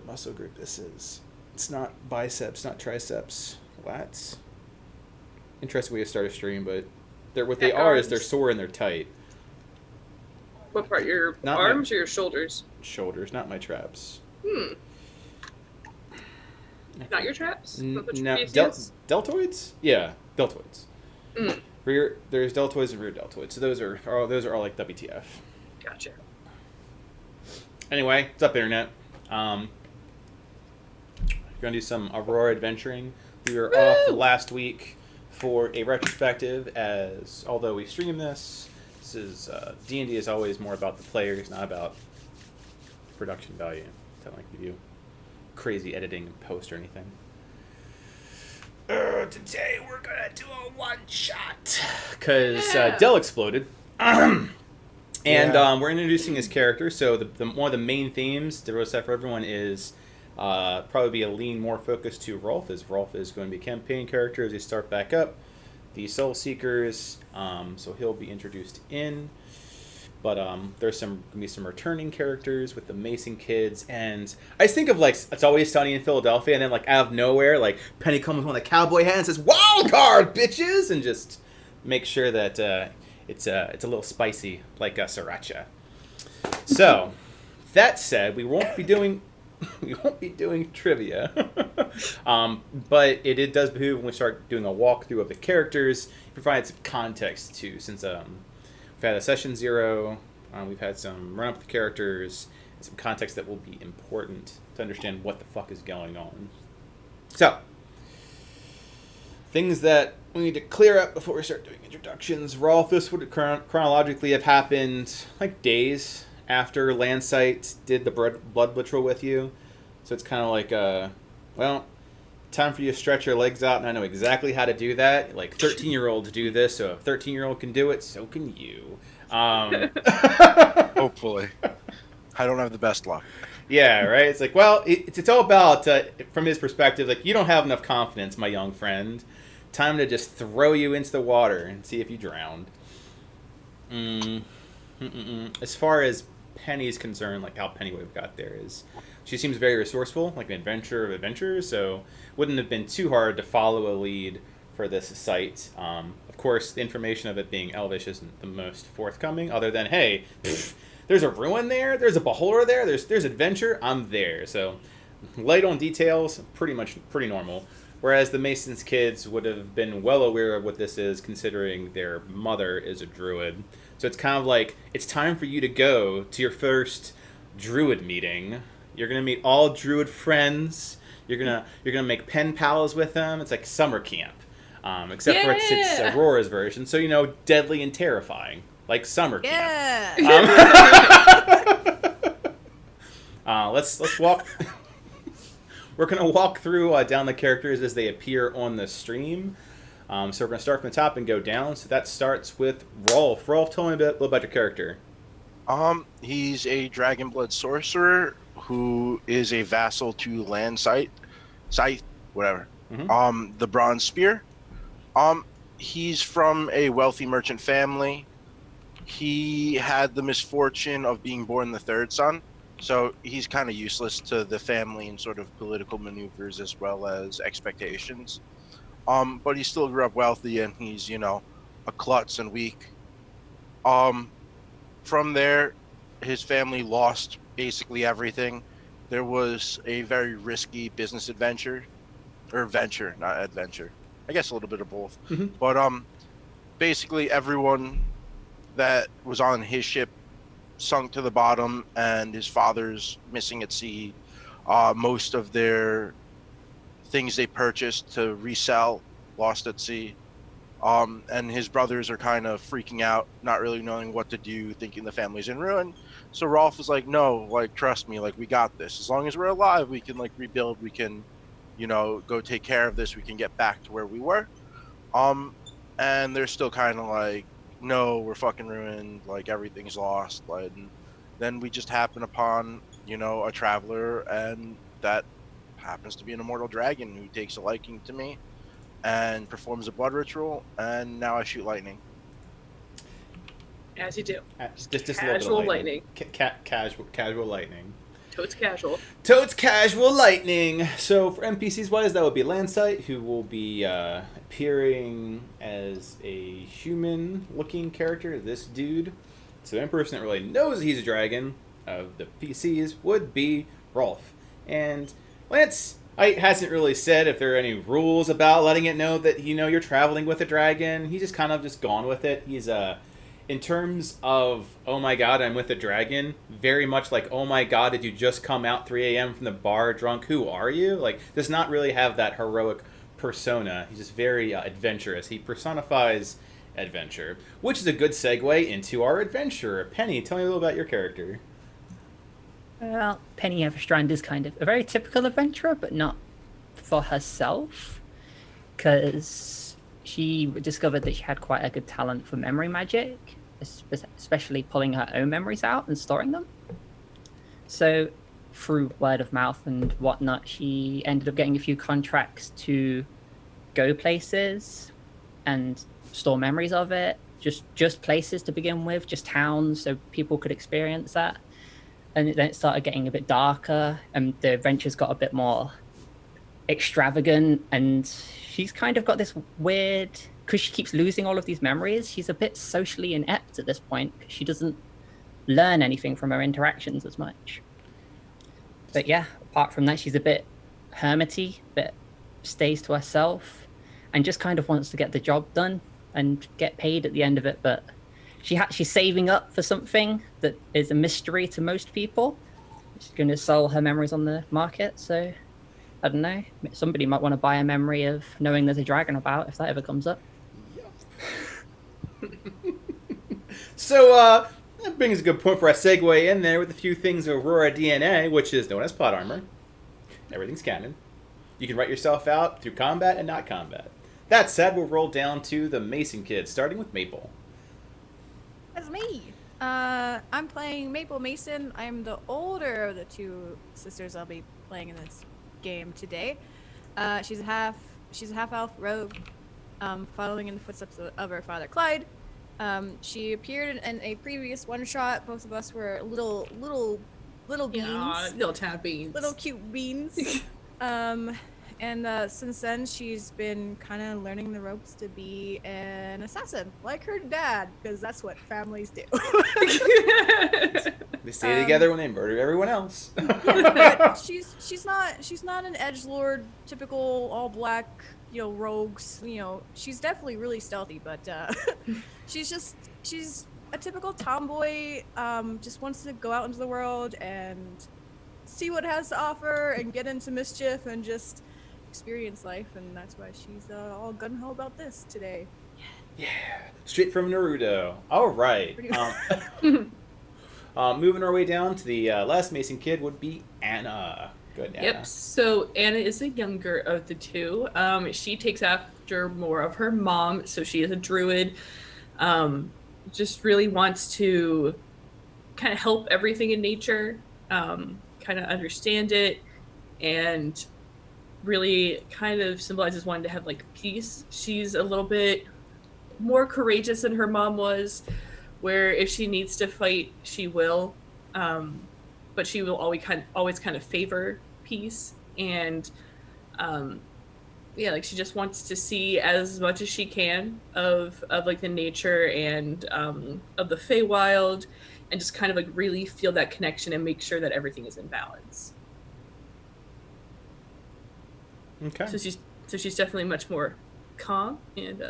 what muscle group this is. It's not biceps, not triceps, lats. Interesting way to start a stream, but what they are is they're sore and they're tight. What part? Your Not arms my or your shoulders? shoulders, not my traps. Not your traps? Not the No, trapezius? deltoids? Yeah, deltoids. Mm. There's deltoids and rear deltoids. So those are all like WTF. Gotcha. Anyway, what's up, internet? We're gonna do some Aurora adventuring. We were off last week for a retrospective, as although we stream this is D&D is always more about the players, not about production value. Don't like to do crazy editing and post or anything. Today we're gonna do a one shot because Dell exploded. And we're introducing his character. So the one of the main themes to roast set for everyone is probably be a lean more focused to Rolf, as Rolf is going to be a campaign character as they start back up. The Soul Seekers, so he'll be introduced in. But there's gonna be some returning characters with the Mason kids, and I just think of like It's Always Sunny in Philadelphia, and then like out of nowhere, like Penny comes with a cowboy hat and says "Wild Card, bitches," and just make sure that it's a little spicy like a sriracha. So that said, we won't be doing trivia, but it does behoove when we start doing a walkthrough of the characters, provide some context too, since we've had a session 0, we've had some run up the characters, and some context that will be important to understand what the fuck is going on. So, things that we need to clear up before we start doing introductions. Rolf, this would chronologically have happened like days after Landsight did the blood ritual with you. So it's kind of like, well, time for you to stretch your legs out, and I know exactly how to do that. Like 13-year-olds do this, so if a 13-year-old can do it, so can you. Hopefully. I don't have the best luck. Yeah, right? It's like, well, it's all about, from his perspective, like, you don't have enough confidence, my young friend. Time to just throw you into the water and see if you drowned. As far as Penny's concerned, like how Penny would have got there is, she seems very resourceful, like an adventurer of adventures, so wouldn't have been too hard to follow a lead for this site. Of course, the information of it being Elvish isn't the most forthcoming, other than, hey, there's a ruin there, there's a beholder there, there's adventure, I'm there. So light on details, pretty normal. Whereas the Mason's kids would have been well aware of what this is, considering their mother is a druid. So it's kind of like, it's time for you to go to your first druid meeting. You're gonna meet all druid friends. You're gonna make pen pals with them. It's like summer camp, except for it's Aurora's version. So deadly and terrifying, like summer camp. Let's walk. We're gonna walk through down the characters as they appear on the stream. So we're gonna start from the top and go down. So that starts with Rolf. Rolf, tell me a little about your character. He's a Dragonblood sorcerer who is a vassal to Landsight, whatever. Mm-hmm. The Bronze Spear. He's from a wealthy merchant family. He had the misfortune of being born the third son, so he's kind of useless to the family in sort of political maneuvers as well as expectations. But he still grew up wealthy, and he's, a klutz and weak. From there, his family lost basically everything. There was a very risky business adventure, or venture, not adventure. I guess a little bit of both. Mm-hmm. But basically everyone that was on his ship sunk to the bottom, and his father's missing at sea. Most of their things they purchased to resell lost at sea. And his brothers are kind of freaking out, not really knowing what to do, thinking the family's in ruin. So Rolf was like, no, trust me, we got this. As long as we're alive, we can rebuild, we can, go take care of this, we can get back to where we were. And they're still kind of no, we're fucking ruined, everything's lost. And then we just happen upon, a traveler, and that happens to be an immortal dragon who takes a liking to me and performs a blood ritual, and now I shoot lightning. As you do. Just casual a little bit of lightning. Casual lightning. Totes casual. Totes casual lightning. So for NPCs wise, that would be Landsight, who will be appearing as a human-looking character. This dude. So the only person that really knows he's a dragon of the PCs would be Rolf. And Lance hasn't really said if there are any rules about letting it know that you're traveling with a dragon. He's just kind of just gone with it. He's in terms of, oh my god, I'm with a dragon, very much like, oh my god, did you just come out 3 a.m. from the bar drunk? Who are you? Like, does not really have that heroic persona. He's just very adventurous. He personifies adventure, which is a good segue into our adventurer. Penny, tell me a little about your character. Well, Penny Everstrand is kind of a very typical adventurer, but not for herself, because she discovered that she had quite a good talent for memory magic, especially pulling her own memories out and storing them. So through word of mouth and whatnot, she ended up getting a few contracts to go places and store memories of it. Just places to begin with, just towns, so people could experience that. And then it started getting a bit darker, and the adventures got a bit more extravagant, and she's kind of got this weird, because she keeps losing all of these memories, she's a bit socially inept at this point, because she doesn't learn anything from her interactions as much. But yeah, apart from that, she's a bit hermity, bit stays to herself, and just kind of wants to get the job done and get paid at the end of it. But she's saving up for something that is a mystery to most people. She's going to sell her memories on the market, so I don't know. Somebody might want to buy a memory of knowing there's a dragon about, if that ever comes up. So, that brings a good point for a segue in there with a few things of Arhor'ha DNA, which is known as plot armor. Everything's canon. You can write yourself out through combat and not combat. That said, we'll roll down to the Mason kids, starting with Maple. That's me. I'm playing Maple Mason. I'm the older of the two sisters I'll be playing in this game today. She's a half elf rogue, following in the footsteps of her father Clyde. She appeared in a previous one shot. Both of us were little beans, Little tad beans. little cute beans. And since then, she's been kind of learning the ropes to be an assassin, like her dad, because that's what families do. They stay together when they murder everyone else. But she's not an edgelord, typical all black, rogues. She's definitely really stealthy, but she's a typical tomboy. Just wants to go out into the world and see what it has to offer and get into mischief and just experience life, and that's why she's all gung-ho about this today. Yeah, straight from Naruto. All right. Moving our way down to the last Mason kid would be Anna. Good, Anna. Yep. So Anna is the younger of the two. She takes after more of her mom, so she is a druid. Just really wants to kind of help everything in nature, kind of understand it, and really kind of symbolizes wanting to have like peace. She's a little bit more courageous than her mom was, where if she needs to fight, she will, but she will always kind of favor peace. And like she just wants to see as much as she can of like the nature and of the Feywild, and just kind of like really feel that connection and make sure that everything is in balance. Okay. So she's definitely much more calm, and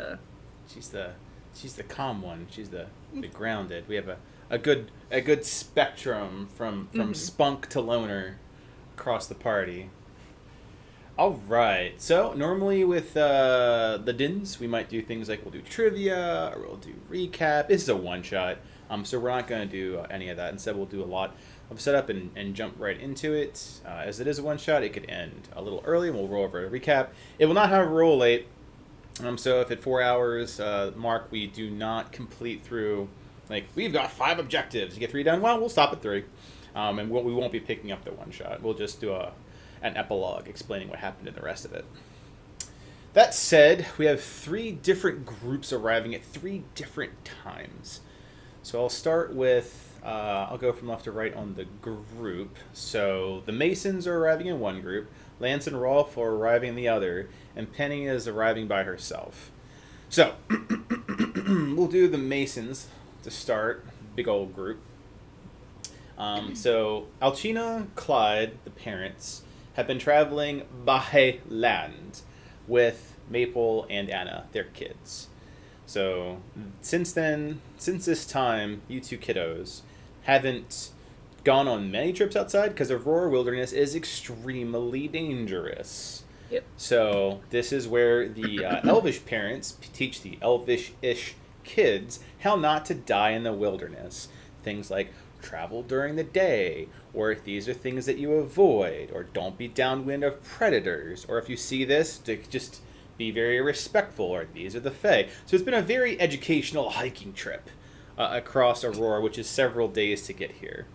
She's the calm one. She's the grounded. We have a good spectrum from spunk to loner across the party. All right. So normally with the Dins, we might do things like we'll do trivia or we'll do recap. This is a one shot, so we're not going to do any of that. Instead, we'll do a lot of setup and jump right into it. As it is a one shot, it could end a little early, and we'll roll over a recap. It will not have a roll late. So if at 4 hours mark we do not complete through, like we've got 5 objectives, you get 3 done. Well, we'll stop at 3, and we won't be picking up the one shot. We'll just do an epilogue explaining what happened in the rest of it. That said, we have 3 different groups arriving at 3 different times. So I'll start with I'll go from left to right on the group. So the Masons are arriving in one group, Lance and Rolf are arriving in the other, and Penny is arriving by herself. So we'll do the Masons to start. Big old group. So Alcina, Clyde, the parents, have been traveling by land with Maple and Anna, their kids. So since this time, you two kiddos haven't gone on many trips outside because Aurora Wilderness is extremely dangerous. Yep. So this is where the Elvish parents teach the Elvish-ish kids how not to die in the wilderness. Things like travel during the day, or these are things that you avoid, or don't be downwind of predators, or if you see this, just be very respectful, or these are the Fae. So it's been a very educational hiking trip across Aurora, which is several days to get here.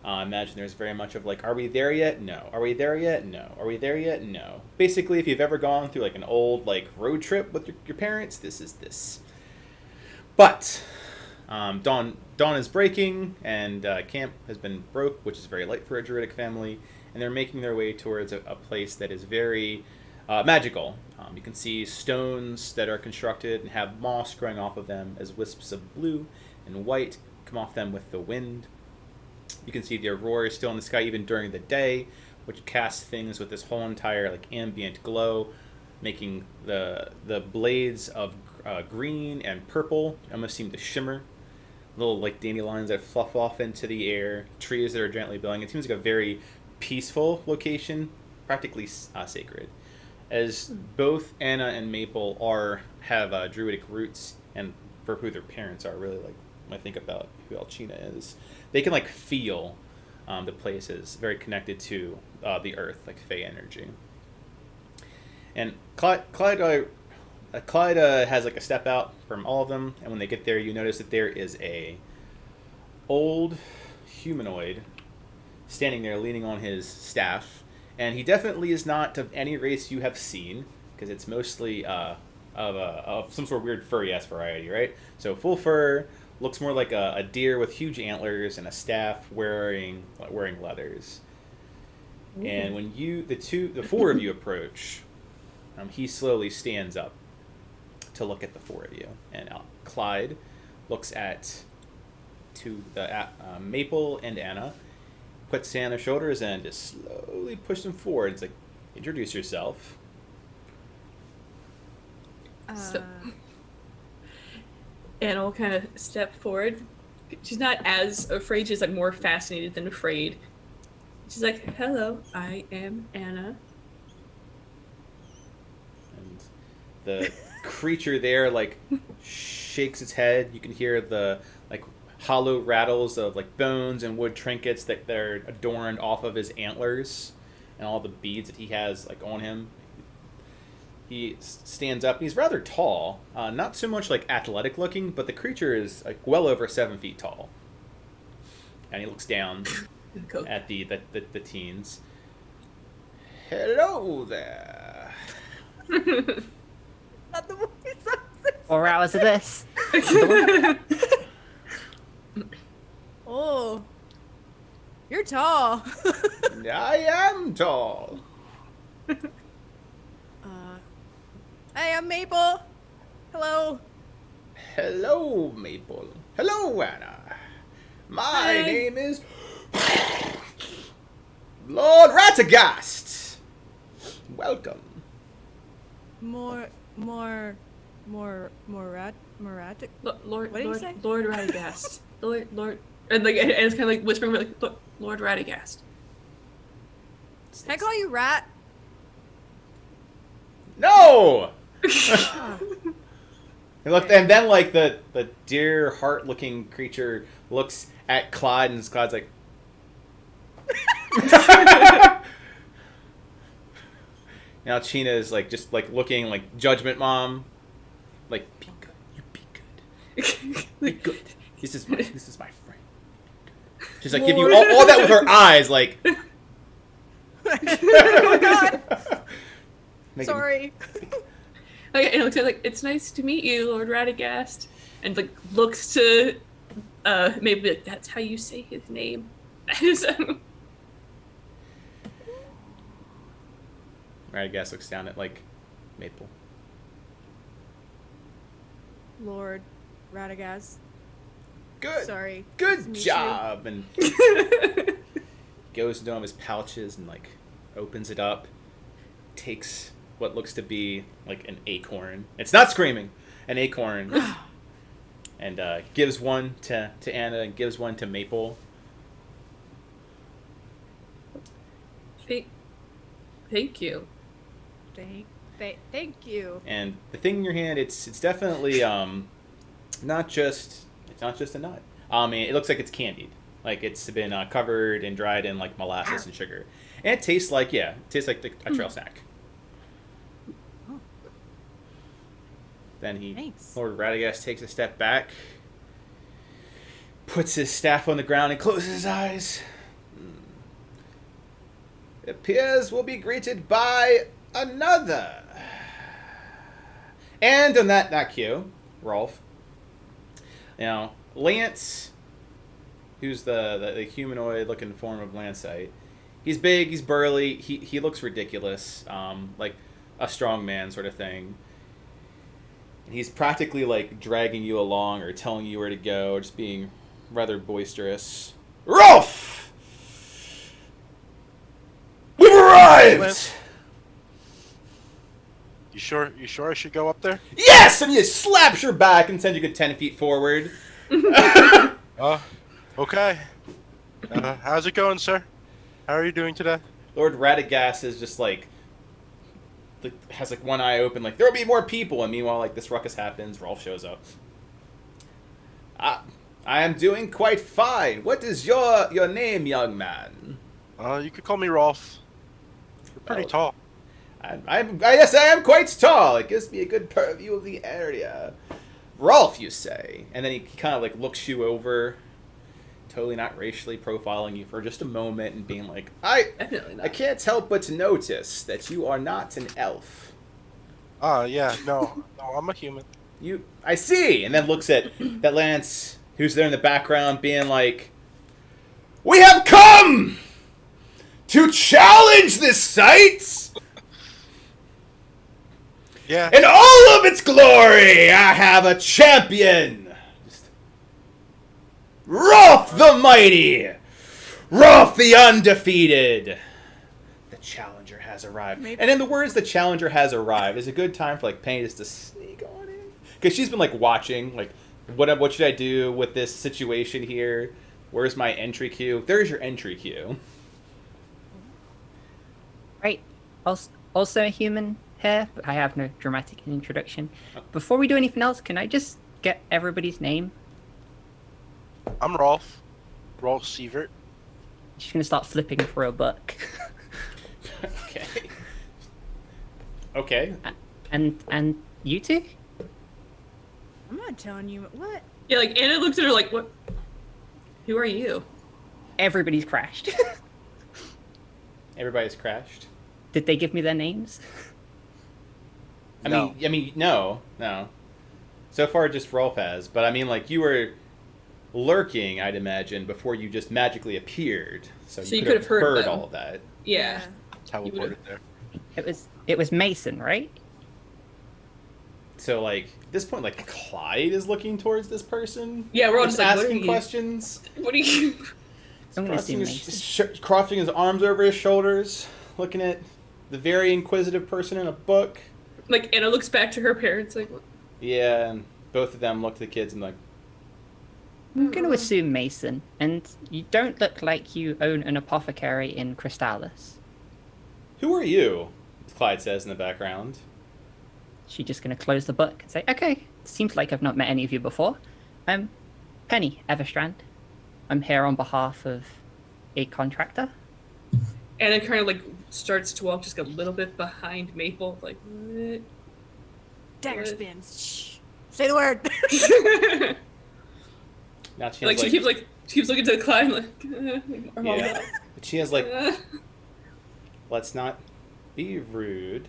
Imagine there's very much of like, are we there yet? No. Are we there yet? No. Are we there yet? No. Basically, if you've ever gone through like an old like road trip with your parents, this is this. But dawn is breaking, and camp has been broke, which is very light for a druidic family, and they're making their way towards a place that is very magical. You can see stones that are constructed and have moss growing off of them as wisps of blue and white come off them with the wind. You can see the aurora is still in the sky even during the day, which casts things with this whole entire like ambient glow, making the blades of green and purple almost seem to shimmer. Little like dandelions that fluff off into the air, trees that are gently blowing. It seems like a very peaceful location, practically sacred. As both Anna and Maple have druidic roots, and for who their parents are, really like when I think about who Alcina is, they can like feel the place is very connected to the earth, like Fey energy. And Clyde has like a step out from all of them, and when they get there, you notice that there is a old humanoid standing there leaning on his staff, and he definitely is not of any race you have seen, because it's mostly of some sort of weird furry-ass variety, right? So full fur, looks more like a deer with huge antlers and a staff, wearing leathers. Ooh. And when the four of you approach, he slowly stands up to look at the four of you, and Clyde looks at Maple and Anna, puts his hand on their shoulders and just slowly pushes them forward. It's like, introduce yourself. So Anna will kind of step forward. She's not as afraid, she's like more fascinated than afraid. She's like, hello, I am Anna. And the creature there like shakes its head. You can hear the like hollow rattles of like bones and wood trinkets that they're adorned off of his antlers and all the beads that he has like on him. He stands up. He's rather tall, not so much like athletic looking, but the creature is like well over 7 feet tall. And he looks down at the teens. Hello there. Not the voice. 4 hours of this. Oh, you're tall. I am tall. Hey, I'm Maple. Hello. Hello, Maple. Hello, Anna. My name is Lord Ratagast. Welcome. Moratic. Lord, What did you say? Lord Radagast. Lord, and it's kind of like whispering, like Lord Radagast. Can I call you Rat? No. And then like the deer heart looking creature looks at Clyde, and Clyde's like now Chena is like just like looking like judgment mom, like be good, you be good, be good. This is my friend. She's like give you all that with her eyes, like. Oh God. Sorry. Okay, and it looks like it's nice to meet you, Lord Radagast, and like looks to maybe like, that's how you say his name. So- Radagast looks down at like Maple. Lord Radagast. Good. Sorry. Nice to Good meet job. And goes into one of his pouches and like opens it up, takes what looks to be like an acorn. It's not screaming. An acorn. And gives one to Anna and gives one to Maple. Thank you. Thank you. And the thing in your hand, it's definitely not just a nut. It looks like it's candied, like it's been covered and dried in like molasses and sugar, and it tastes like a trail snack. Oh. Then Thanks. Lord Radagast takes a step back, puts his staff on the ground, and closes his eyes. It appears we'll be greeted by another. And on that cue, Rolf, Lance, who's the humanoid-looking form of Lancite, he's big, he's burly, he looks ridiculous, like a strong man sort of thing. And he's practically like dragging you along or telling you where to go, just being rather boisterous. Rolf! We've arrived! Lance? You sure I should go up there? Yes! And he slaps your back and sends you a good 10 feet forward. Okay. How's it going, sir? How are you doing today? Lord Radagast is just like has like one eye open, like there'll be more people, and meanwhile like this ruckus happens. Rolf shows up. I am doing quite fine. What is your name, young man? You could call me Rolf. You're pretty tall. Yes, I am quite tall. It gives me a good view of the area. Rolf, you say, and then he kind of like looks you over, totally not racially profiling you for just a moment, and being like, Definitely not. I can't help but to notice that you are not an elf. Yeah, no, I'm a human. I see, and then looks at that Lance, who's there in the background, being like, we have come to challenge this site. Yeah. In all of its glory, I have a champion. Rolf the mighty. Rolf the undefeated. The challenger has arrived. Maybe. And in the words, the challenger has arrived is a good time for like Penny just to sneak on in. Because she's been like watching, like, what should I do with this situation here? Where's my entry cue? There's your entry cue. Right. Also a human here, but I have no dramatic introduction. Before we do anything else, can I just get everybody's name? I'm Rolf. Rolf Sievert. She's gonna start flipping through a book. Okay. Okay. And you two? I'm not telling you what. Yeah, like Anna looks at her like, what? Who are you? Everybody's crashed. Everybody's crashed. Did they give me their names? I No. mean, no. So far, just Rolf has. But I mean, like, you were lurking, I'd imagine, before you just magically appeared. So you could have heard them. all of that. Yeah. Teleported there. It was Mason, right? So, like, at this point, like, Clyde is looking towards this person. Yeah, we're all just like, what are asking you? questions. What are you? I'm gonna assume Crossing his arms over his shoulders, looking at the very inquisitive person in a book. Like Anna looks back to her parents like, what? Yeah, and both of them look at the kids and like, I'm going to assume Mason, and you don't look like you own an apothecary in Crystallis. who are you? Clyde says in the background. She's just going to close the book and say, okay, seems like I've not met any of you before. I'm Penny Everstrand. I'm here on behalf of a contractor. Anna kind of like starts to walk just a little bit behind Maple, like, what? Dagger What? spins. Shh. Say the word. Now she Like has, she keeps looking to the Clyde like, yeah. But she has like, let's not be rude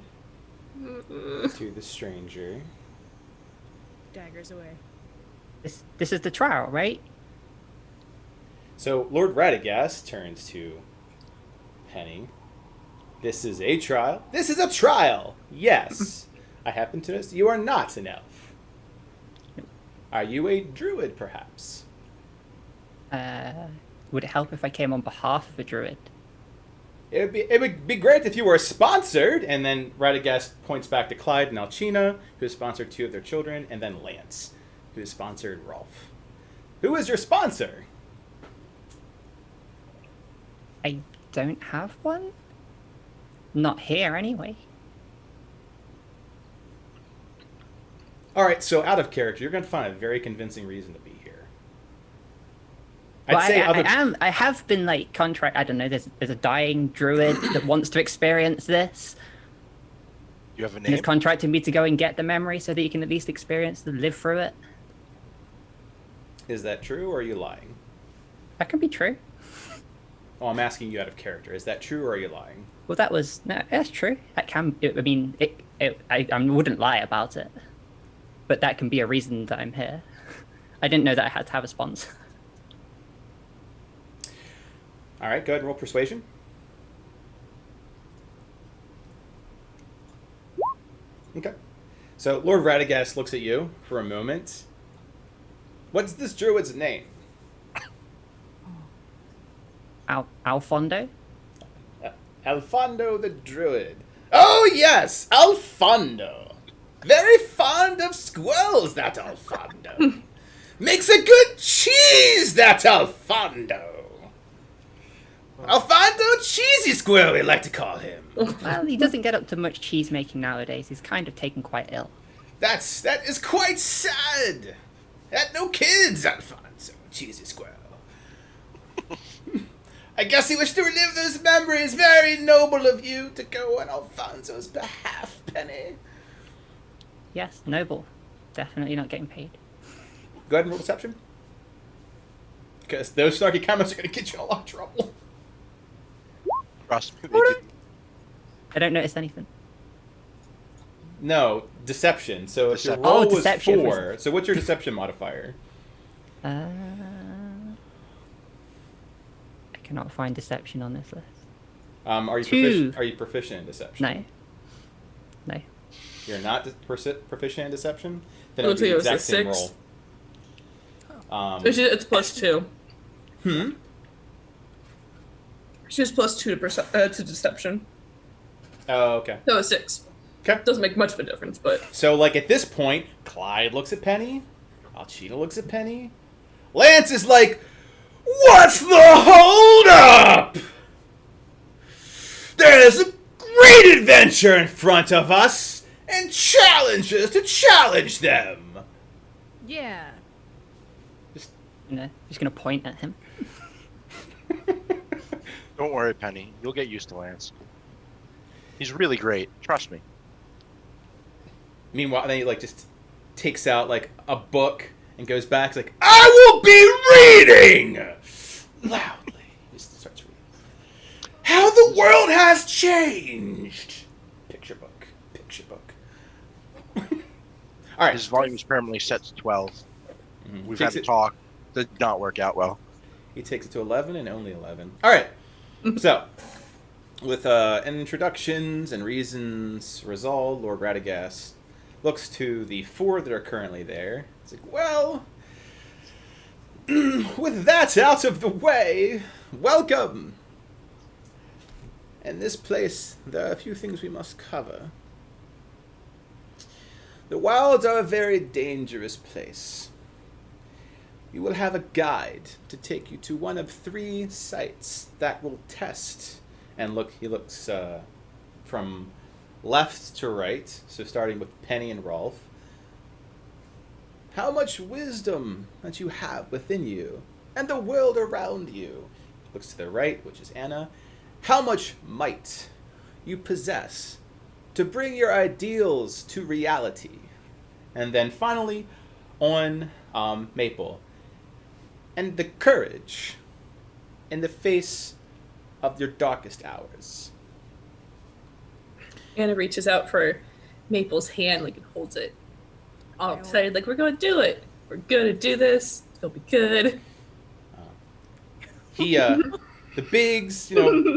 to the stranger. Daggers away. This is the trial, right? So Lord Radagast turns to Penny. This is a trial. This is a trial. Yes. I happen to notice you are not an elf. Are you a druid, perhaps? Would it help if I came on behalf of a druid? It would be great if you were sponsored. And then Radagast points back to Clyde and Alcina, who has sponsored 2 of their children, and then Lance, who has sponsored Rolf. Who is your sponsor? I don't have one. Not here, anyway. All right, so out of character, you're going to find a very convincing reason to be here. Well, I have been like contract. I don't know. There's a dying druid that wants to experience this. You have a And he's name? contracted me to go and get the memory so that you can at least experience and live through it. Is that true, or are you lying? That can be true. Oh, I'm asking you out of character. Is that true, or are you lying? Well, that's true. That can. I wouldn't lie about it, but that can be a reason that I'm here. I didn't know that I had to have a sponsor. All right, go ahead and roll persuasion. Okay. So Lord Radagast looks at you for a moment. What's this druid's name? Alfondo? Alfondo the druid. Oh, yes, Alfondo. Very fond of squirrels, that Alfondo. Makes a good cheese, that Alfondo. Alfondo Cheesy Squirrel, we like to call him. Well, he doesn't get up to much cheese making nowadays. He's kind of taken quite ill. That is quite sad. Had no kids, Alfonso Cheesy Squirrel. I guess he wished to relive those memories. Very noble of you to go on Alfonso's behalf, Penny. Yes, noble. Definitely not getting paid. Go ahead and roll deception. Because those snarky comments are going to get you in a lot of trouble. Trust me, they do. I don't notice anything. No, deception. So if your Deception. roll Oh, was deception. 4, so what's your deception modifier? I cannot find deception on this list. Are you 2. proficient in deception? No. You're not proficient in deception? Then Oh, it would be so the it was a exact same 6? roll. So it's +2. Hmm? She has +2 to deception. Oh, okay. So it's 6. Okay. Doesn't make much of a difference, but So, like, at this point, Clyde looks at Penny. Alcina looks at Penny. Lance is like, what's the hold-up? There's a great adventure in front of us, and challenges to challenge them. Yeah. Just gonna point at him. Don't worry, Penny. You'll get used to Lance. He's really great. Trust me. Meanwhile, then he, like, just takes out, like, a book and goes back. He's like, I will be reading! Loudly. He just starts reading. How the world has changed! Picture book. Picture book. All right. His volume is permanently set to 12. Mhm. We've Takes had a it- talk. Did not work out well. He takes it to 11 and only 11. All right. So, with introductions and reasons resolved, Lord Radagast looks to the 4 that are currently there. He's like, well, with that out of the way, welcome. In this place, there are a few things we must cover. The wilds are a very dangerous place. You will have a guide to take you to one of 3 sites that will test. And look, he looks from left to right, so starting with Penny and Rolf. How much wisdom that you have within you and the world around you. Looks to the right, which is Anna. How much might you possess to bring your ideals to reality. And then finally, on Maple. And the courage in the face of your darkest hours. Anna reaches out for Maple's hand, like, and holds it. All Yeah. excited, like, we're going to do it. We're going to do this. It'll be good. He, the big,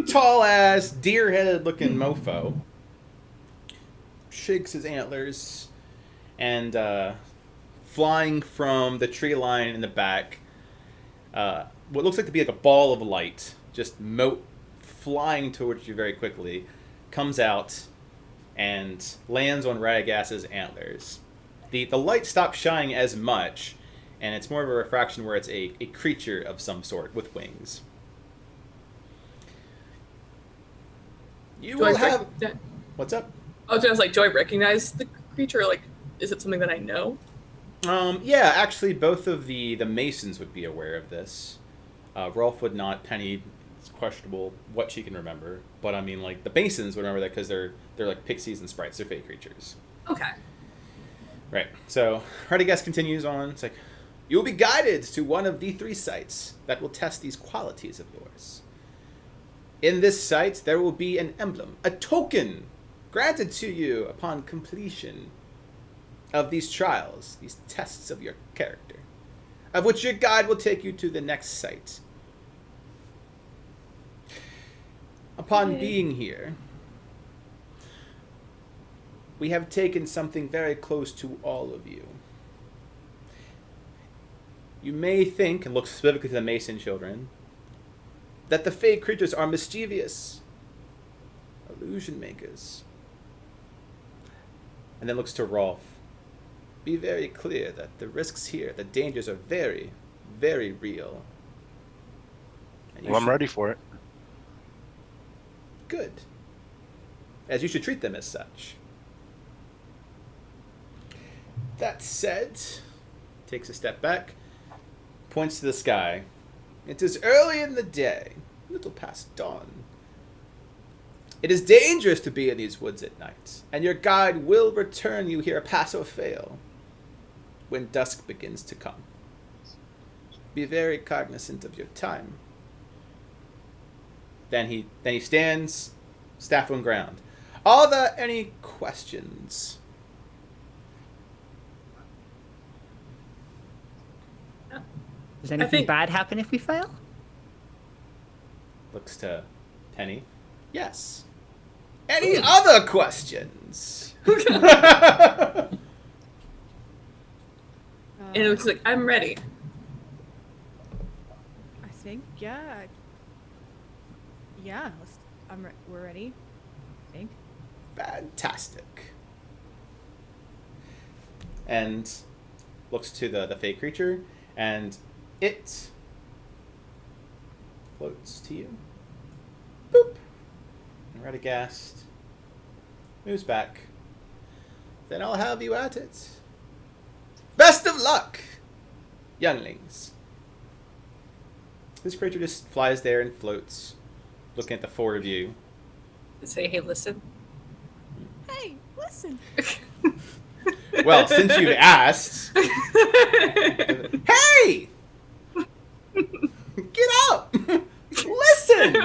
tall ass, deer headed looking mofo, shakes his antlers, and flying from the tree line in the back, what looks like to be like a ball of light, just flying towards you very quickly, comes out and lands on Radagast's antlers. The light stops shining as much, and it's more of a refraction where it's a creature of some sort with wings. You will have... What's up? I was like, do I recognize the creature? Like, is it something that I know? Yeah, actually, both of the Masons would be aware of this. Rolf would not. Penny, it's questionable what she can remember. But I mean, like, the Masons would remember that because they're like pixies and sprites. They're fake creatures. Okay. Right. So, Radagast continues on. It's like, you will be guided to one of the 3 sites that will test these qualities of yours. In this site, there will be an emblem, a token, granted to you upon completion of these trials, these tests of your character, of which your guide will take you to the next site. Upon being here, we have taken something very close to all of you. You may think, and look specifically to the Mason children, that the fey creatures are mischievous, illusion makers. And then looks to Rolf. Be very clear that the risks here, the dangers are very, very real. And Well, I'm ready for it. Good. As you should treat them as such. That said, takes a step back, points to the sky. It is early in the day, a little past dawn. It is dangerous to be in these woods at night, and your guide will return you here, pass or fail, when dusk begins to come. Be very cognizant of your time. Then he stands, staff on ground. Are there any questions? Does anything bad happen if we fail? Looks to Penny. Yes. Any other questions? And it looks like I'm ready. I think, yeah. Yeah, we're ready. I think. Fantastic. And looks to the fake creature, and it floats to you. Boop. And Radagast moves back. Then I'll have you at it. Best of luck, younglings. This creature just flies there and floats, looking at the 4 of you. Say, hey, listen. Hey, listen. Well, since you've asked, hey, get up, listen.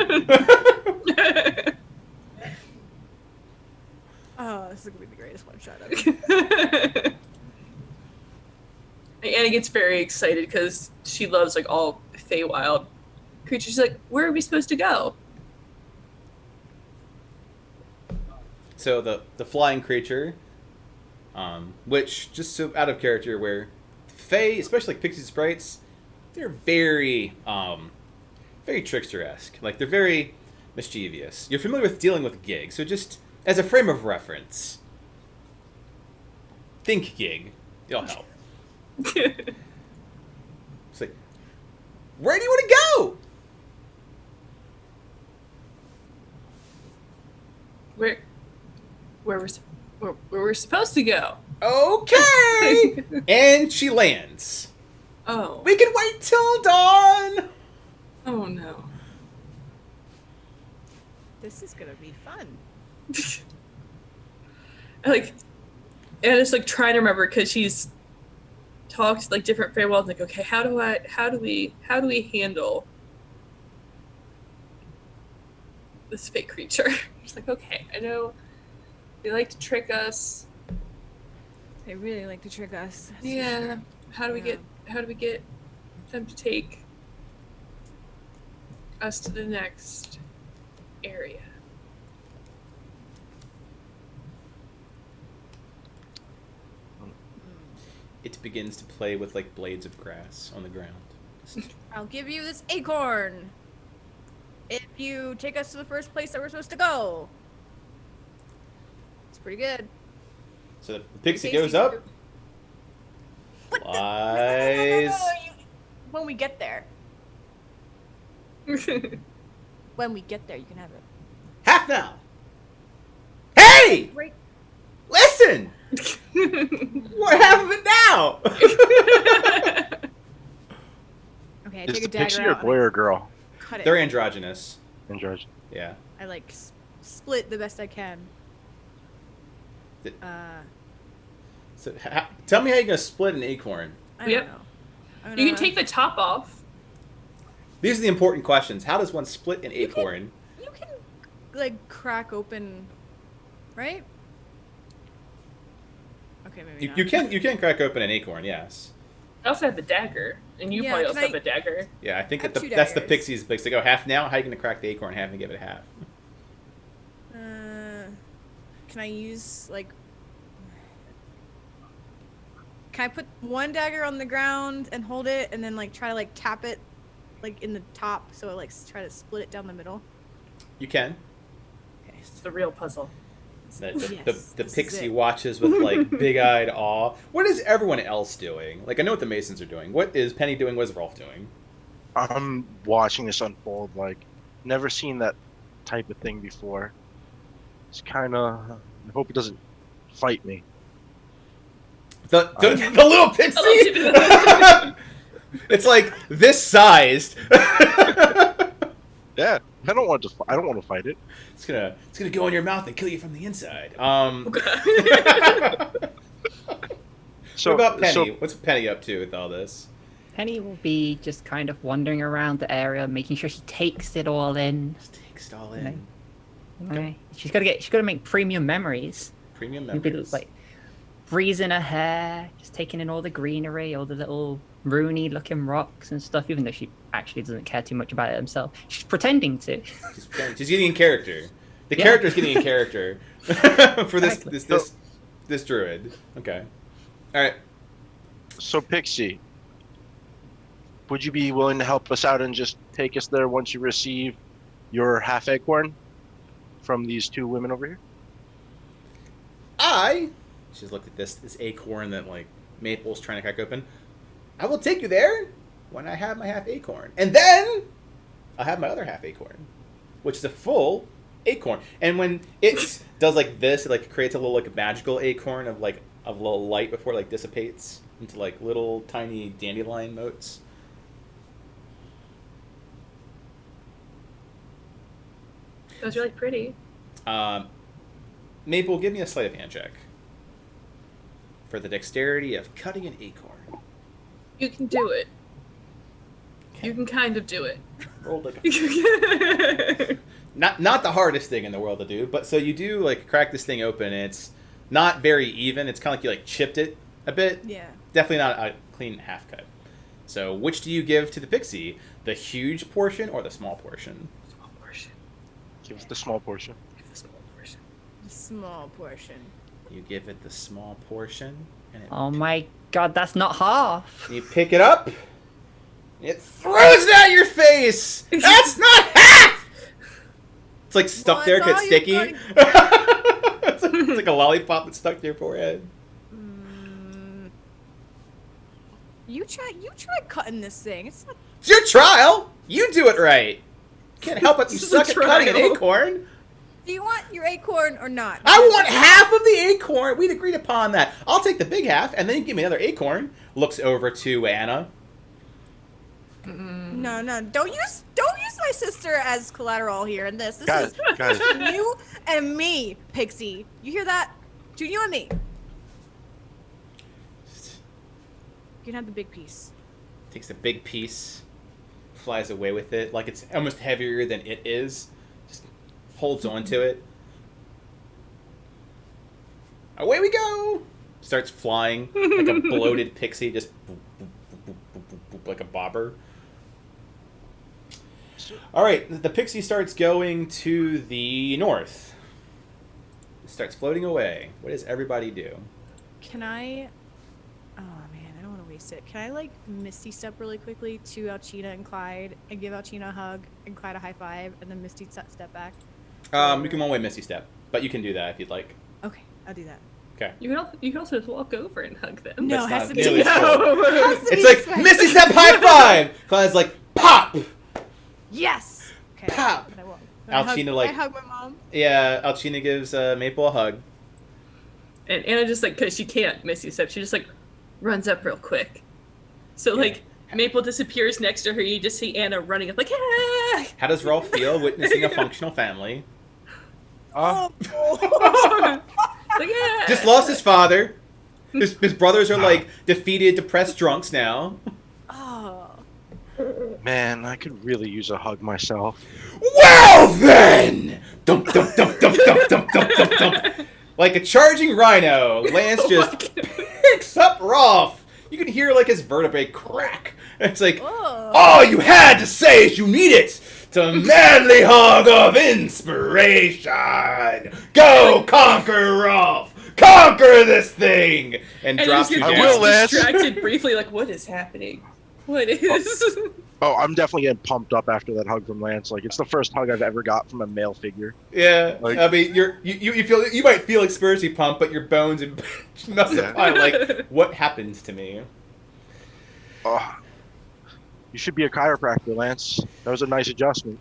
Oh, this is gonna be the greatest one shot ever. Anna gets very excited because she loves like all Feywild creatures. She's like, where are we supposed to go? So the flying creature, which just so out of character, where Fey, especially like pixie sprites, they're very very trickster-esque. Like they're very mischievous. You're familiar with dealing with Gig, so just as a frame of reference, think Gig. It'll help. It's like, where do you want to go? Where we're supposed to go. Okay. And she lands. Oh. We can wait till dawn. Oh no. This is gonna be fun. Like, and it's like trying to remember because she's talked like different Feywilds. Like, okay, how do we handle this fake creature? She's like, okay, I know they like to trick us. They really like to trick us. That's for Yeah. sure. How do we get them to take us to the next area. It begins to play with like blades of grass on the ground. I'll give you this acorn if you take us to the first place that we're supposed to go. It's pretty good. So the pixie Tasty goes up, too. What the- flies. When we get there. When we get there, you can have it. Half now. Hey, Right. listen. What happened it now? Okay, I Is take the a dagger pixie out or and boy or girl? I cut it. They're androgynous. In Georgia. Yeah. I like split the best I can. Th- Uh, So tell me how you're gonna split an acorn. I don't Yep. know. I'm You can gonna- take the top off. These are the important questions. How does one split an You can- acorn? You can like crack open, right? Okay, maybe not. You can crack open an acorn. Yes. I also have the dagger, and you Yeah, probably can also have a dagger. Yeah, I think I that have two that's the daggers. pixie's big. So go half now. How are you gonna crack the acorn in half and give it a half? Can I use like? Can I put one dagger on the ground and hold it, and then like try to like tap it, like in the top, so it like try to split it down the middle? You can. It's the real puzzle. The Yes, the this is pixie it. watches with like big-eyed awe. What is everyone else doing? Like I know what the Masons are doing. What is Penny doing? What is Rolf doing? I'm watching this unfold. Like, never seen that type of thing before. It's kind of. I hope it doesn't fight me. The little pixie. It's like this sized. Yeah, I don't want to. I don't want to fight it. It's gonna go in your mouth and kill you from the inside. So what about Penny? So, What's Penny up to with all this? Penny will be just kind of wandering around the area, making sure she takes it all in. Just takes it all in. Okay. Okay. She's gotta make premium memories. Premium Maybe memories. like freezing her hair, just taking in all the greenery, all the little ruiny looking rocks and stuff, even though she actually doesn't care too much about it herself. She's pretending to. She's getting in character. The Yeah. character's getting in character for Exactly. this druid. Okay. All right. so Pixie, would you be willing to help us out and just take us there once you receive your half acorn from these two women over here? She's looked at this acorn that like Maple's trying to crack open. I will take you there when I have my half acorn, and then I'll have my other half acorn, which is a full acorn. And when it does like this, it like creates a little like magical acorn of like a little light before it like dissipates into like little tiny dandelion motes. That was really pretty. Maple, give me a sleight of hand check for the dexterity of cutting an acorn. You can do it. Okay. You can kind of do it. Roll like a not the hardest thing in the world to do, but so you do like crack this thing open. And it's not very even. It's kind of like you like chipped it a bit. Yeah. Definitely not a clean half cut. So which do you give to the pixie? The huge portion or the small portion? Small portion. Give us the small portion. Give the small portion. A small portion. You give it the small portion, and Oh my god, that's not half. you pick it up. It throws it at your face. That's not half. It's like stuck Well, there, it's gets all sticky. you've It's like a lollipop that's stuck to your forehead. You try cutting this thing. It's not. It's your trial. You do it right. Can't help it. You This is suck a at cutting an trial. acorn. Do you want your acorn or not? I want half of the acorn. We'd agreed upon that. I'll take the big half, and then you give me another acorn. Looks over to Anna. No, don't use my sister as collateral here in this. This Guys, guys, is you and me, Pixie. You hear that? To you and me. You can have the big piece. Takes a big piece, flies away with it like it's almost heavier than it is. Just holds on to it. Away we go! Starts flying like a bloated pixie, just boop, boop, boop, boop, boop, boop, like a bobber. All right, the pixie starts going to the north. It starts floating away. What does everybody do? Can I? Oh man, I don't want to waste it. Can I like Misty step really quickly to Alcina and Clyde and give Alcina a hug and Clyde a high five and then Misty step back? You can one-way Misty Step, but you can do that if you'd like. Okay, I'll do that. Okay. You can also just walk over and hug them. No, That's it has not to be. nearly as cool. Has to be It's like expected. Misty Step high five. Clyde's like pop. Yes. Okay. Pop. And I will. Alcina, like- I hug my mom. Yeah, Alcina gives Maple a hug. And Anna just like, because she can't Misty Step, she just like runs up real quick. So like Maple disappears next to her. You just see Anna running up like, ah! How does Rolf feel witnessing a functional family? Uh, Like, yeah. Just lost his father. His brothers are like defeated, depressed drunks now. Oh. man, I could really use a hug myself. Well then! Dump, dump, dump, dump, dump, dump, dump, dump, dump. Like a charging rhino, Lance just picks up Rolf. You can hear like his vertebrae crack. It's like, Oh. all you had to say is you need it. To manly hug of inspiration. Go conquer Rolf. Conquer this thing. And And drops you're you I down. will, Lance. distracted briefly, like, what is happening? What is? Oh, I'm definitely getting pumped up after that hug from Lance. Like, it's the first hug I've ever got from a male figure. Yeah, Like- I mean, you might feel like spiritually pumped, but your bones and muscle Yeah. like, what happens to me? Oh, you should be a chiropractor, Lance. That was a nice adjustment.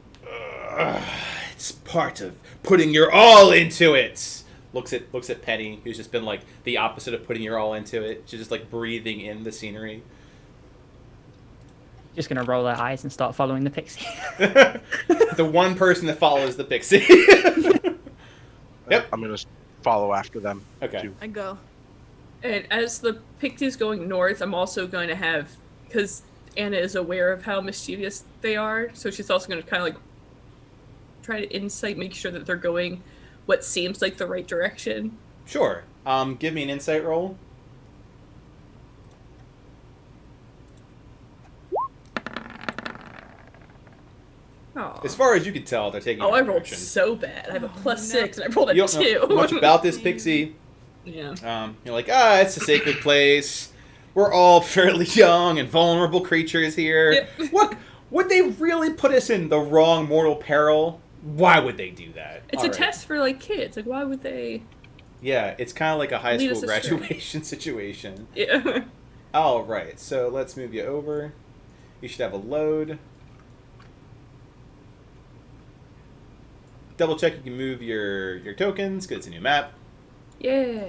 It's part of putting your all into it. Looks at Penny, who's just been like the opposite of putting your all into it. She's just like breathing in the scenery. Just gonna roll her eyes and start following the pixie. The one person that follows the pixie. Yep. I'm going to follow after them. Okay. too. I go. And as the pixie's going north, I'm also going to have, because Anna is aware of how mischievous they are, so she's also going to kind of like try to insight, make sure that they're going what seems like the right direction. Sure. Give me an insight roll. Oh, As far as you can tell, they're taking. I the rolled direction. so bad. I have a Oh, plus no. 6, and I rolled a You 2. don't know much about this pixie. Yeah. You're like, it's a sacred place. We're all fairly young and vulnerable creatures here. Yep. What would they really put us in the wrong mortal peril? Why would they do that? It's All a right. test for like kids. Like, why would they? Yeah, it's kind of like a high Lead school us astray. graduation situation. Yeah. All right, so let's move you over. You should have a load. Double check you can move your tokens because it's a new map. Yeah.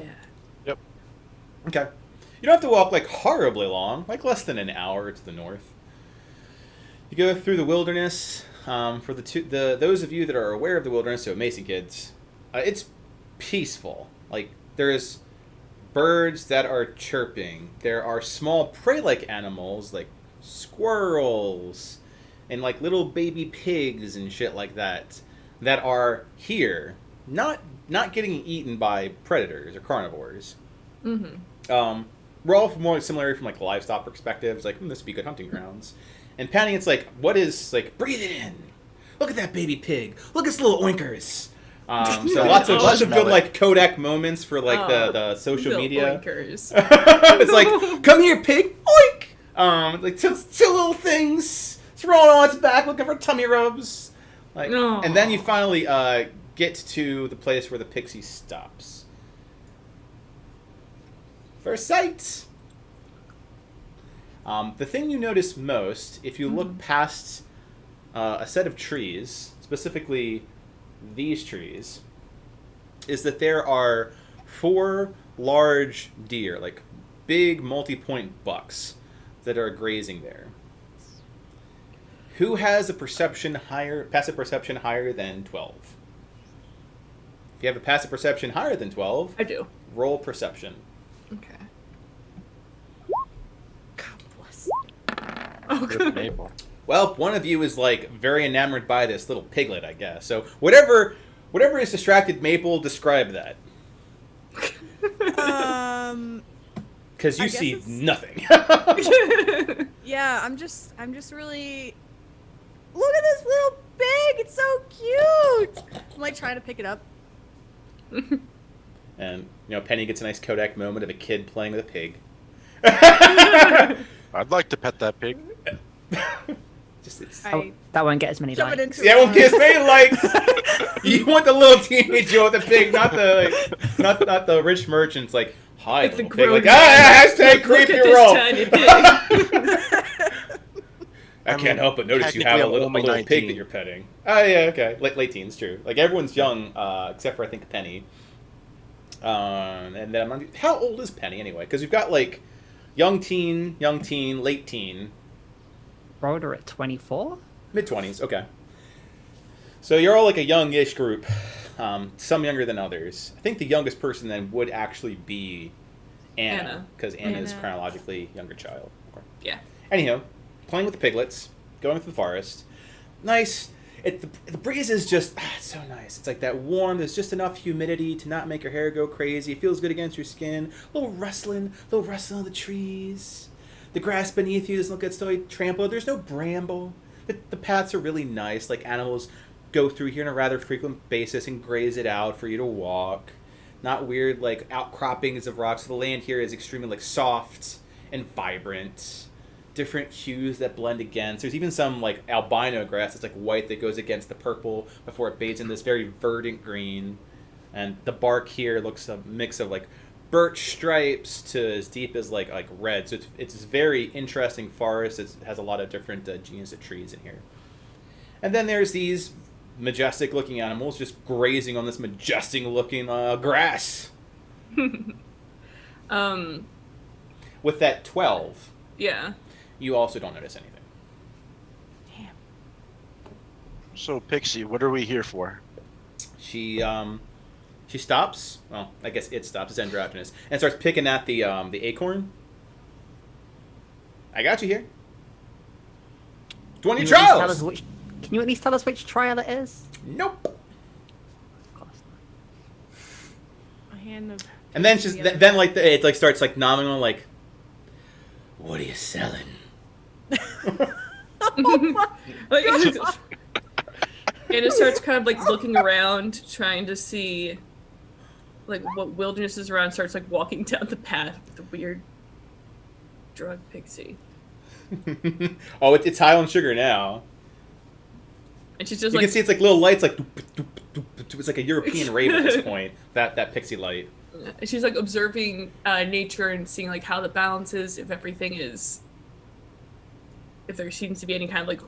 Okay. You don't have to walk like horribly long, like less than an hour to the north. You go through the wilderness. For those of you that are aware of the wilderness, so Mason kids, it's peaceful. Like there's birds that are chirping. There are small prey-like animals like squirrels and like little baby pigs and shit like that are here, not getting eaten by predators or carnivores. Mm-hmm. We're all more similar from like a livestock perspective. It's like, this would be good hunting grounds. And Patty, it's like, what is like, breathe it in. Look at that baby pig. Look at its little oinkers. So lots of Smell good it. like Kodak moments for like Oh, the social Little media. oinkers. It's like, come here, pig, oink. Like two little things. It's rolling on its back, looking for tummy rubs. Like, Aw. and then you finally get to the place where the pixie stops. First sight. The thing you notice most, if you look past a set of trees, specifically these trees, is that there are 4 large deer, like big multi-point bucks, that are grazing there. Who has a passive perception higher than 12? If you have a passive perception higher than 12, I do. roll perception. Okay. God bless. Oh, Good good. Maple. Well, one of you is like very enamored by this little piglet, I guess. So whatever has distracted Maple, describe that. Because you I guess see it's- nothing. Yeah, I'm just really Look at this little pig. It's so cute. I'm like trying to pick it up. And Penny gets a nice Kodak moment of a kid playing with a pig. I'd like to pet that pig. Oh, that won't get as many Shove it likes. into Yeah, it won't get as many likes. You want the little teenage Joe with the pig, not the rich merchants. Like, hi, It's the little pig. Like, grown man. hashtag Look creepy at this roll. tiny pig. I can't help but notice you have a technically, little I'm only pig that 19. you're petting. Oh yeah, okay, late teens, true. Like everyone's young, except for I think Penny. And then how old is Penny anyway? Because we've got like young teen, late teen, Rolled her at 24. mid-20s. Okay. So you're all like a youngish group, some younger than others. I think the youngest person then would actually be Anna, because Anna is Anna. chronologically younger child. Okay. Yeah. Anyhow, playing with the piglets, going through the forest. Nice. The breeze is just it's so nice. It's like that warm. There's just enough humidity to not make your hair go crazy. It feels good against your skin. A little rustling of the trees. The grass beneath you doesn't look so trampled. There's no bramble. The paths are really nice. Like animals go through here on a rather frequent basis and graze it out for you to walk. Not weird like outcroppings of rocks. The land here is extremely like soft and vibrant. Different hues that blend against. There's even some like albino grass that's like white that goes against the purple before it fades in this very verdant green. And the bark here looks a mix of like birch stripes to as deep as like red. So it's this very interesting forest. It has a lot of different genus of trees in here. And then there's these majestic looking animals just grazing on this majestic looking grass. With that 12, Yeah. you also don't notice anything. So, Pixie, what are we here for? She stops. Well, I guess it stops. It's androgynous and starts picking at the acorn. I got you here. Do you want your trials? Can you at least tell us which trial it is? Nope. Of course not. A hand of. And then just then like it like starts like nomming on like, what are you selling? Like, Anna starts kind of like looking around, trying to see like what wilderness is around. Starts like walking down the path with the weird drug pixie, Oh, it's high on sugar now. and she's just You like can see it's like little lights like doop, doop, doop, doop. It's like a European rave at this point. That pixie light. she's like observing nature and seeing like how the balance is, if everything is, if there seems to be any kind of like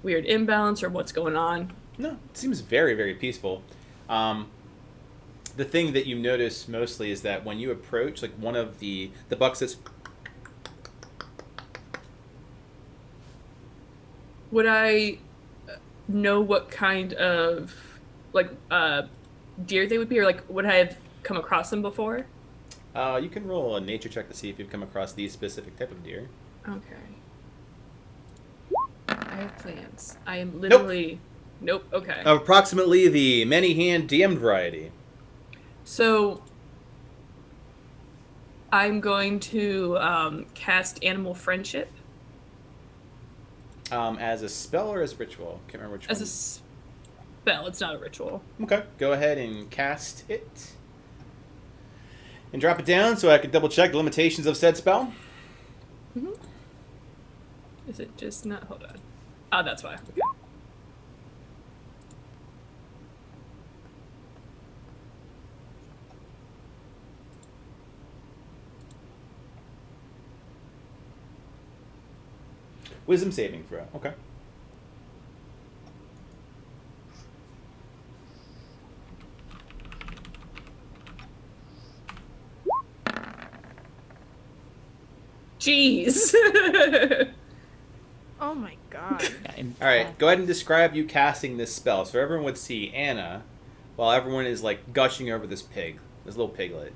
weird imbalance or what's going on. No, it seems very, very peaceful. The thing that you notice mostly is that when you approach, like one of the bucks that's... Would I know what kind of like deer they would be, or like would I have come across them before? You can roll a nature check to see if you've come across these specific type of deer. Okay. I have plans. I am literally... Nope. Okay. Approximately the many-hand DM'd variety. So I'm going to cast Animal Friendship. As a spell or as a ritual? Can't remember which As one. a spell. It's not a ritual. Okay, go ahead and cast it. And drop it down so I can double check the limitations of said spell. Mm-hmm. Is it just not... Hold on. Oh, that's why. Okay. Wisdom saving throw. Okay. Jeez. Oh my god. All right, go ahead and describe you casting this spell, so everyone would see Anna, while everyone is like gushing over this pig, this little piglet.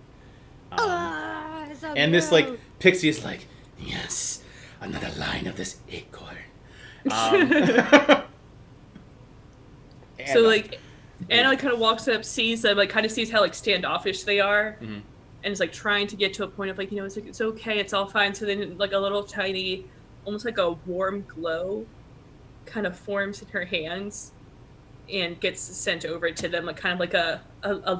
And this like pixie is like, yes, another line of this acorn. So like Anna like kind of walks up, sees them, like kind of sees how like standoffish they are, Mhm. and is like trying to get to a point of like, you know, it's like, it's okay, it's all fine. So then like a little tiny, almost like a warm glow kind of forms in her hands and gets sent over to them, like kind of like a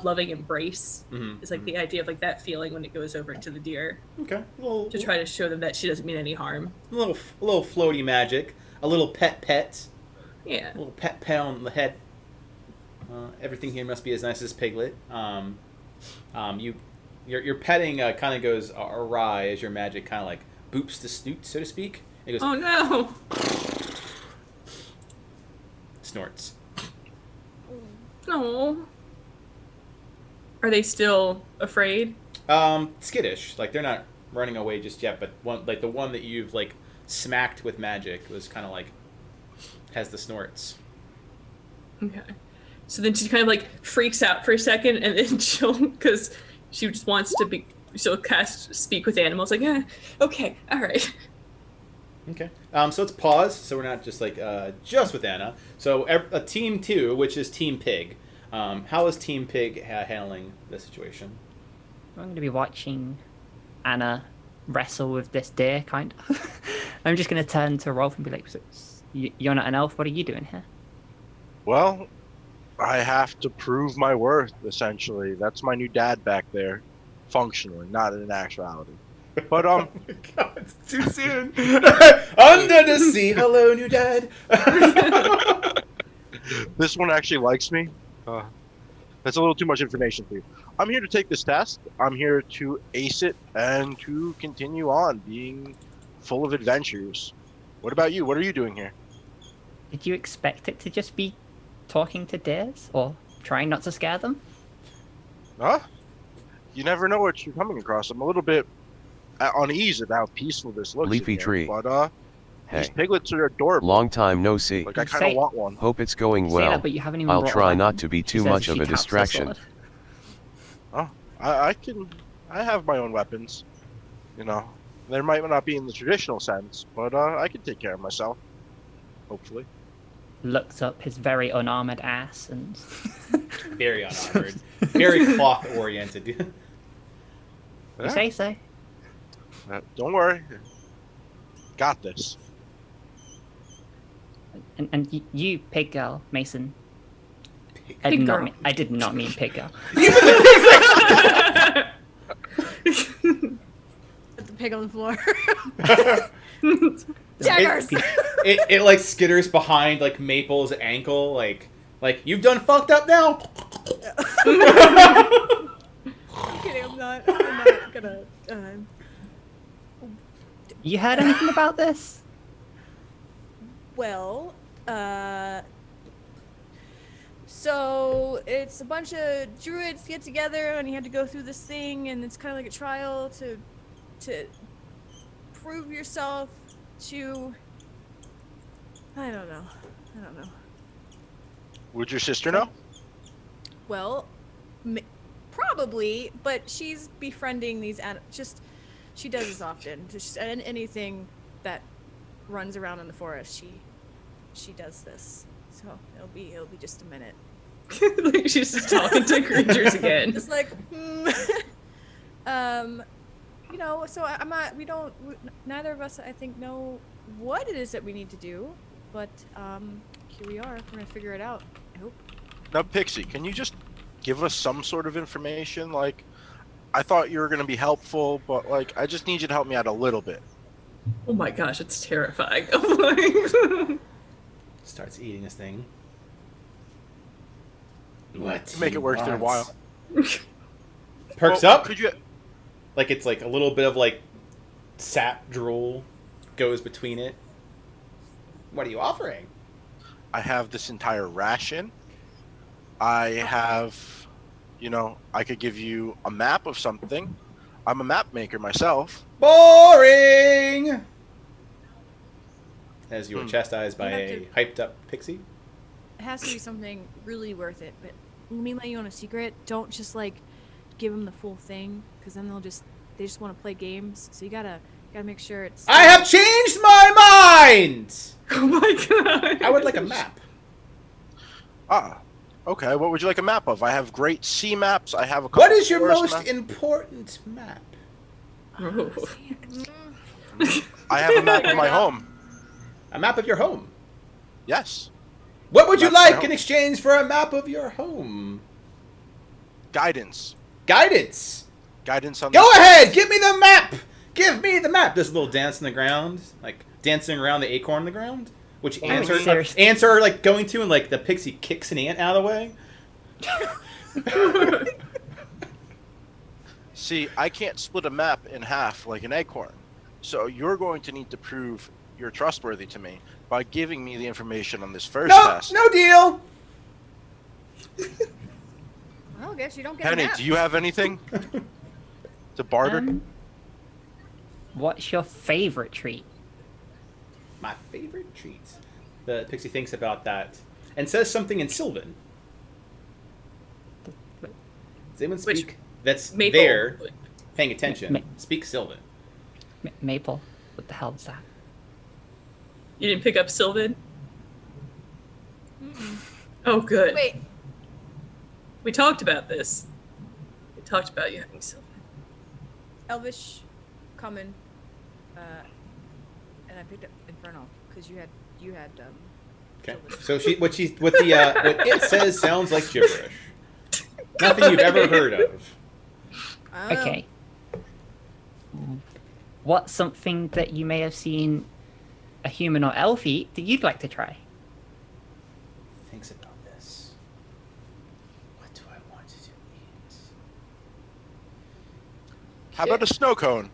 loving embrace. Mm-hmm. Is like the idea of like that feeling when it goes over to the deer Okay. to try to show them that she doesn't mean any harm. A little floaty magic. A little pet. Yeah. A little pet on the head. Everything here must be as nice as Piglet. Your petting kind of goes awry as your magic kind of like boops the snoot, so to speak. It goes. Oh no. Snorts. No. Are they still afraid? Skittish. Like they're not running away just yet, but the one that you've like smacked with magic was kind of like has the snorts. Okay. So then she kind of like freaks out for a second, and then because she just wants to she'll cast speak with animals. Like, okay, all right. Okay. So it's pause. So we're not just like just with Anna. So a team 2, which is Team Pig. How is Team Pig handling the situation? I'm going to be watching Anna wrestle with this deer, kind of. I'm just going to turn to Rolf and be like, "You're not an elf. What are you doing here?" Well, I have to prove my worth, essentially. That's my new dad back there, functionally, not in actuality. But Oh my God, it's too soon. Under the sea, hello, new dad. This one actually likes me. That's a little too much information for you. I'm here to take this test. I'm here to ace it and to continue on being full of adventures. What about you? What are you doing here? Did you expect it to just be talking to deers or trying not to scare them? Huh? You never know what you're coming across. I'm a little bit uneasy at how peaceful this looks. Leafy in here, tree. But these Hey, piglets are adorable. long time no see. Like I kind of want one. Hope it's going You say well. that, but you haven't even I'll brought a try weapon. not to be She too says much she of a taps the distraction. sword. Oh, I have my own weapons. You know, they might not be in the traditional sense, but I can take care of myself. Hopefully. Looks up his very unarmored ass and Very unarmored. Very cloth oriented. you Yeah. say so. Don't worry. Got this. And you, pig girl, Mason. I Pig did girl. I did not mean pig girl. Put the pig on the floor. It, Daggers. it like skitters behind like Maple's ankle, like you've done fucked up now. I'm kidding. I'm not gonna. You heard anything about this? Well, so it's a bunch of druids get together, and you had to go through this thing, and it's kind of like a trial to prove yourself to. I don't know. Would your sister know? Well, probably, but she's befriending these she does this often. Just anything that runs around in the forest, she does this. So it'll be just a minute. Like she's just talking to creatures again. It's like, you know. So I'm not. Neither of us, I think, know what it is that we need to do. But here we are. We're gonna figure it out. I hope. Now, Pixie, can you just give us some sort of information? Like, I thought you were going to be helpful, but, like, I just need you to help me out a little bit. Oh my gosh, it's terrifying. Starts eating this thing. What? Make it worth their while. Perks Well, up. Could you? Like it's like a little bit of like sap drool goes between it. What are you offering? I have this entire ration. I have, I could give you a map of something. I'm a map maker myself. Boring! As you were chastised by You a have hyped up pixie. It has to be something really worth it. But let me let you on a secret. Don't just like give them the full thing, because then they just want to play games. So you gotta make sure it's. I have changed my mind! Oh my god. I would like a map. Ah, okay. What would you like a map of? I have great sea maps. I have a. What is your forest most map. important map? Oh. I have a map of my home. A map of your home. Yes. What would you That's my like home. in exchange for a map of your home? Guidance. Guidance. Guidance on. Go the ahead, give me the map. Give me the map. Does a little dance in the ground, like dancing around the acorn on the ground, which Oh, ants seriously. are like going to, and like the pixie kicks an ant out of the way. See, I can't split a map in half like an acorn. So you're going to need to prove you're trustworthy to me by giving me the information on this first No, test. no deal. Well, I guess you don't get Penny, a map. do you have anything to barter? What's your favorite treat? My favorite treat. The pixie thinks about that and says something in Sylvan. Does anyone speak? Which- That's Maple. there, paying attention. Ma- Speak Sylvan. Maple? What the hell is that? You didn't pick up Sylvan? Oh, good. Wait, We talked about this. We talked about you having Sylvan. Elvish, common, and I picked up Infernal because you had Okay. Sylvan. So what it says sounds like gibberish. Nothing you've ever heard of. I don't know. Okay. What's something that you may have seen a human or elf eat that you'd like to try? Thinks about this. What do I want to eat? How about a snow cone?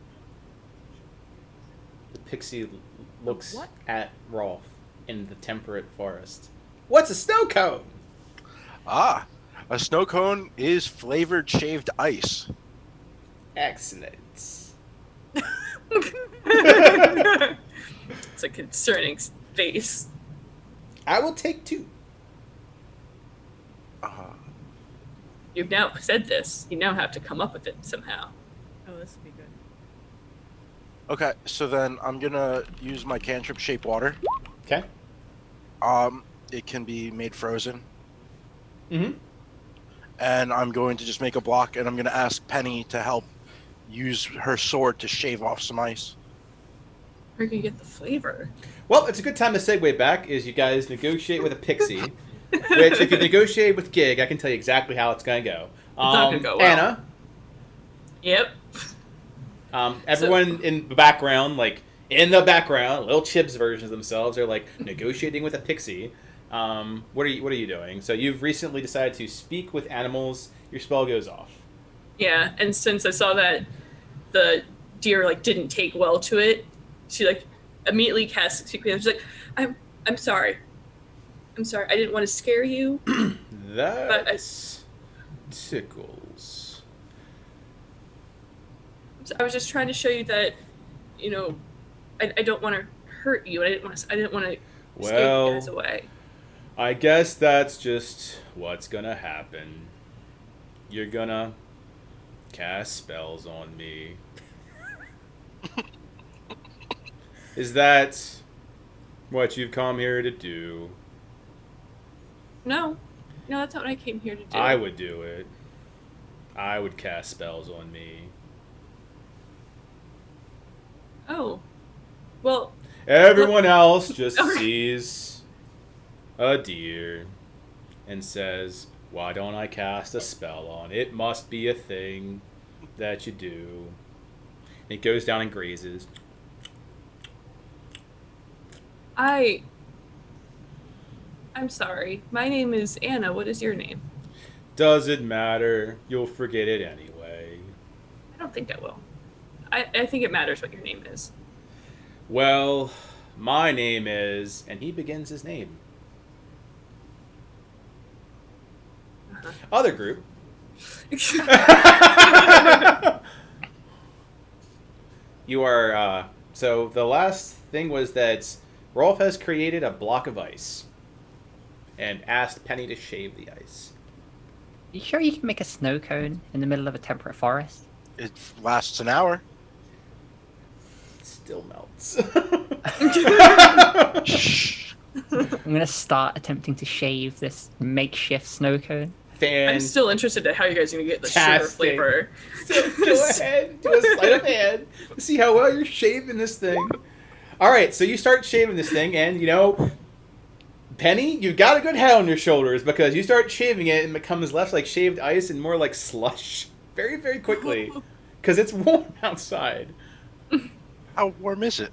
The pixie looks What? at Rolf in the temperate forest. What's a snow cone? Ah, a snow cone is flavored shaved ice. Excellent. It's a concerning face. I will take 2. You've now said this. You now have to come up with it somehow. Oh, this would be good. Okay, so then I'm gonna use my cantrip shape water. Okay. It can be made frozen, Mm-hmm. and I'm going to just make a block, and I'm gonna ask Penny to help use her sword to shave off some ice. Where can you get the flavor? Well, it's a good time to segue back. Is you guys negotiate with a pixie, which if you negotiate with Gig, I can tell you exactly how it's going to go. not gonna go well. Anna, Yep. everyone in the background, little chips versions of themselves are like negotiating with a pixie. What are you doing? So you've recently decided to speak with animals. Your spell goes off. Yeah, and since I saw that the deer didn't take well to it, she immediately casts Speak with Animals. She's like, I'm sorry. I'm sorry. I didn't want to scare you. That tickles. I was just trying to show you that, I don't want to hurt you. I didn't want to scare you guys away. I guess that's just what's gonna happen. You're gonna cast spells on me. Is that what you've come here to do? No, that's not what I came here to do. I would do it. I would cast spells on me. Oh, well. Everyone else just Okay. sees a deer and says, "Why don't I cast a spell on it? It must be a thing that you do." It goes down and grazes. I'm sorry. My name is Anna. What is your name? Doesn't matter. You'll forget it anyway. I don't think I will. I think it matters what your name is. Well, my name is... And he begins his name. Uh-huh. Other group. You are... So the last thing was that Rolf has created a block of ice and asked Penny to shave the ice. You sure you can make a snow cone in the middle of a temperate forest? It lasts an hour. It still melts. Shh. I'm gonna start attempting to shave this makeshift snow cone. I'm still interested in how you guys are going to get the sugar Fantastic. flavor. So go ahead, do a sleight of hand to see how well you're shaving this thing. All right, so you start shaving this thing, and Penny, you got a good head on your shoulders because you start shaving it and it becomes less like shaved ice and more like slush very, very quickly because it's warm outside. How warm is it?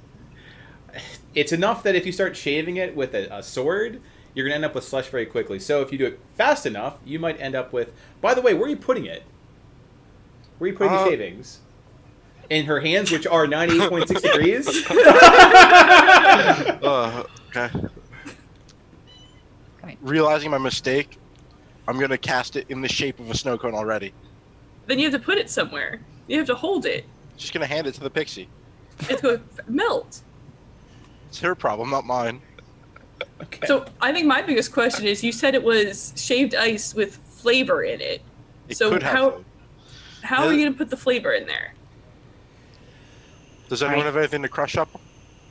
It's enough that if you start shaving it with a sword, you're going to end up with slush very quickly. So if you do it fast enough, you might end up with... By the way, where are you putting it? Where are you putting the shavings? In her hands, which are 98.6 degrees? Okay. Right. Realizing my mistake, I'm going to cast it in the shape of a snow cone already. Then you have to put it somewhere. You have to hold it. Just going to hand it to the pixie. It's going to melt. It's her problem, not mine. Okay. So I think my biggest question is, you said it was shaved ice with flavor in it. It So could have how flavor. are you going to put the flavor in there? Does anyone Right. have anything to crush up?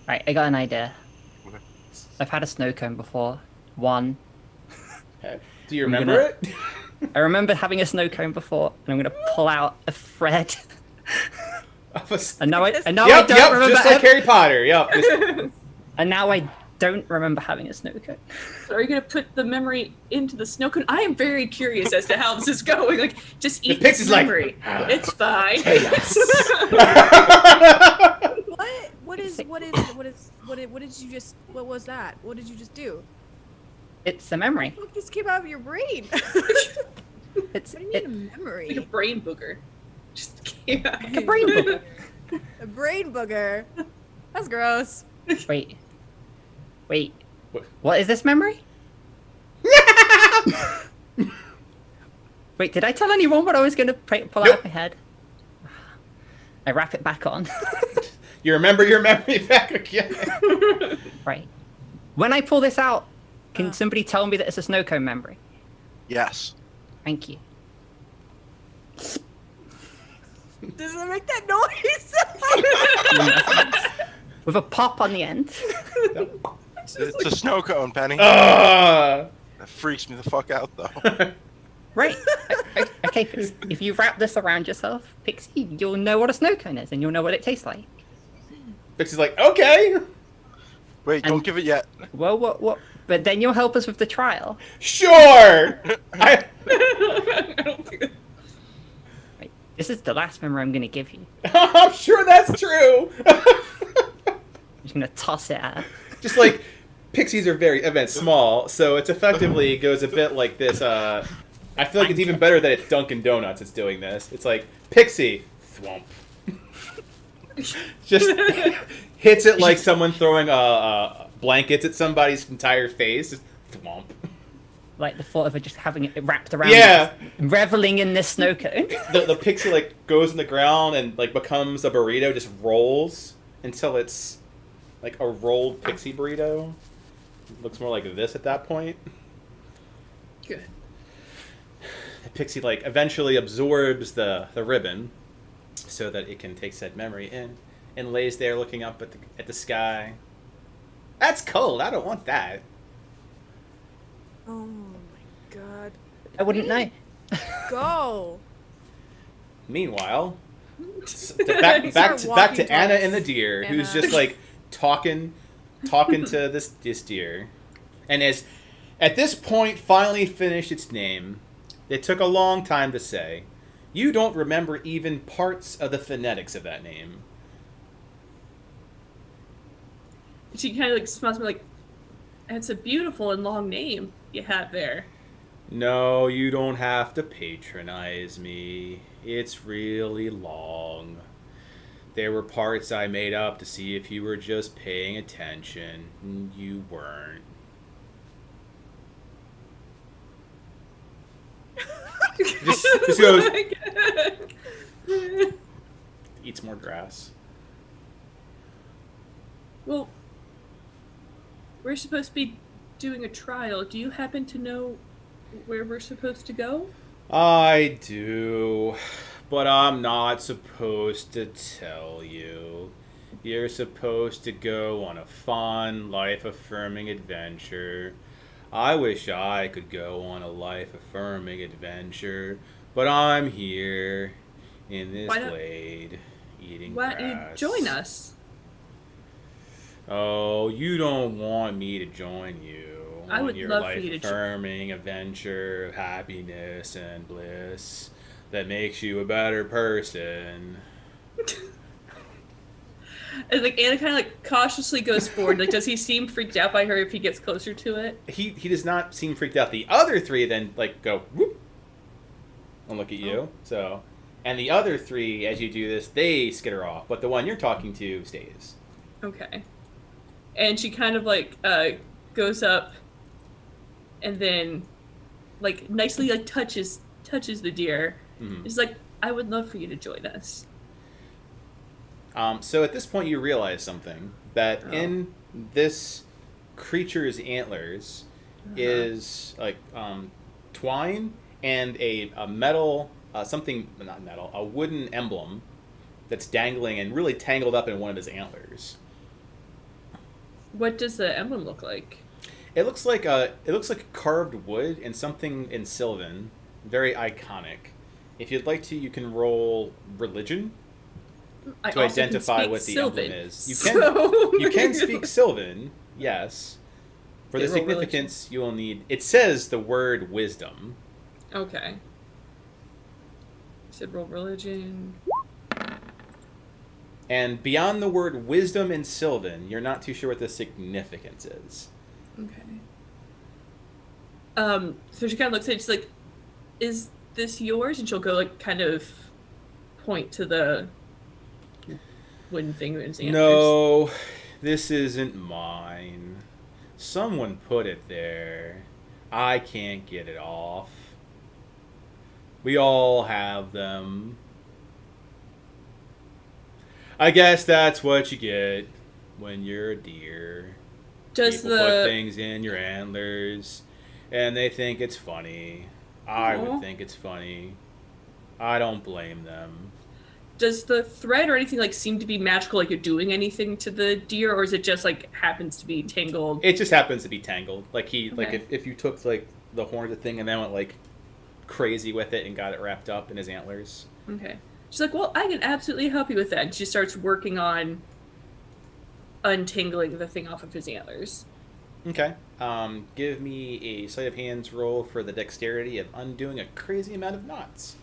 Right, I got an idea. Okay. I've had a snow cone before. One. Do you remember it? I remember having a snow cone before, and I'm gonna pull out a thread. And now I don't remember. Just like Harry Potter. Yep. And now I don't remember having a snow cone. So are you going to put the memory into the snow cone? I am very curious as to how this is going. Like, just eat pixie's this like, memory. It's fine. What was that? What did you just do? It's a memory. What just came out of your brain? It's What do you mean a memory? Like a brain booger. Just came out. like a brain book. A brain booger. That's gross. Wait. What? What is this memory? Wait, did I tell anyone what I was going to pull out of my head? I wrap it back on. You remember your memory back again. Right. When I pull this out, can somebody tell me that it's a snow cone memory? Yes. Thank you. Does it make that noise? With a pop on the end. It's a snow cone, Penny. Ah! That freaks me the fuck out, though. Right. Okay, Pixie, if you wrap this around yourself, Pixie, you'll know what a snow cone is and you'll know what it tastes like. Pixie's like, okay, Wait, don't And- give it yet. Well, what? But then you'll help us with the trial. sure. I don't think that- Right. This is the last memory I'm going to give you. I'm sure that's true. I'm just going to toss it at her. Just like pixies are very small, so it's effectively goes a bit like this. I feel like it's even better that it's Dunkin' Donuts that's doing this. It's like Pixie thwomp. Just hits it like someone throwing blankets at somebody's entire face. Just thwomp. Like the thought of it just having it wrapped around. Yeah. Reveling in this snow cone. The pixie like goes in the ground and like becomes a burrito, just rolls until it's like a rolled pixie burrito. It looks more like this at that point. Good. The pixie like eventually absorbs the ribbon so that it can take said memory in and lays there looking up at the sky. That's cold. I don't want that. Oh my god. I wouldn't know. Go. Meanwhile, Start back walking to Anna towards and the deer, Anna. who's just like talking to this deer, and at this point finally finished its name. It took a long time to say. You don't remember even parts of the phonetics of that name. She kind of like smells me like, it's a beautiful and long name you have there. No, you don't have to patronize me. It's really long. There were parts I made up to see if you were just paying attention. And you weren't. Just goes, eats more grass. Well, we're supposed to be doing a trial. Do you happen to know where we're supposed to go? I do, but I'm not supposed to tell you. You're supposed to go on a fun, life-affirming adventure. I wish I could go on a life-affirming adventure, but I'm here in this Why not- glade eating Why don't you grass. join us? Oh, you don't want me to join you. I on would your love for you to life-affirming adventure of happiness and bliss that makes you a better person. And like Anna kind of like cautiously goes forward. Like, does he seem freaked out by her if he gets closer to it? He does not seem freaked out. The other three then like go whoop and look at you. Oh. So, and the other three, as you do this, they skitter off. But the one you're talking to stays. Okay. And she kind of like goes up, and then like nicely like touches the deer. Mm-hmm. It's like, I would love for you to join us. So at this point, you realize something that in this creature's antlers is like twine and a metal something, not metal, a wooden emblem that's dangling and really tangled up in one of his antlers. What does the emblem look like? It looks like carved wood and something in Sylvan, very iconic. If you'd like to, you can roll religion I to also identify can what speak the Sylvan, emblem is. so- You can speak Sylvan, yes. For the Okay, roll significance, you will need. It says the word wisdom. Okay. You said roll religion. And beyond the word wisdom in Sylvan, you're not too sure what the significance is. Okay. So she kind of looks at it, she's like, is this yours? And she'll go like kind of point to the wooden thing in his antlers. No, this isn't mine. Someone put it there. I can't get it off. We all have them. I guess that's what you get when you're a deer. Does People the put things in your antlers, and they think it's funny. I Aw. would think it's funny. I don't blame them. does the thread or anything like seem to be magical, like you're doing anything to the deer, or is it just like happens to be tangled? It just happens to be tangled. Like like Okay. if you took like the horn of the thing and then went like crazy with it and got it wrapped up in his antlers. Okay. She's like, well, I can absolutely help you with that. And she starts working on untangling the thing off of his antlers. Okay. Give me a sleight of hands roll for the dexterity of undoing a crazy amount of knots.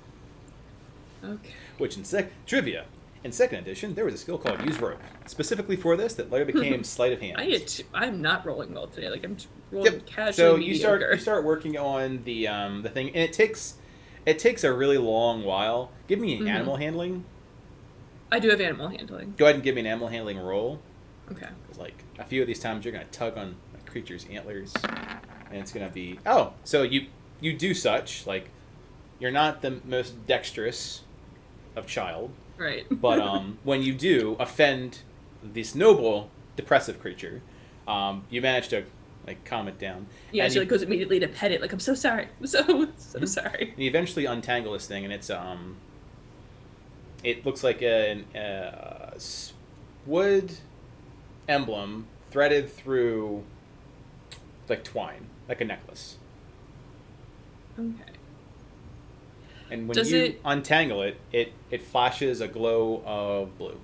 Okay. Which in trivia, in second edition, there was a skill called use rope specifically for this that later became sleight of hands. I'm not rolling well today. Like I'm just rolling Yep. casually So you mediocre. start working on the thing, and it takes a really long while. Give me an Mhm. animal handling. I do have animal handling. Go ahead and give me an animal handling roll. Okay. Because like a few of these times you're gonna tug on a creature's antlers, and it's gonna be so you do such like you're not the most dexterous of child, Right. but when you do offend this noble depressive creature, you manage to like calm it down. Yeah, and she you, like goes immediately to pet it. Like I'm so sorry. I'm so sorry. and you eventually untangle this thing, and it's it looks like an wood emblem threaded through like twine, like a necklace. Okay. And when Does you it- untangle it, it flashes a glow of blue.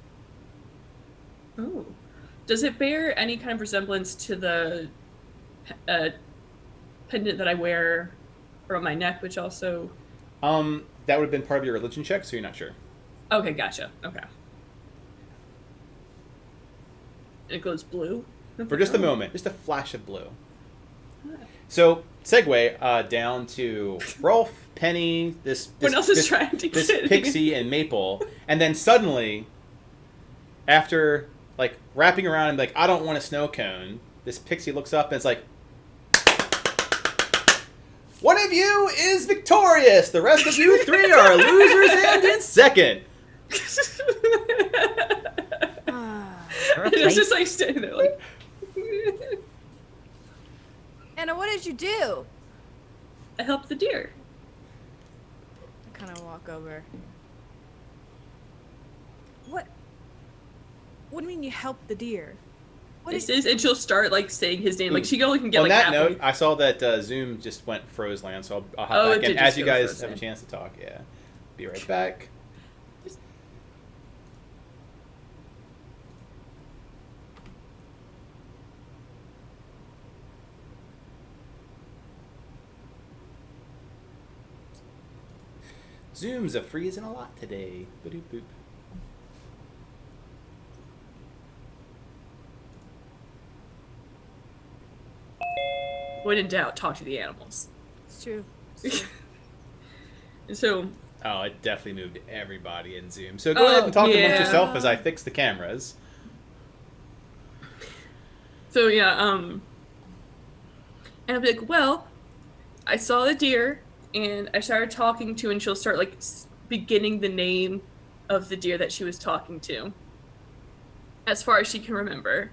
Oh. Does it bear any kind of resemblance to the pendant that I wear around my neck, which also... That would have been part of your religion check, so you're not sure. Okay, gotcha. Okay. It glows blue? For just a moment, just a flash of blue. So, segue down to Rolf, Penny, this What else is trying to this get pixie and Maple, and then suddenly, after like wrapping around and like I don't want a snow cone, this pixie looks up and it's like, one of you is victorious. The rest of you three are losers and in second. And it's just like standing there like... Anna, what did you do? I helped the deer. I kind of walk over. What? What do you mean you helped the deer? What It is? is, and she'll start like saying his name. Like she only can get On like that halfway. note, I saw that Zoom just went froze land, so I'll hop Oh, it back in did as just you go guys frozen. have a chance to talk. Yeah, be right back. Zoom's a freezing a lot today. Ba-doop boop. When in doubt, talk to the animals. It's true. It's true. And so, Oh, it definitely moved everybody in Zoom. So go ahead and talk amongst yeah. yourself as I fix the cameras. and I'll be like, well, I saw the deer, and I started talking to, and she'll start like beginning the name of the deer that she was talking to, as far as she can remember.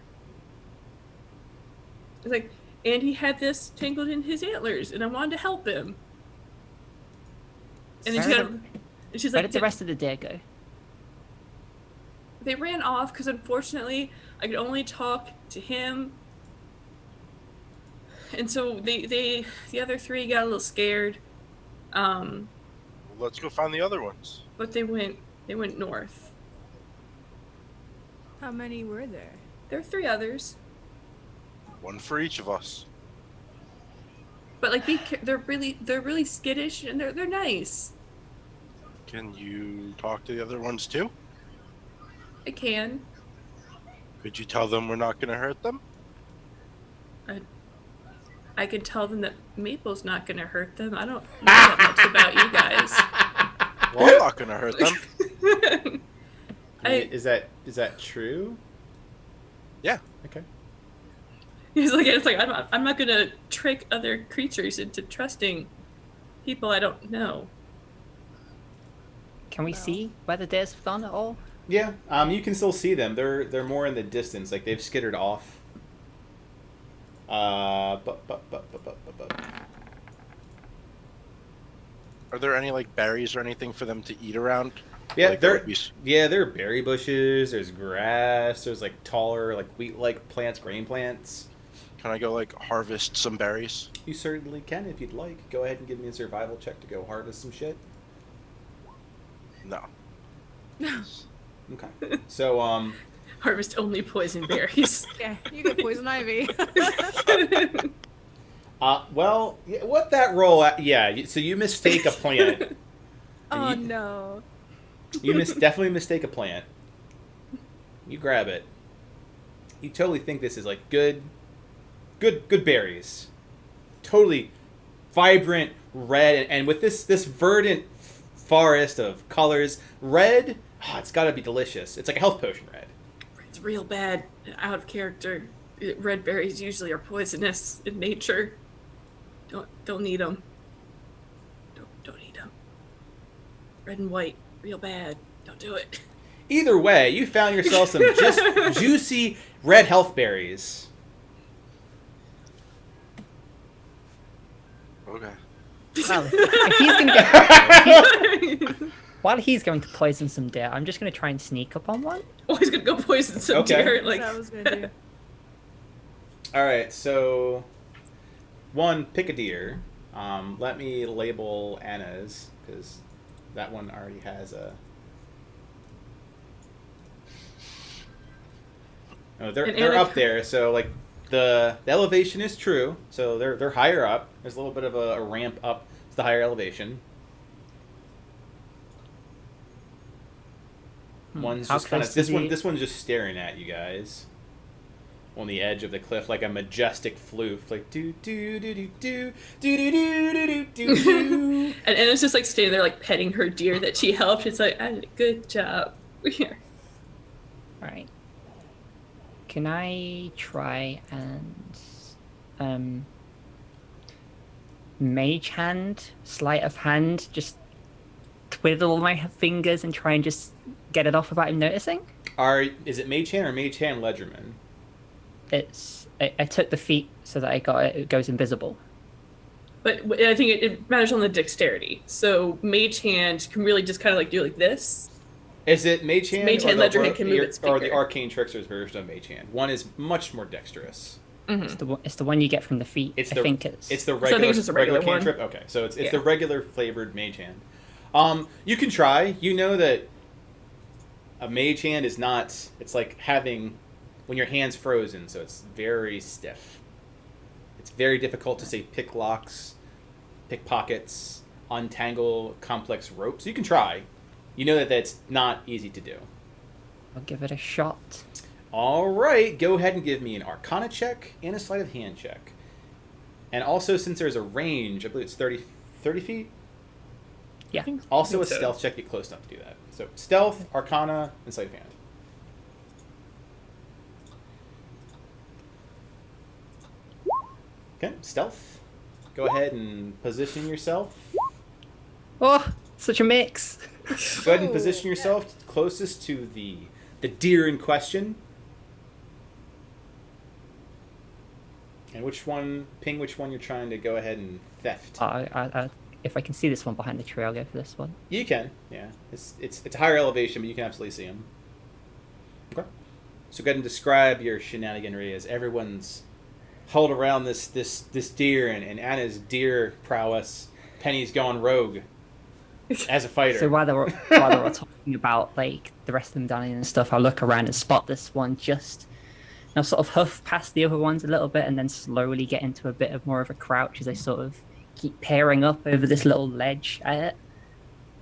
It's like, and he had this tangled in his antlers, and I wanted to help him. And then she's Where like, did the rest of the deer go? they ran off because unfortunately I could only talk to him. And so the other three got a little scared. Let's go find the other ones. But they went north. How many were there? There are 3 others. One for each of us. But like they're really skittish and they're nice. Can you talk to the other ones too? I can. Could you tell them we're not going to hurt them? I can tell them that Maple's not gonna hurt them. I don't know that much about you guys. Well, I'm not going to hurt them. I mean, is that true? Yeah. Okay. It's like I'm not gonna trick other creatures into trusting people I don't know. Can we see where the deer's gone at all? Yeah. You can still see them. They're more in the distance. Like they've skittered off. Are there any like berries or anything for them to eat around? Yeah, Like, there are berry bushes. There's grass. There's like taller, like wheat-like plants, grain plants. Can I go like harvest some berries? You certainly can if you'd like. Go ahead and give me a survival check to go harvest some shit. No. Okay. So Harvest only poison berries. Yeah, you get poison ivy. well, what that roll? So you mistake a plant. Oh you, no. You definitely mistake a plant. You grab it. You totally think this is like good berries. Totally vibrant red, and with this verdant forest of colors, red. Oh, it's got to be delicious. It's like a health potion red. It's real bad, out of character. Red berries usually are poisonous in nature. Don't eat them. Don't eat them. Red and white, real bad. Don't do it. Either way, you found yourself some just juicy red health berries. Okay. Well, if he's gonna get, while he's going to poison some deer, I'm just going to try and sneak up on one. Oh, he's gonna go poison some Okay. deer. That's what I was gonna do. All right, so one, pick a deer. Let me label Anna's because that one already has a. Oh, they're Anna- up there. So like the elevation is true. So they're higher up. There's a little bit of a ramp up to the higher elevation. One's How just kind of close is he? This one's just staring at you guys on the edge of the cliff like a majestic floof, like do do do do do do do do do do do. And Anna's just like standing there, like petting her deer that she helped. It's like, I did a good job. Here. Alright. Can I try and mage hand, sleight of hand, just twiddle my fingers and try and just get it off without him noticing? Is it Mage Hand or Mage Hand Ledgerman? I took the feat so that it goes invisible. But I think it matters on the dexterity. So Mage Hand can really just kind of like do like this. Is it Mage Hand? Mage Hand Ledgerman can move its or the finger. Arcane Trickster's version of Mage Hand? One is much more dexterous. Mm-hmm. It's the one you get from the feat. It's I the think it's the I think regular it's just a regular one. cantrip. Okay, so it's Yeah. the regular flavored Mage Hand. You can try. You know that a Mage Hand is not. It's like having when your hand's frozen, so it's very stiff. It's very difficult to say pick locks, pick pockets. untangle complex ropes. You can try. You know that that's not easy to do. I'll give it a shot. All right, go ahead and give me an Arcana check and a sleight of hand check. And also, since there's a range, I believe it's 30 feet. Yeah. Also, a so. stealth check. Get close enough to do that. So, stealth, Arcana, and sleight of hand. Okay, stealth. Go ahead and position yourself. Oh, such a mix. Go ahead and position yourself closest to the deer in question. And which one you're trying to go ahead and theft. If I can see this one behind the tree, I'll go for this one. You can, yeah. It's a higher elevation, but you can absolutely see him. Okay. So go ahead and describe your shenaniganry as everyone's huddled around this deer, and Anna's deer prowess. Penny's gone rogue as a fighter. So while they're all talking about like the rest of them dying and stuff, I'll look around and spot this one just sort of huff past the other ones a little bit, and then slowly get into a bit of more of a crouch as I sort of keep peering up over this little ledge at it.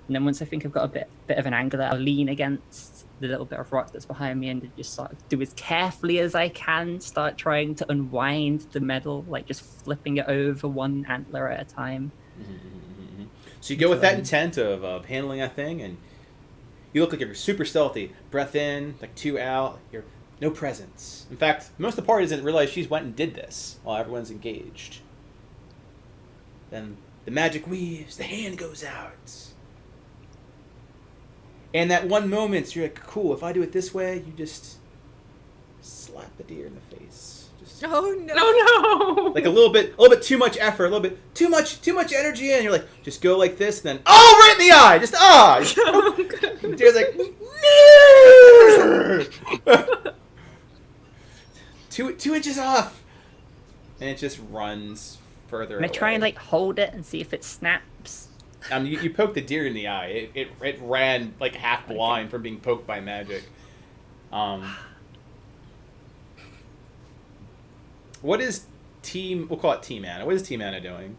And then once I think I've got a bit of an angle there, I'll lean against the little bit of rock that's behind me and just sort of do as carefully as I can, start trying to unwind the medal, like just flipping it over one antler at a time. Mm-hmm. So you go with that intent of handling that thing, and you look like you're super stealthy. Breath in, like 2 out. You're no presence. In fact, most of the party doesn't realize she's went and did this while everyone's engaged. Then the magic weaves, the hand goes out. And that one moment, you're like, cool, if I do it this way, you just slap the deer in the face. Just Oh no! Oh no! like a little bit too much effort, a little bit too much energy in. You're like, just go like this, and then right in the eye, just The deer's like, no! 2 inches off, and it just runs further. And I try and like hold it and see if it snaps. You poke the deer in the eye. It ran like half blind from being poked by magic. What is we'll call it Team Anna. What is Team Anna doing?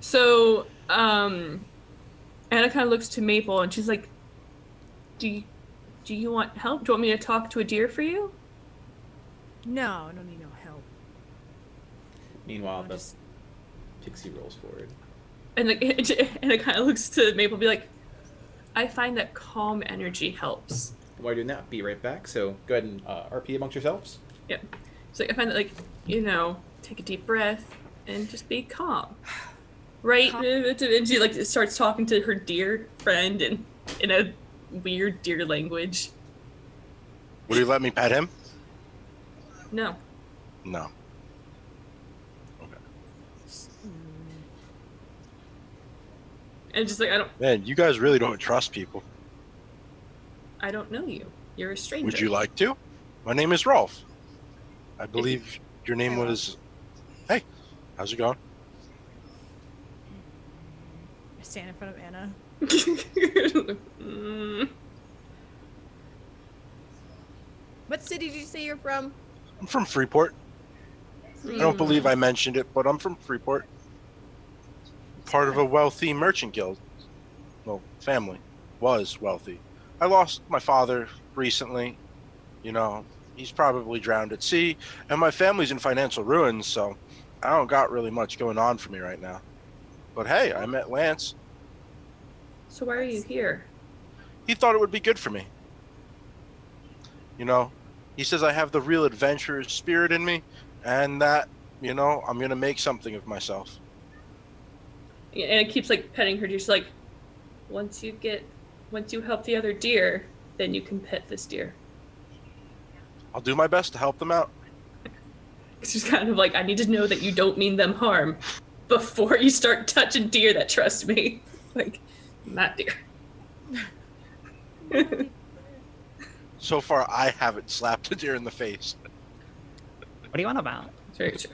So, Anna kind of looks to Maple and she's like, do you want help? Do you want me to talk to a deer for you? No, I don't need no help. Meanwhile, I'll the just- pixie rolls forward. And like, and it kind of looks to Maple and be like, I find that calm energy helps. While you're doing that, be right back. So go ahead and RP amongst yourselves. Yeah. So I find that, like, take a deep breath and just be calm. Right? And she, like, starts talking to her deer friend in a weird deer language. Would you let me pet him? No. No. And just like, Man, you guys really don't trust people. I don't know you. You're a stranger. Would you like to? My name is Rolf. I believe your name was... Hey, how's it going? I stand in front of Anna. What city did you say you're from? I'm from Freeport. I don't believe I mentioned it, but I'm from Freeport. Part of a wealthy merchant guild. Well, family was wealthy. I lost my father recently. He's probably drowned at sea, and my family's in financial ruins, so I don't got really much going on for me right now. But hey, I met Lance. So why are you here? He thought it would be good for me. He says I have the real adventurer's spirit in me, and that, I'm going to make something of myself. And it keeps like petting her. Just like, once you help the other deer, then you can pet this deer. I'll do my best to help them out. It's just kind of like, I need to know that you don't mean them harm before you start touching deer that trust me. Like, not deer. So far, I haven't slapped a deer in the face. What do you want about? It's very true.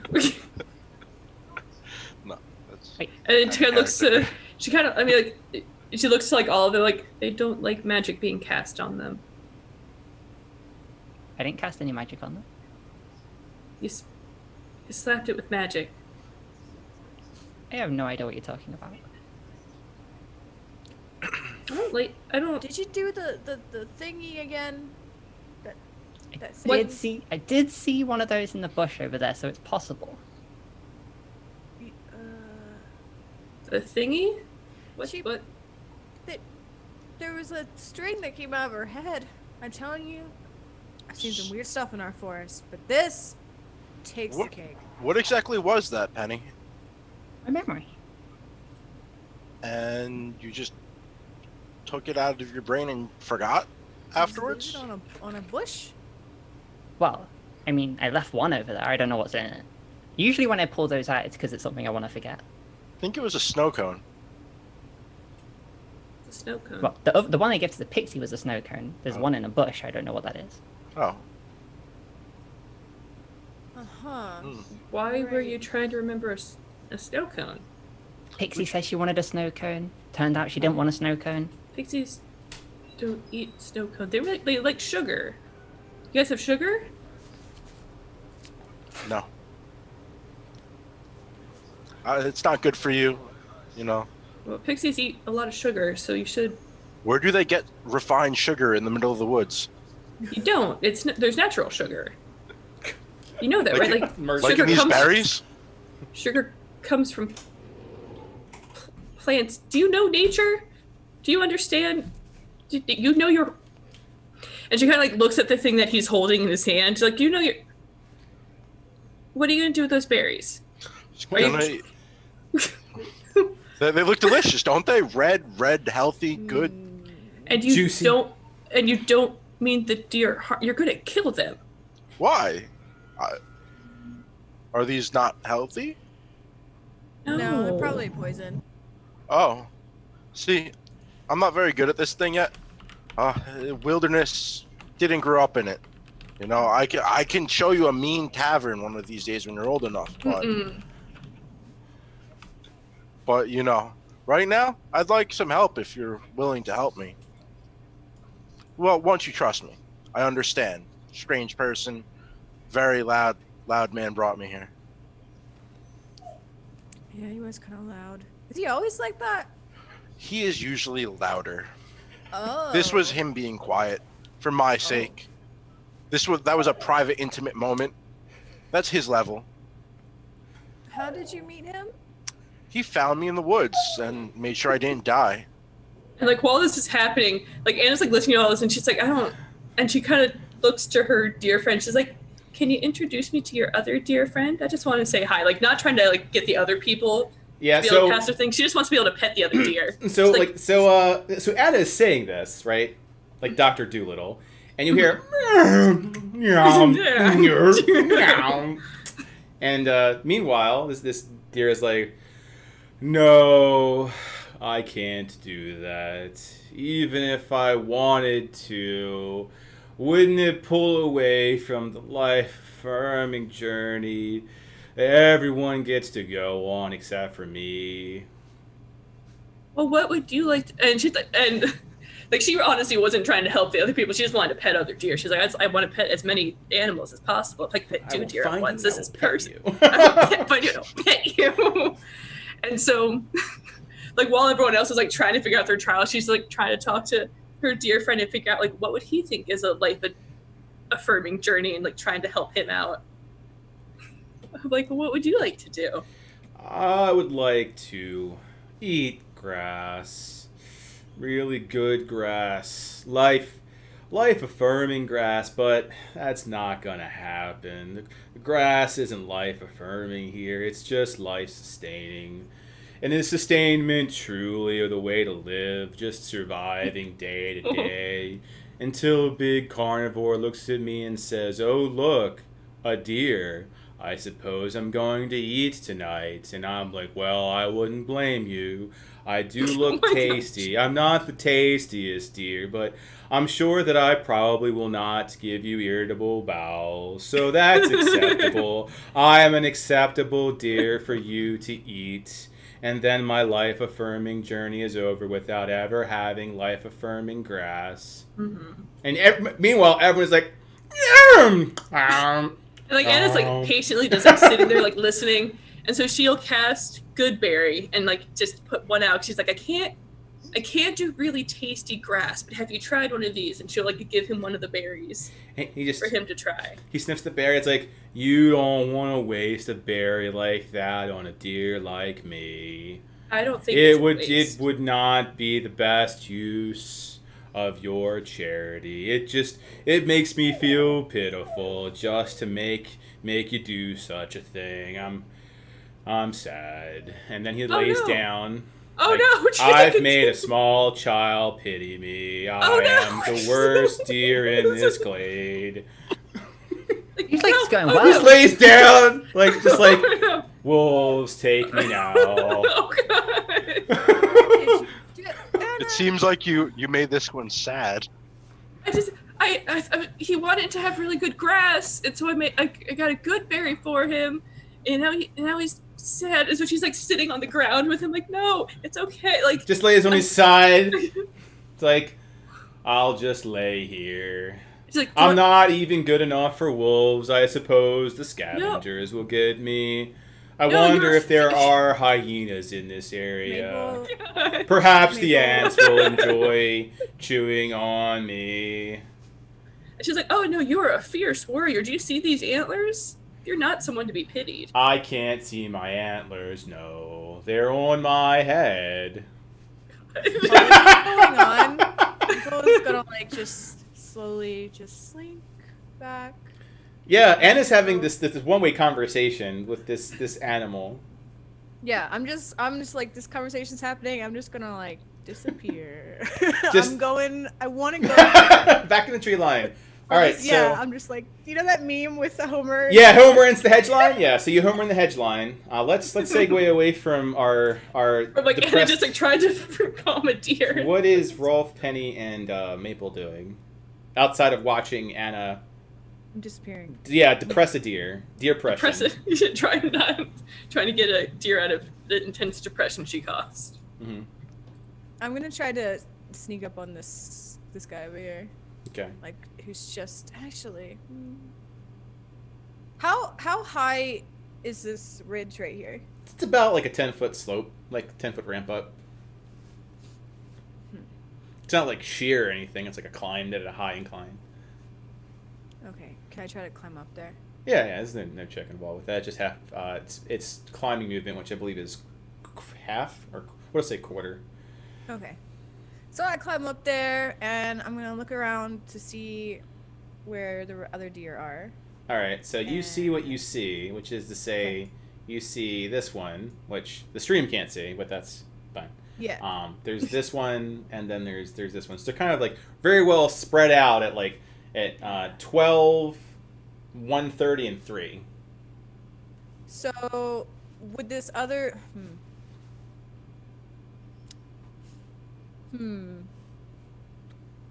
No, that's... And she kind of looks to, she looks to like all of them, like, they don't like magic being cast on them. I didn't cast any magic on them. You slapped it with magic. I have no idea what you're talking about. I don't. Did you do the thingy again? That I did see one of those in the bush over there, so it's possible. The thingy? What? She- What? There was a string that came out of her head. I'm telling you, I've seen some weird stuff in our forest, but this takes the cake. What exactly was that, Penny? My memory. And you just took it out of your brain and forgot afterwards? Just leave it on a bush. Well, I mean, I left one over there. I don't know what's in it. Usually when I pull those out, it's because it's something I want to forget. I think it was a snow cone. The snow cone. Well, the one I gave to the pixie was a snow cone. There's one in a bush. I don't know what that is. Oh. Uh-huh. Why were you trying to remember a snow cone? Pixie said she wanted a snow cone. Turned out she didn't want a snow cone. Pixies don't eat snow cone. They like sugar. You guys have sugar? No. It's not good for you, you know. Well, pixies eat a lot of sugar, so you should. Where do they get refined sugar in the middle of the woods? You don't. There's natural sugar. You know that, Like right? Like sugar in these berries? Sugar comes from plants. Do you know nature? Do you understand? Do you know your? And she kind of like looks at the thing that he's holding in his hand. She's like, you know your. What are you gonna do with those berries? Are you... They look delicious, don't they? Red, healthy, good. And you Juicy. don't mean that you're gonna kill them. Why? Are these not healthy? No, they're probably poison. Oh. See, I'm not very good at this thing yet. Wilderness, didn't grow up in it. You know, I can show you a mean tavern one of these days when you're old enough. But you know, right now, I'd like some help if you're willing to help me. Well, once you trust me, I understand. Strange person, very loud man brought me here. Yeah, he was kind of loud. Is he always like that? He is usually louder. Oh. This was him being quiet, for my sake. That was a private, intimate moment. That's his level. How did you meet him? He found me in the woods and made sure I didn't die. And like while this is happening, like Anna's like listening to all this, and she's like, I don't. And she kind of looks to her dear friend. She's like, can you introduce me to your other dear friend? I just want to say hi. Like not trying to like get the other people. Yeah, to be able to pass her thing. She just wants to be able to pet the other deer. So She's so Ada is saying this, right? Like Dr. Doolittle. And you hear meow, meow. And meanwhile, this deer is like, no, I can't do that. Even if I wanted to, wouldn't it pull away from the life-affirming journey everyone gets to go on except for me? Well, what would you like to, and she's like, and like she honestly wasn't trying to help the other people. She just wanted to pet other deer. She's like, I want to pet as many animals as possible. If I could pet two deer at once, this is perfect. But you know, pet you. And so, like while everyone else is like trying to figure out their trial, she's like trying to talk to her dear friend and figure out like what would he think is a life affirming journey, and like trying to help him out. Like, what would you like to do? I would like to eat grass. Really good grass. Life affirming grass, but that's not gonna happen. The grass isn't life affirming here, it's just life sustaining. And is sustainment truly the way to live, just surviving day to day? Until a big carnivore looks at me and says, oh look, a deer. I suppose I'm going to eat tonight. And I'm like, well, I wouldn't blame you. I do look tasty. I'm not the tastiest deer, but I'm sure that I probably will not give you irritable bowels. So that's acceptable. I am an acceptable deer for you to eat. And then my life-affirming journey is over without ever having life-affirming grass. Mm-hmm. And meanwhile, everyone's like, and like Anna's like patiently just like sitting there like listening, and so she'll cast Goodberry and like just put one out. She's like, I can't I can't do really tasty grass, but have you tried one of these? And she'll like give him one of the berries He just for him to try. he sniffs the berry. It's like, you don't want to waste a berry like that on a deer like me. I don't think It it's a would waste. it would not be the best use of your charity. It makes me feel pitiful just to make you do such a thing. I'm sad. And then he lays no. down. Oh like, no! Jacob. I've made a small child pity me. I Oh, no. am the worst deer in this glade. He's like, it's going oh, well. Just lays down, like just like Oh, no. wolves take me now. Oh god! It seems like you made this one sad. He wanted to have really good grass, and so I got a good berry for him, and now he's sad. And so she's like sitting on the ground with him, like, no, it's okay. Like, Just lays on his side. It's like, I'll just lay here. she's like, I'm not even good enough for wolves. I suppose the scavengers will get me. I No, wonder you're- if there are hyenas in this area. Mabel, Perhaps the Mabel. ants will enjoy chewing on me. And she's like, oh no, you are a fierce warrior. Do you see these antlers? You're not someone to be pitied. I can't see my antlers, no. They're on my head. What's going on? Nico's gonna like just slowly just slink back. Yeah, Anna's having this one-way conversation with this animal. Yeah, I'm just like, this conversation's happening. I'm just gonna like disappear. Just- I'm going. I want to go. Back in the tree line. All right, Yeah, so I'm just like, you know that meme with the Homer? yeah, Homer into the hedge line. Yeah, so you Homer in the hedge line. Let's segue away from our Or like Anna depressed. just like tried to calm a deer. What is Rolf, Penny, and Maple doing outside of watching Anna? I'm disappearing. Yeah, depress a deer. Depression. Press it. You should trying to get a deer out of the intense depression she caused. Hmm. I'm gonna try to sneak up on this guy over here, Okay. like who's just actually. How high is this ridge right here? It's about like a 10-foot slope, like 10-foot ramp up. It's not like sheer or anything. It's like a climb at a high incline. Okay, can I try to climb up there? Yeah, there's no check involved with that. Just half. It's climbing movement, which I believe is half or what did I say, quarter. Okay. So I climb up there and I'm gonna look around to see where the other deer are. All right, so you see what you see, which is to say, you see this one, which the stream can't see, but that's fine. Yeah. There's this one, and then there's this one. So they're kind of like very well spread out at 12, 130, and 3. So would this other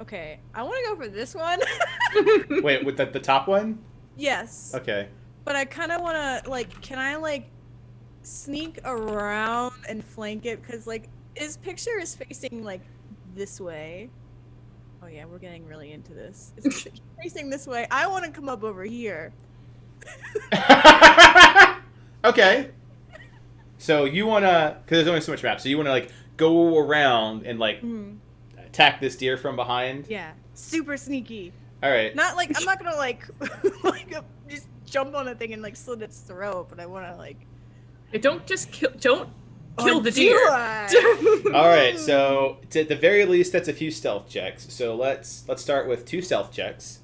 Okay, I want to go for this one. Wait, with the top one? Yes. Okay. But I kind of want to like, can I like sneak around and flank it? Because like his picture is facing like this way. Oh yeah, we're getting really into this. It's facing this way. I want to come up over here. Okay. So you wanna, because there's only so much map, so you wanna like go around and like attack this deer from behind. Yeah, super sneaky. All right. Not like I'm not gonna like just jump on a thing and like slit its throat, but I want to like. Don't just kill. Don't kill Or the do deer. I? All right. So at the very least, that's a few stealth checks. So let's start with 2 stealth checks.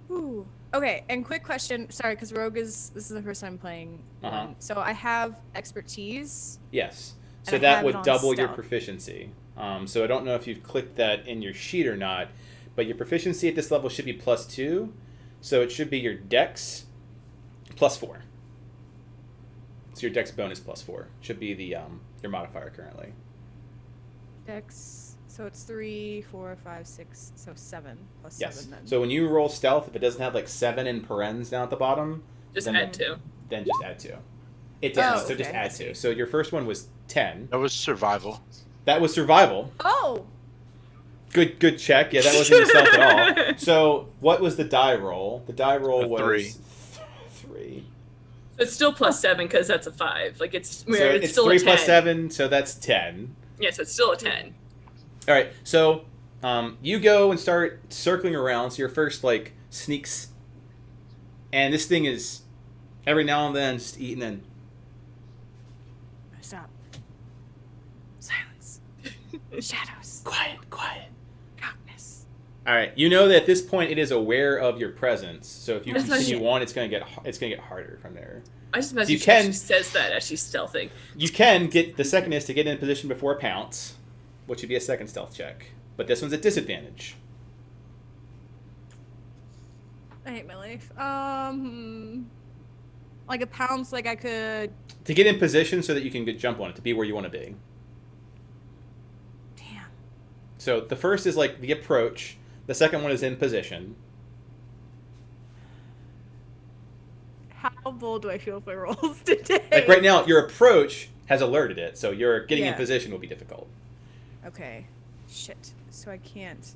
Ooh. Okay, and quick question. Sorry, because Rogue this is the first time playing. Uh-huh. So I have expertise. Yes. And So I that have it would on double your stealth. proficiency. So I don't know if you've clicked that in your sheet or not, but your proficiency at this level should be +2. So it should be your dex +4. So your dex bonus +4 should be the your modifier currently. Dex. So it's 3, 4, 5, 6. So 7 plus Yes. 7 then. So when you roll stealth, if it doesn't have like 7 in parens down at the bottom, Just then add 2. Then just add 2. It does. Oh, So just okay, I add see. 2. So your first one was 10. That was survival. That was survival. Oh. Good check. Yeah, that wasn't stealth at all. So what was the die roll? The die roll A was 3. 3. It's still +7 because that's a 5. Like it's So it's it's still 3 a 10. plus 7, so that's 10. Yeah, so it's still a 10. All right, so you go and start circling around. So your first like sneaks, and this thing is every now and then just eating in. Stop. Silence. Shadows. Quiet. Darkness. All right, you know that at this point it is aware of your presence. So if you That's not continue shit. on, it's gonna get harder from there. I just imagine You she can- actually says that as she's stealthing. You can get the second is to get in position before a pounce, which would be a second stealth check. But this one's at disadvantage. I hate my life. Like a pounce, like I could. To get in position so that you can jump on it, to be where you want to be. Damn. So the first is like the approach. The second one is in position. How bold do I feel if I rolls today? Like right now, your approach has alerted it, so your getting in Yeah. position will be difficult. Okay. Shit. So I can't.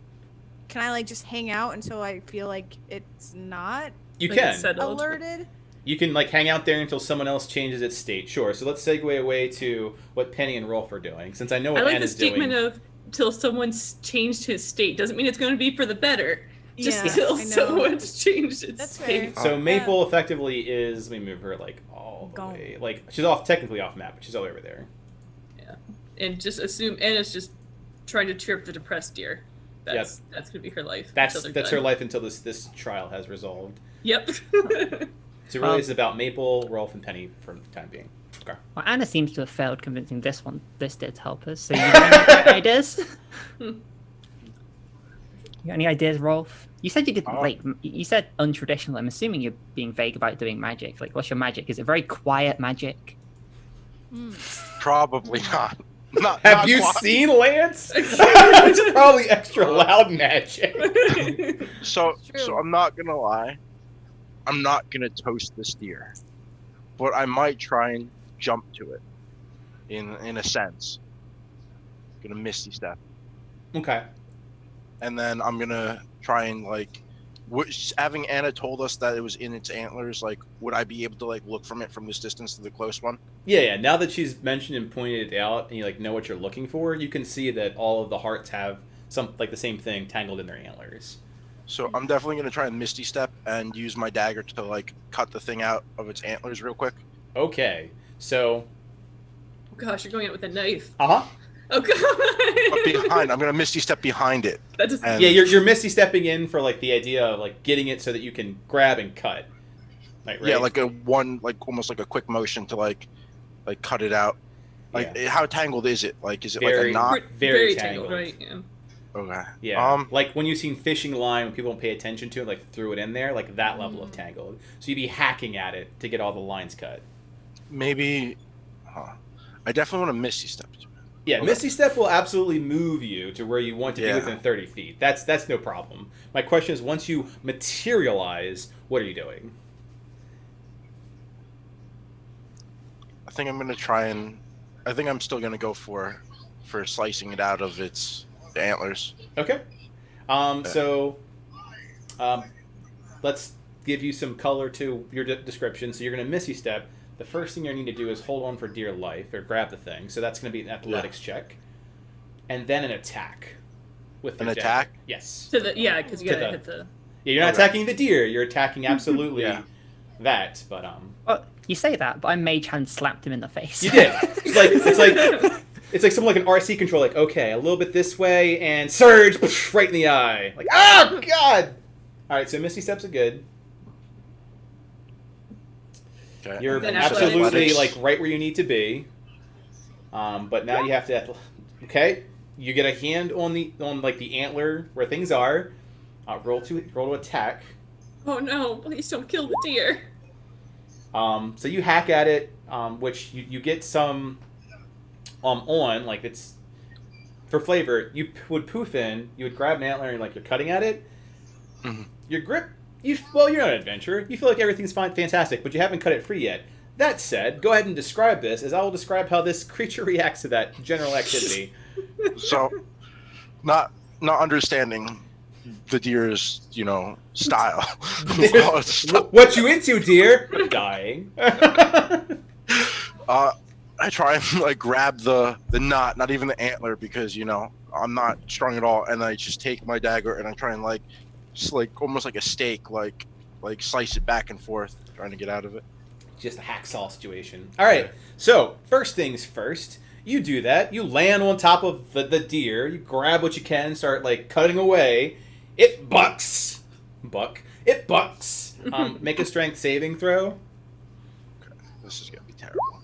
Can I like just hang out until I feel like it's not You Like can. it's settled. alerted? You can like hang out there until someone else changes its state. Sure. So let's segue away to what Penny and Rolf are doing, since I know I what like the Anna's statement doing. of till someone's changed his state doesn't mean it's going to be for the better. Just Yeah, till I know. someone's changed its That's state. fair. So Maple effectively is. Let me move her like all the Gone. way. Like she's technically off map, but she's all over there. And just assume Anna's just trying to cheer up the depressed deer. That's going to be her life. That's until they're her done. life until this trial has resolved. Yep. So really, it's about Maple, Rolf, and Penny for the time being. Okay. Well, Anna seems to have failed convincing this one. This did help us. So you got any ideas? You got any ideas, Rolf? You said you didn't you said untraditional. I'm assuming you're being vague about doing magic. Like, what's your magic? Is it very quiet magic? Probably not. Have not you quite. seen Lance? It's probably extra loud magic. So True. I'm not gonna lie. I'm not gonna toast this deer, but I might try and jump to it. In a sense, gonna misty step, Okay. and then I'm gonna try and like. Having Anna told us that it was in its antlers, like, would I be able to like look from it from this distance to the close one? Yeah. Now that she's mentioned and pointed it out, and you like know what you're looking for, you can see that all of the hearts have some like the same thing tangled in their antlers. So I'm definitely gonna try and misty step and use my dagger to like cut the thing out of its antlers real quick. Okay. So. Oh gosh, you're going out with a knife. Uh huh. Oh god. But behind, I'm gonna misty step behind it. That just And- Yeah, you're misty stepping in for like the idea of like getting it so that you can grab and cut. Like right? Yeah, like almost like a quick motion to like cut it out. Like, how tangled is it? Like, is it like Very- a knot? very tangled, tangled. right? Yeah. Okay. Yeah. Like when you've seen fishing line, when people don't pay attention to it, like threw it in there, like that level of tangled. So you'd be hacking at it to get all the lines cut. Maybe. I definitely want to misty step. Yeah, Okay. Misty Step will absolutely move you to where you want to be Yeah. within 30 feet. That's no problem. My question is, once you materialize, what are you doing? I think I'm gonna try and. I think I'm still gonna go for slicing it out of its antlers. Okay. So, let's give you some color to your description. So you're going to Misty Step. The first thing you need to do is hold on for dear life or grab the thing. So that's going to be an athletics check, and then an attack. With An the dagger. attack? Yes. To the because you To gotta the- hit the. Yeah, you're not Okay. attacking the deer. You're attacking absolutely Yeah. that. But Well, you say that, but I mage hand slapped him in the face. you did. It's like something like an RC control. Like okay, a little bit this way and surge right in the eye. Like oh god. All right, so Misty Steps are good. Okay. You're and then absolutely athletics. like right where you need to be. But now you have to. Okay, you get a hand on like the antler where things are. Roll to attack. Oh no! Please don't kill the deer. So you hack at it, which you get some on like it's for flavor. You would poof in. You would grab an antler and like you're cutting at it. Mhm. Your grip. You're not an adventurer. You feel like everything's fine, fantastic, but you haven't cut it free yet. That said, go ahead and describe this, as I will describe how this creature reacts to that general activity. So, not understanding the deer's style. What you into, dear? Dying. I try and like grab the knot, not even the antler, because I'm not strong at all, and I just take my dagger and I try and like, just like almost like a steak, like slice it back and forth, trying to get out of it. Just a hacksaw situation. All right. So first things first. You do that. You land on top of the deer. You grab what you can and start like cutting away. It bucks. It bucks. Make a strength saving throw. Okay. This is gonna be terrible.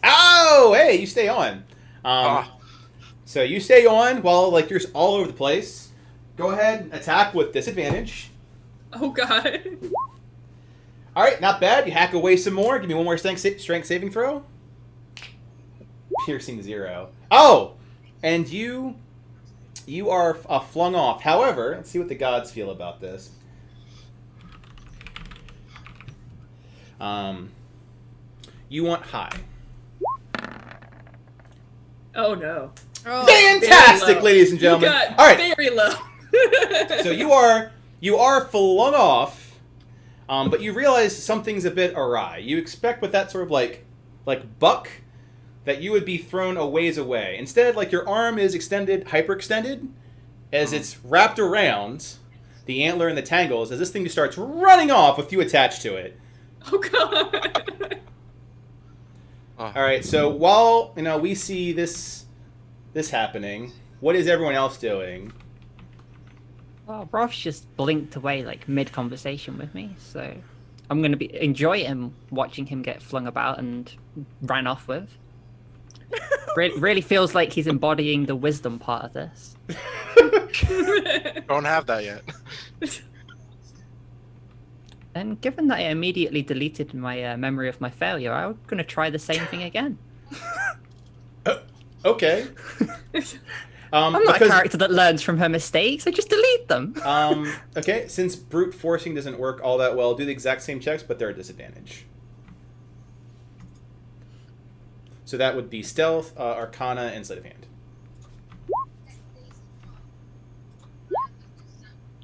Oh, hey, you stay on. So you stay on while like you're all over the place. Go ahead and attack with disadvantage. Oh god. All right, not bad. You hack away some more. Give me one more strength saving throw. Piercing 0. Oh, and you are flung off. However, let's see what the gods feel about this. You want high. Oh no. Oh, Fantastic, ladies and gentlemen. You got All right, very low. so you are flung off, but you realize something's a bit awry. You expect with that sort of like buck that you would be thrown a ways away. Instead, like your arm is extended, hyperextended, as it's wrapped around the antler and the tangles, as this thing just starts running off with you attached to it. Oh god. All right, so while we see this happening, what is everyone else doing? Well, Rolf's just blinked away like mid-conversation with me, so I'm going to be enjoying watching him get flung about and ran off with. Really feels like he's embodying the wisdom part of this. Don't have that yet. And given that I immediately deleted my memory of my failure, I'm going to try the same thing again. Okay. I'm not a character that learns from her mistakes. I just delete them. Okay, since brute forcing doesn't work all that well, do the exact same checks, but they're a disadvantage. So that would be stealth, arcana, and sleight of hand.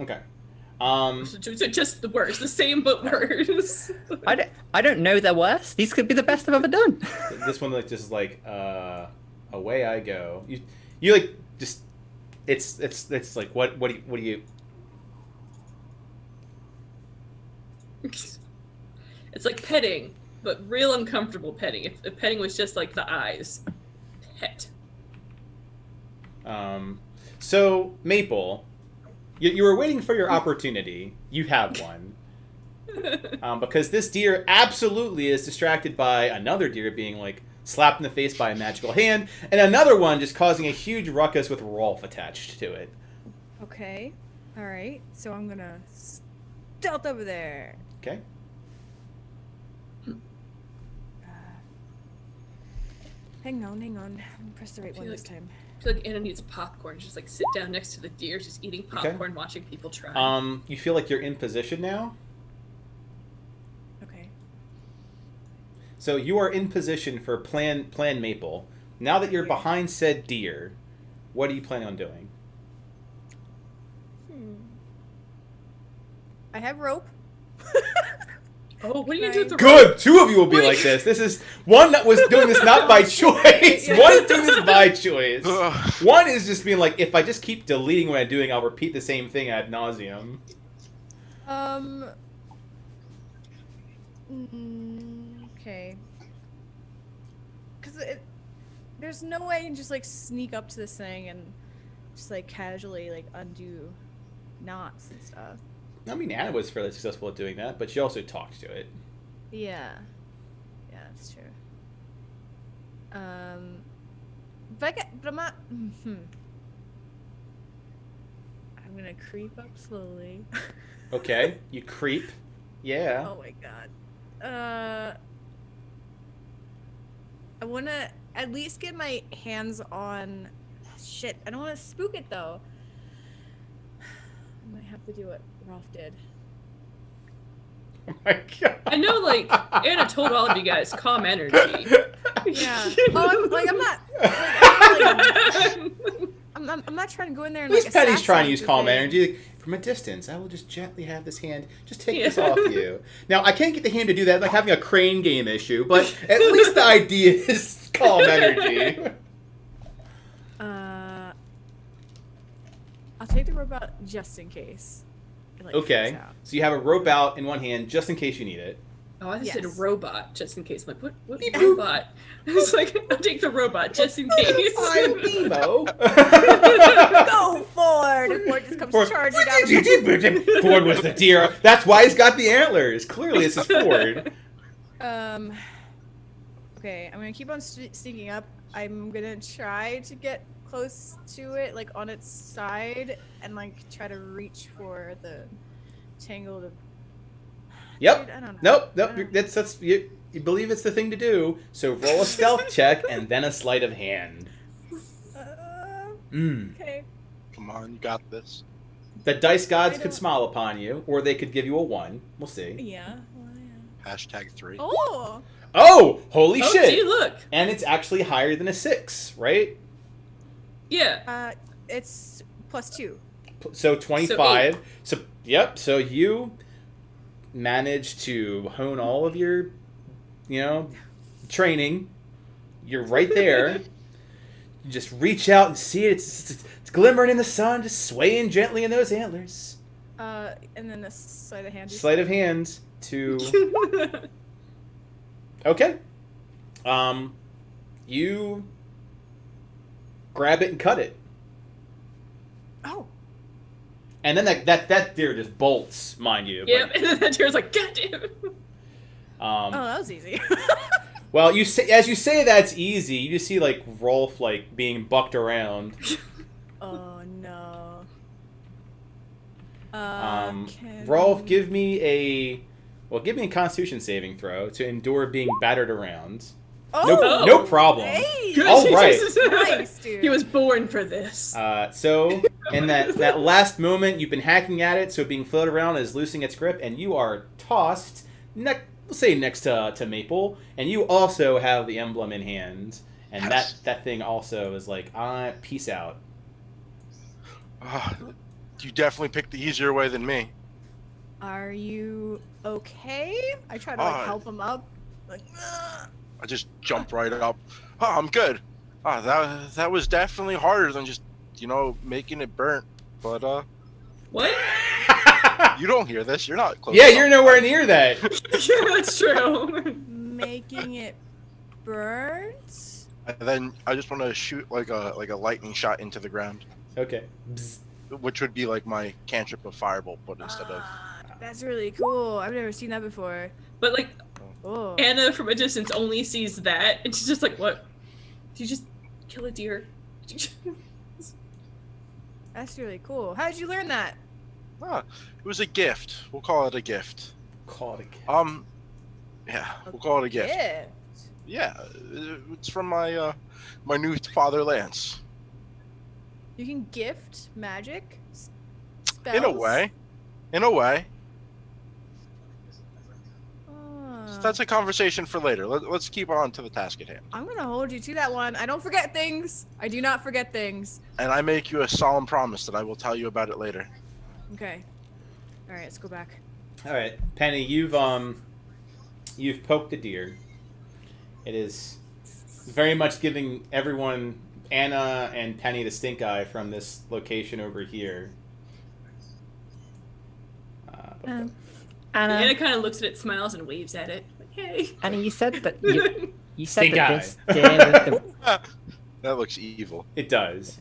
Okay. Just the worst. The same but worse. I don't know they're worse. These could be the best I've ever done. This one just like away I go. You like just it's like what do you It's like petting, but real uncomfortable petting. If petting was just like the eyes. Pet. So Maple, you were waiting for your opportunity. You have one. Because this deer absolutely is distracted by another deer being like slapped in the face by a magical hand, and another one just causing a huge ruckus with Rolf attached to it. Okay. All right. So I'm gonna stealth over there. Okay. Hang on. I'm gonna press the right one this time. I feel like Anna needs popcorn. Just like sit down next to the deer, just eating popcorn, watching people try. You feel like you're in position now. Okay. So you are in position for plan Maple. Now that you're behind said deer, what are you planning on doing? I have rope. Oh, what are you gonna do with the Good! rope? 2 of you will be like this. This is one that was doing this not by choice. One is doing this by choice. One is just being like, if I just keep deleting what I'm doing, I'll repeat the same thing ad nauseum. Okay. Because there's no way I can just like sneak up to this thing and just like casually like undo knots and stuff. I mean, Anna was fairly successful at doing that, but she also talked to it. Yeah. Yeah, that's true. But I'm not. I'm gonna creep up slowly. Okay, you creep. Yeah. Oh my god. I wanna at least get my hands on. Shit, I don't want to spook it though. I might have to do what Rolf did. Oh my god. I know, like Anna told all of you guys, calm energy. Yeah. Oh, I'm not. I'm not trying to go in there and At least like. Penny's trying to use assassinate the calm thing. energy. Like, from a distance, I will just gently have this hand just take this off you. Now, I can't get the hand to do that, like having a crane game issue, but at least the idea is calm energy. take the rope out just in case. It, like, Okay. freaks out. So you have a rope out in one hand just in case you need it. Oh, I just said a Yes. robot, just in case. I'm like, what robot? It's like, I'll take the robot, just in case. I'm Nemo. Go Ford! Ford just comes Ford. charging down. Ford was the deer. That's why he's got the antlers. Clearly, this is Ford. Okay, I'm gonna keep on sneaking up. I'm gonna try to get close to it, like on its side, and like try to reach for the tangled. Yep. Dude, I don't know. Nope. That's you believe it's the thing to do. So roll a stealth check and then a sleight of hand. Okay. Come on, you got this. The dice gods I could don't- smile upon you, or they could give you a 1. We'll see. Yeah. #3. Oh. Oh, holy Oh, shit! see, look. And it's actually higher than a 6, right? Yeah. It's +2. So 25. So yep. So you managed to hone all of your, training. You're right there. You just reach out and see it. It's glimmering in the sun, just swaying gently in those antlers. And then a sleight of hand. Sleight of hand to. Okay. You grab it and cut it. Oh. And then that deer just bolts, mind you. Yep, and then that deer's like, God damn. Oh, that was easy. Well, as you say that's easy, you just see like Rolf like being bucked around. Oh no. Rolf, give me a Constitution saving throw to endure being battered around. Oh. No problem. Hey. Good. All right. Jesus. Nice, dude. He was born for this. So in that last moment, you've been hacking at it, so being floated around is loosening its grip, and you are tossed. We'll say next to Maple, and you also have the emblem in hand, and Yes. that thing also is like, peace out. You definitely picked the easier way than me. Are you okay? I try to like help him up. Like, ugh. I just jumped right up. Oh, I'm good. That was definitely harder than just, making it burnt. But, What? you don't hear this. You're not close. Yeah, enough. you're nowhere near that. Yeah, that's true. Making it burnt. And then I just want to shoot like a lightning shot into the ground, Okay. Bzz. which would be like my cantrip of firebolt, but instead of. That's really cool. I've never seen that before. But like, Oh. Anna from a distance only sees that, and she's just like, "What? Did you just kill a deer?" That's really cool. How did you learn that? It was a gift. We'll call it a gift. Call it again. Yeah, we'll call it a gift. Yeah. Yeah, it's from my my new father Lance. You can gift magic. Spells. In a way. Ah. That's a conversation for later. Let's keep on to the task at hand. I'm gonna hold you to that one. I don't forget things. I do not forget things. And I make you a solemn promise that I will tell you about it later. Okay. All right, let's go back. All right, Penny, you've poked a deer. It is very much giving everyone, Anna and Penny, the stink eye from this location over here. Anna, Anna kind of looks at it, smiles, and waves at it. Like, hey. Anna, you said that you said Stink that eye. this deer with the, That looks evil. It does.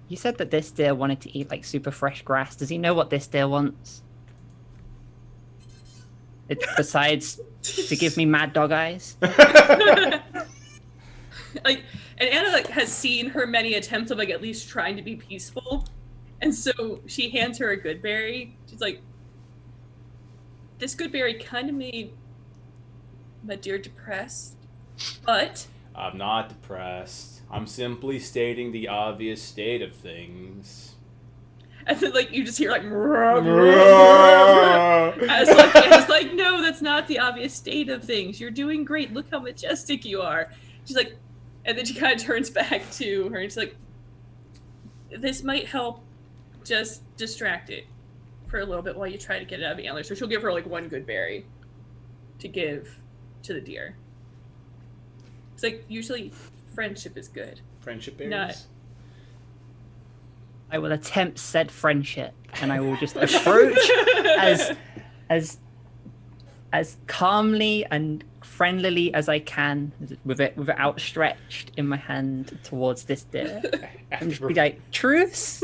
you said that this deer wanted to eat like super fresh grass. Does he know what this deer wants? Besides to give me mad dog eyes. Like, and Anna has seen her many attempts of like at least trying to be peaceful, and so she hands her a good berry. She's like, "This good berry kind of made my deer depressed, but." I'm not depressed. I'm simply stating the obvious state of things. And then, like, you just hear, like, Anna's like, no, that's not the obvious state of things. You're doing great. Look how majestic you are. She's like, and then she kind of turns back to her, and she's like, this might help just distract it for a little bit while you try to get it out of the antler. So she'll give her, like, one good berry to give to the deer. It's like, usually friendship is good. Friendship berries? Not- I will attempt said friendship, and I will just approach as calmly and friendlily as I can, with it outstretched in my hand towards this deer. And just be like, truce?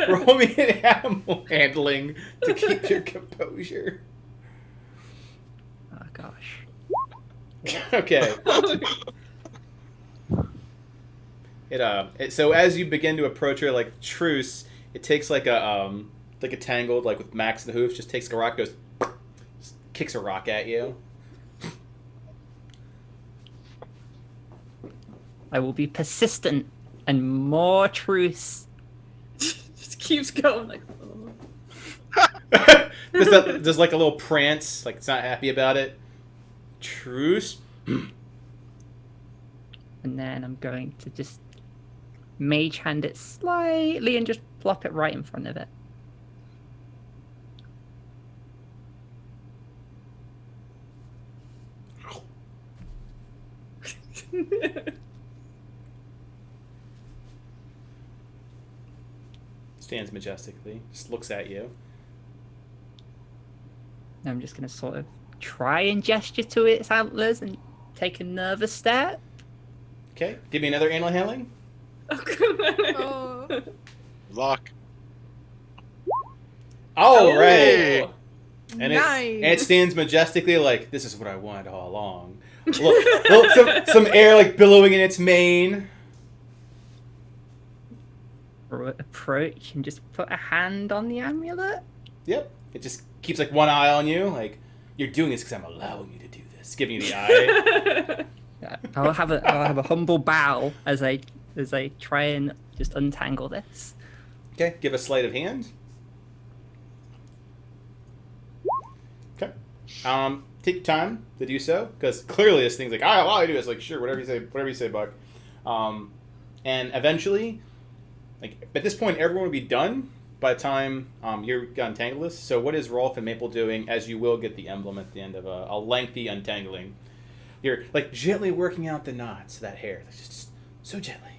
Roll me an animal handling to keep your composure. Oh gosh. Okay. So as you begin to approach her, like truce, it takes like a tangled, like with Max the hoof, just takes a rock, just kicks a rock at you. I will be persistent and more truce. Just keeps going like. Oh. There's like a little prance, like it's not happy about it. Truce. And then I'm going to just mage hand it slightly and just plop it right in front of it. Stands majestically, just looks at you. And I'm just going to sort of try and gesture to its antlers and take a nervous step. Okay, give me another animal handling. Oh. Luck. All right. Hey. And Nice. it stands majestically, like this is what I wanted all along. Some air like billowing in its mane. Approach and just put a hand on the amulet. Yep. It just keeps like one eye on you, like you're doing this because I'm allowing you to do this, giving you the eye. Yeah, I'll have a humble bow as I try and just untangle this. Okay, give a sleight of hand. Okay. Take your time to do so, because clearly this thing's like, all I do is like, sure, whatever you say, Buck. And eventually, like at this point, everyone will be done by the time you're gonna untangle this. So what is Rolf and Maple doing, as you will get the emblem at the end of a lengthy untangling? You're like gently working out the knots, that hair, just so gently.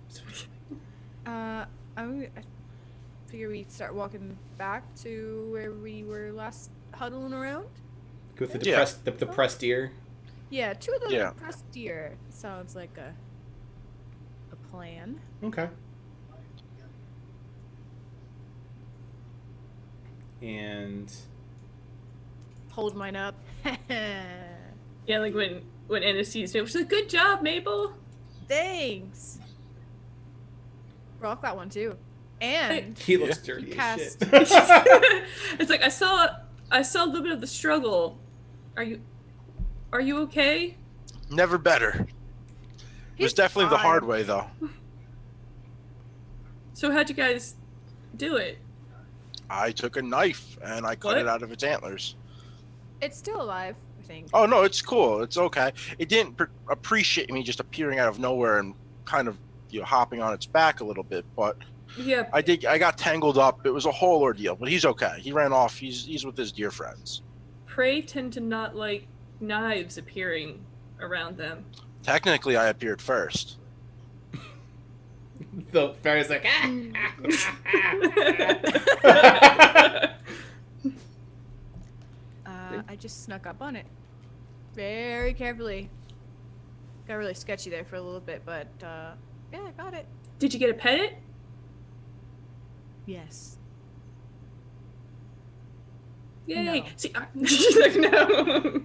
So gently. I figure we start walking back to where we were last huddling around. With the Yeah. depressed deer. Yeah, to the Yeah. depressed deer. Sounds like a plan. Okay. And Hold mine up. Yeah, like when Anna sees me, she's like, "Good job, Mabel." Thanks. Rock that one too. And he looks Yeah. dirty He as shit. It's like I saw a little bit of the struggle. Are you okay? Never better. It was he's definitely the hard fine. way, though. So how'd you guys do it? I took a knife and I cut What? it out of its antlers. It's still alive, I think. Oh no, it's cool. It's okay. It didn't appreciate me just appearing out of nowhere and kind of hopping on its back a little bit, but Yeah, I got tangled up. It was a whole ordeal, but he's okay. He ran off. He's with his dear friends. prey tend to not like knives appearing around them. Technically, I appeared first. The fairy's like, I just snuck up on it. Very carefully. Got really sketchy there for a little bit, but yeah, I got it. Did you get to pet it? Yes. Yay! No. See, she's like, no.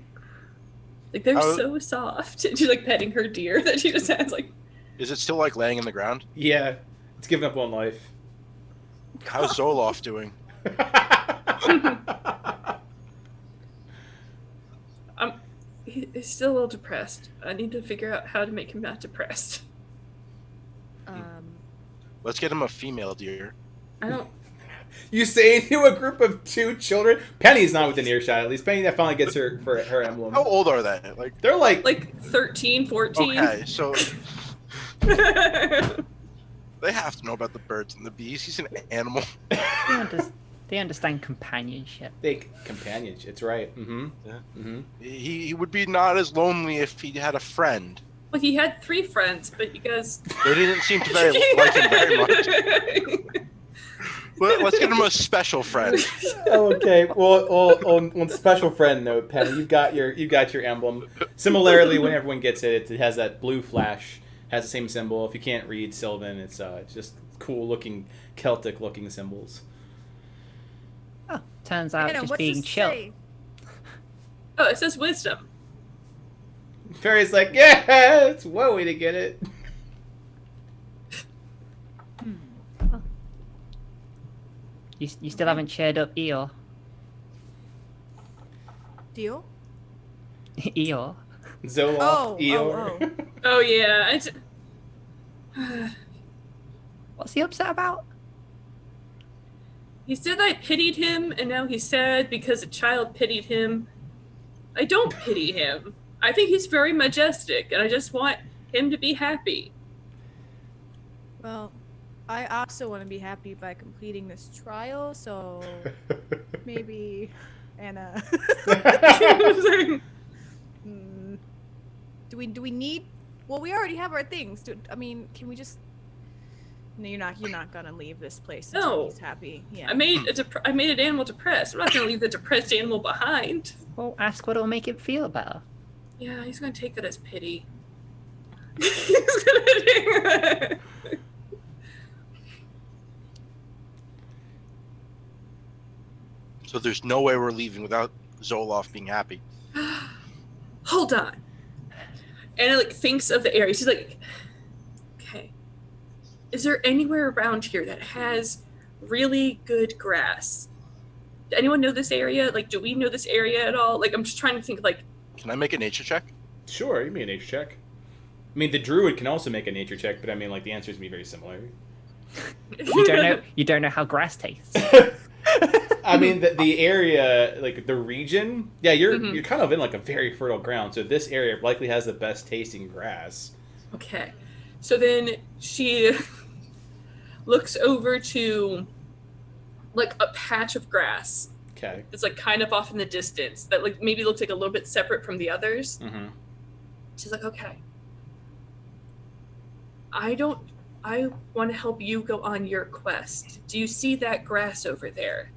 Like they're How- so soft. She's like petting her deer that she just has like. Is it still like laying in the ground? yeah, it's giving up on life. How's Zoloff doing? He's still a little depressed. I need to figure out how to make him not depressed. Let's get him a female deer. I don't. You say to a group of 2 children. Penny's not within earshot, at least. Penny that finally gets her emblem. How old are they? Like, They're like 13, 14. okay, so they have to know about the birds and the bees. He's an animal. They understand companionship. big companionship. It's right. Mm-hmm. Yeah. Mm-hmm. He would be not as lonely if he had a friend. Well, he had 3 friends, but you guys. They didn't seem to like him very much. Let's get him a special friend. Okay. Well, on special friend note, Penny, you've got your emblem. Similarly, when everyone gets it, it has that blue flash. Has the same symbol. If you can't read Sylvan, it's just cool looking Celtic looking symbols. Oh, turns out Anna, just what's being this chill. say? Oh, it says wisdom. Fairy's like, yeah, it's one way to get it. You still haven't cheered up Eeyore? Deal? Eeyore? Zoloft, Eeyore. oh. Oh yeah. What's he upset about? He said I pitied him, and now he's sad because a child pitied him. I don't pity him. I think he's very majestic, and I just want him to be happy. Well, I also want to be happy by completing this trial, so maybe Anna. Hmm. Do we need? Well, we already have our things. I mean, can we just? No, you're not gonna leave this place until No. he's happy. Yeah. I made an animal depressed. I'm not gonna leave the depressed animal behind. Well, ask what'll make it feel better. Yeah, he's gonna take that as pity. He's gonna take that. So there's no way we're leaving without Zoloft being happy. Hold on. Anna like thinks of the area. She's like, okay, is there anywhere around here that has really good grass? Does anyone know this area? Like, do we know this area at all? Like, I'm just trying to think. Like, Can I make a nature check? Sure, you make a nature check. I mean, the druid can also make a nature check, but I mean, like, the answers can be very similar. You don't know how grass tastes. I mean, the area, like the region, yeah, you're kind of in like a very fertile ground. So this area likely has the best tasting grass. Okay, so then she looks over to like a patch of grass Okay. that's like kind of off in the distance that like maybe looks like a little bit separate from the others. Mm-hmm. She's like, okay, I want to help you go on your quest. Do you see that grass over there?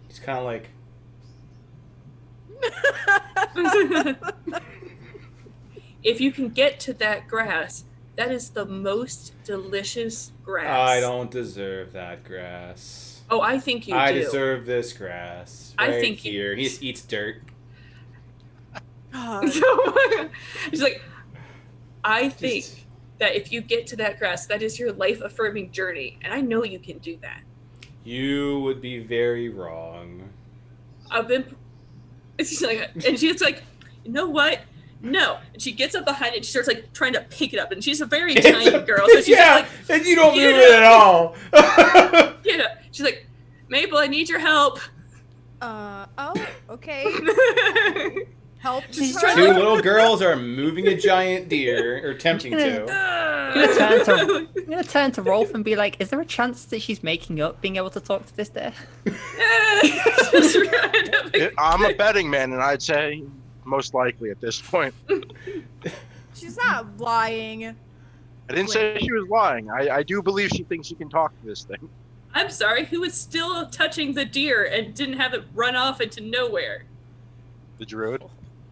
He's kind of like, If you can get to that grass, that is the most delicious grass. I don't deserve that grass. Oh, I think you I do. deserve this grass. I Right think here. He just eats dirt. God. She's like, I think that if you get to that grass, that is your life-affirming journey, and I know you can do that. You would be very wrong. I've been. She's like, and she's like, you know what? No. And she gets up behind it. And she starts like trying to pick it up, and she's a very tiny girl, so she's yeah, like, and you don't "Get move it at all. yeah. She's like, Maple, I need your help. Oh, okay. Help. She's her? trying Two to- little girls are moving a giant deer, or attempting to. I'm gonna turn to Rolf and be like, is there a chance that she's making up being able to talk to this deer? I'm a betting man, and I'd say most likely at this point. She's not lying. I didn't say she was lying. I do believe she thinks she can talk to this thing. I'm sorry, who was still touching the deer and didn't have it run off into nowhere? The druid.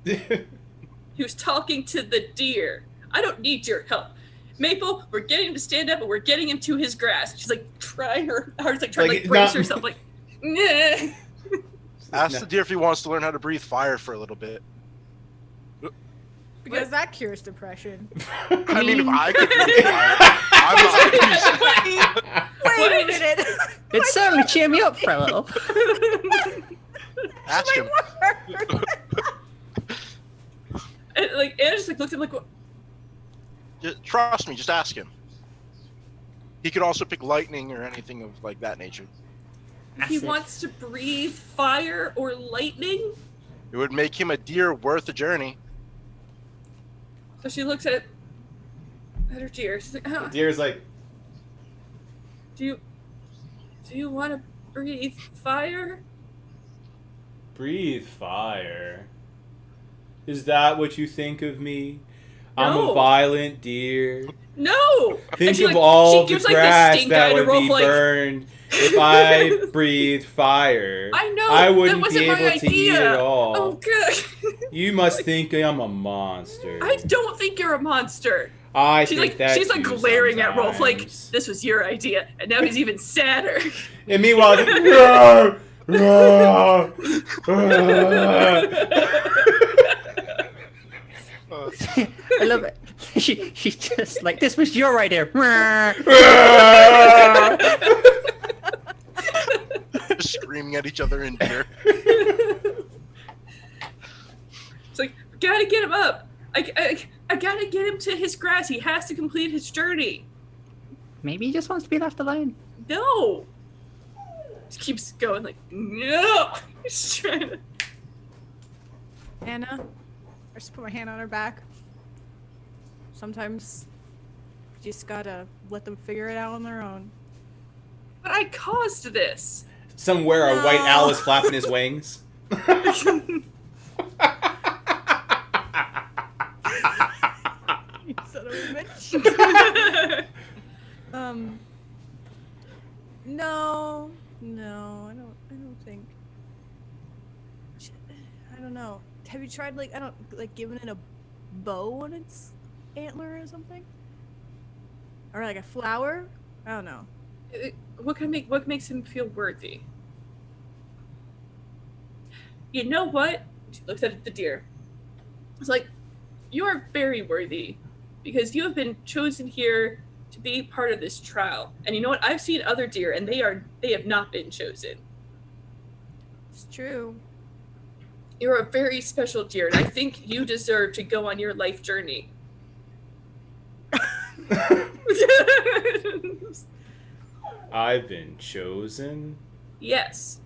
He was talking to the deer. I don't need your help. Maple, we're getting him to stand up and we're getting him to his grass. She's like trying her hardest, like trying to like brace herself, like, nah. Ask the deer if he wants to learn how to breathe fire for a little bit. Because that cures depression. I mean, if I could breathe fire, I'm not. Wait a minute. It'd certainly cheer me up for a little. Ask him. And like Anna just like looked at him like, what? Just trust me, just ask him. He could also pick lightning or anything of like that nature. If he Acid. wants to breathe fire or lightning. It would make him a deer worth a journey. So she looks at her deer. She's like, oh, Deer's like, do you want to breathe fire? breathe fire. Is that what you think of me? I'm No. a violent deer. No. Think she, of like, all she the gives, like, the grass stink that eye to would Rolf, be like, burned If I breathed fire, I know, I that wouldn't wasn't be my able to eat idea. at all. Oh, good. You must think I'm a monster. I don't think you're a monster. I She's think like, that she's like too glaring at Rolf, like, sometimes. this was your idea, and now he's even sadder. And meanwhile, I love it. She's just like, this was your idea. Screaming at each other in fear. It's like, gotta get him up. I gotta get him to his grass. He has to complete his journey. Maybe he just wants to be left alone. No. Just keeps going like, no. He's trying to. Anna, I just put my hand on her back. Sometimes you just gotta let them figure it out on their own. But I caused this. Somewhere a white No. owl is flapping his wings. You son of a bitch. No, I don't think. Shit, I don't know. Have you tried like giving it a bow on its antler or something? Or like a flower? I don't know. What makes him feel worthy? You know what? She looks at the deer. It's like, you are very worthy because you have been chosen here to be part of this trial. And you know what? I've seen other deer and they have not been chosen. It's true. You're a very special deer, and I think you deserve to go on your life journey. I've been chosen. Yes.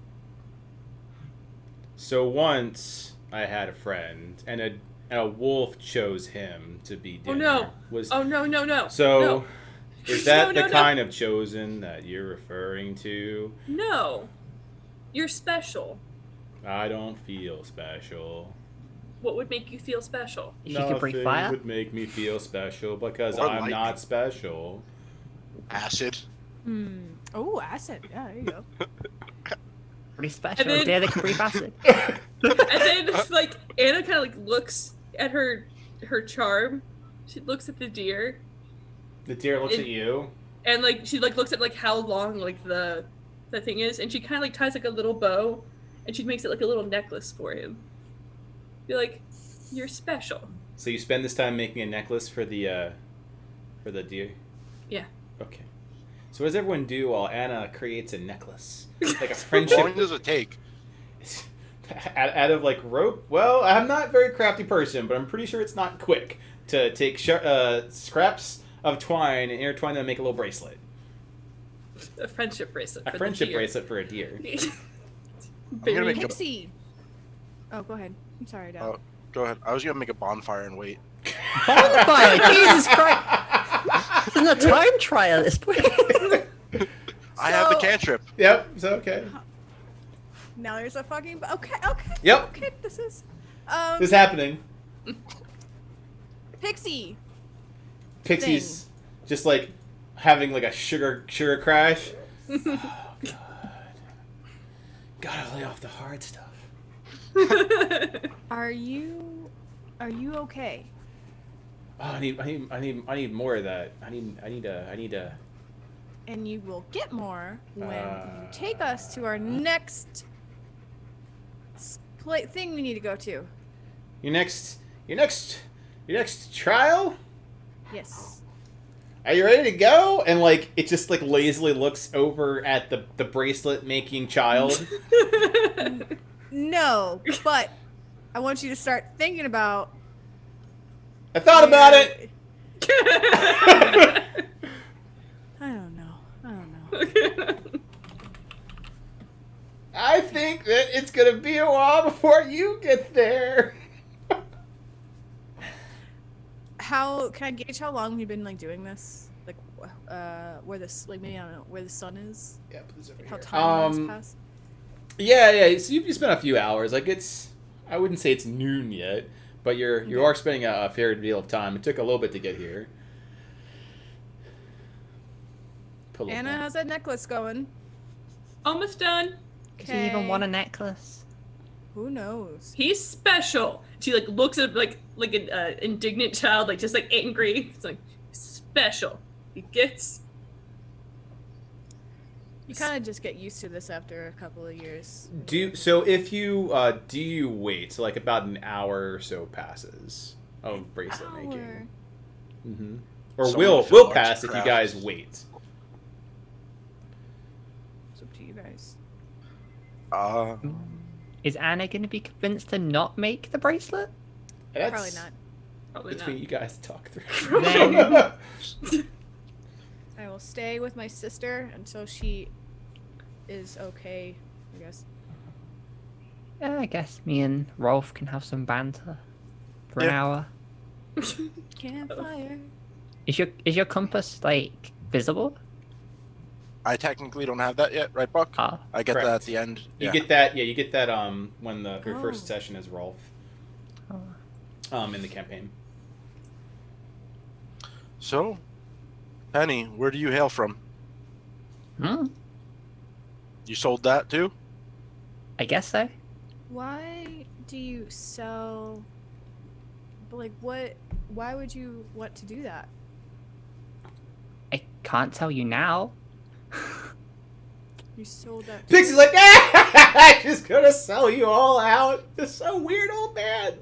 So once I had a friend, and a wolf chose him to be dinner. Oh no. Was Oh no. so? No. Is that No, the no. kind of chosen that you're referring to? No. You're special. I don't feel special. What would make you feel special? If you could breathe fire. would make me feel special because Or I'm lightning. not special. Acid. Oh, acid. Yeah, there you go. Pretty special. And then- Deer that can breathe acid. And then like Anna kind of like looks at her charm. She looks at the deer The deer looks at you. and like she like looks at like how long like the thing is, and she kind of like ties like a little bow, and she makes it like a little necklace for him. Be like, you're special. So you spend this time making a necklace for the deer? Yeah. Okay. So what does everyone do while Anna creates a necklace? Like a How friendship long does it take? out of like rope? Well, I'm not a very crafty person, but I'm pretty sure it's not quick to take scraps of twine and intertwine them and make a little bracelet. A friendship bracelet. A for friendship the deer. bracelet for a deer. gonna make a- Pixie. Oh, go ahead. I'm sorry, Dad. Oh. Go ahead. I was gonna make a bonfire and wait. Bonfire! Jesus Christ! This isn't a time trial at this point. I have the So- cantrip. Yep, it's okay. Now there's a fucking. Okay. Yep. Okay, this is. This is happening. Pixie. Pixie's just like having like a sugar crash. Oh god. Gotta lay off the hard stuff. Are you okay? Oh, I need more of that. I need a. And you will get more when you take us to our next thing we need to go to. Your next trial? Yes. Are you ready to go? And like it just like lazily looks over at the bracelet making child. No, but I want you to start thinking about. I thought about it. I don't know. I think that it's gonna be a while before you get there. How can I gauge how long you've been like doing this? Like, where this like maybe I don't know where the sun is. Yeah, put this over How here. time has passed. Yeah. So you've spent a few hours. Like I wouldn't say it's noon yet, but you are spending a fair deal of time. It took a little bit to get here. Anna has that necklace going. Almost done. Does he even want a necklace? Who knows? He's special. She like looks at like an indignant child, like just like angry. It's like special. He gets. You kind of just get used to this after a couple of years. If you do you wait? So like about an hour or so passes of bracelet making. Mm-hmm. Or Someone will fill arts pass if you crafts. guys wait. It's up to you guys. Is Anna going to be convinced to not make the bracelet? That's Probably not. Probably between not. you guys talk through. Then, I will stay with my sister until she is okay, I guess. yeah, I guess me and Rolf can have some banter for an Yeah. hour. Campfire. Is your compass like visible? I technically don't have that yet, right, Buck? Ah, I get Correct. that at the end. You Yeah. get that. Yeah, you get that. When your first Oh. session is Rolf. oh. In the campaign. So, Penny, where do you hail from? Hmm. You sold that too? I guess so. Why do you sell? But like, what? Why would you want to do that? I can't tell you now. You sold that. Pixie's like, ah, she's gonna sell you all out. It's so weird, old man.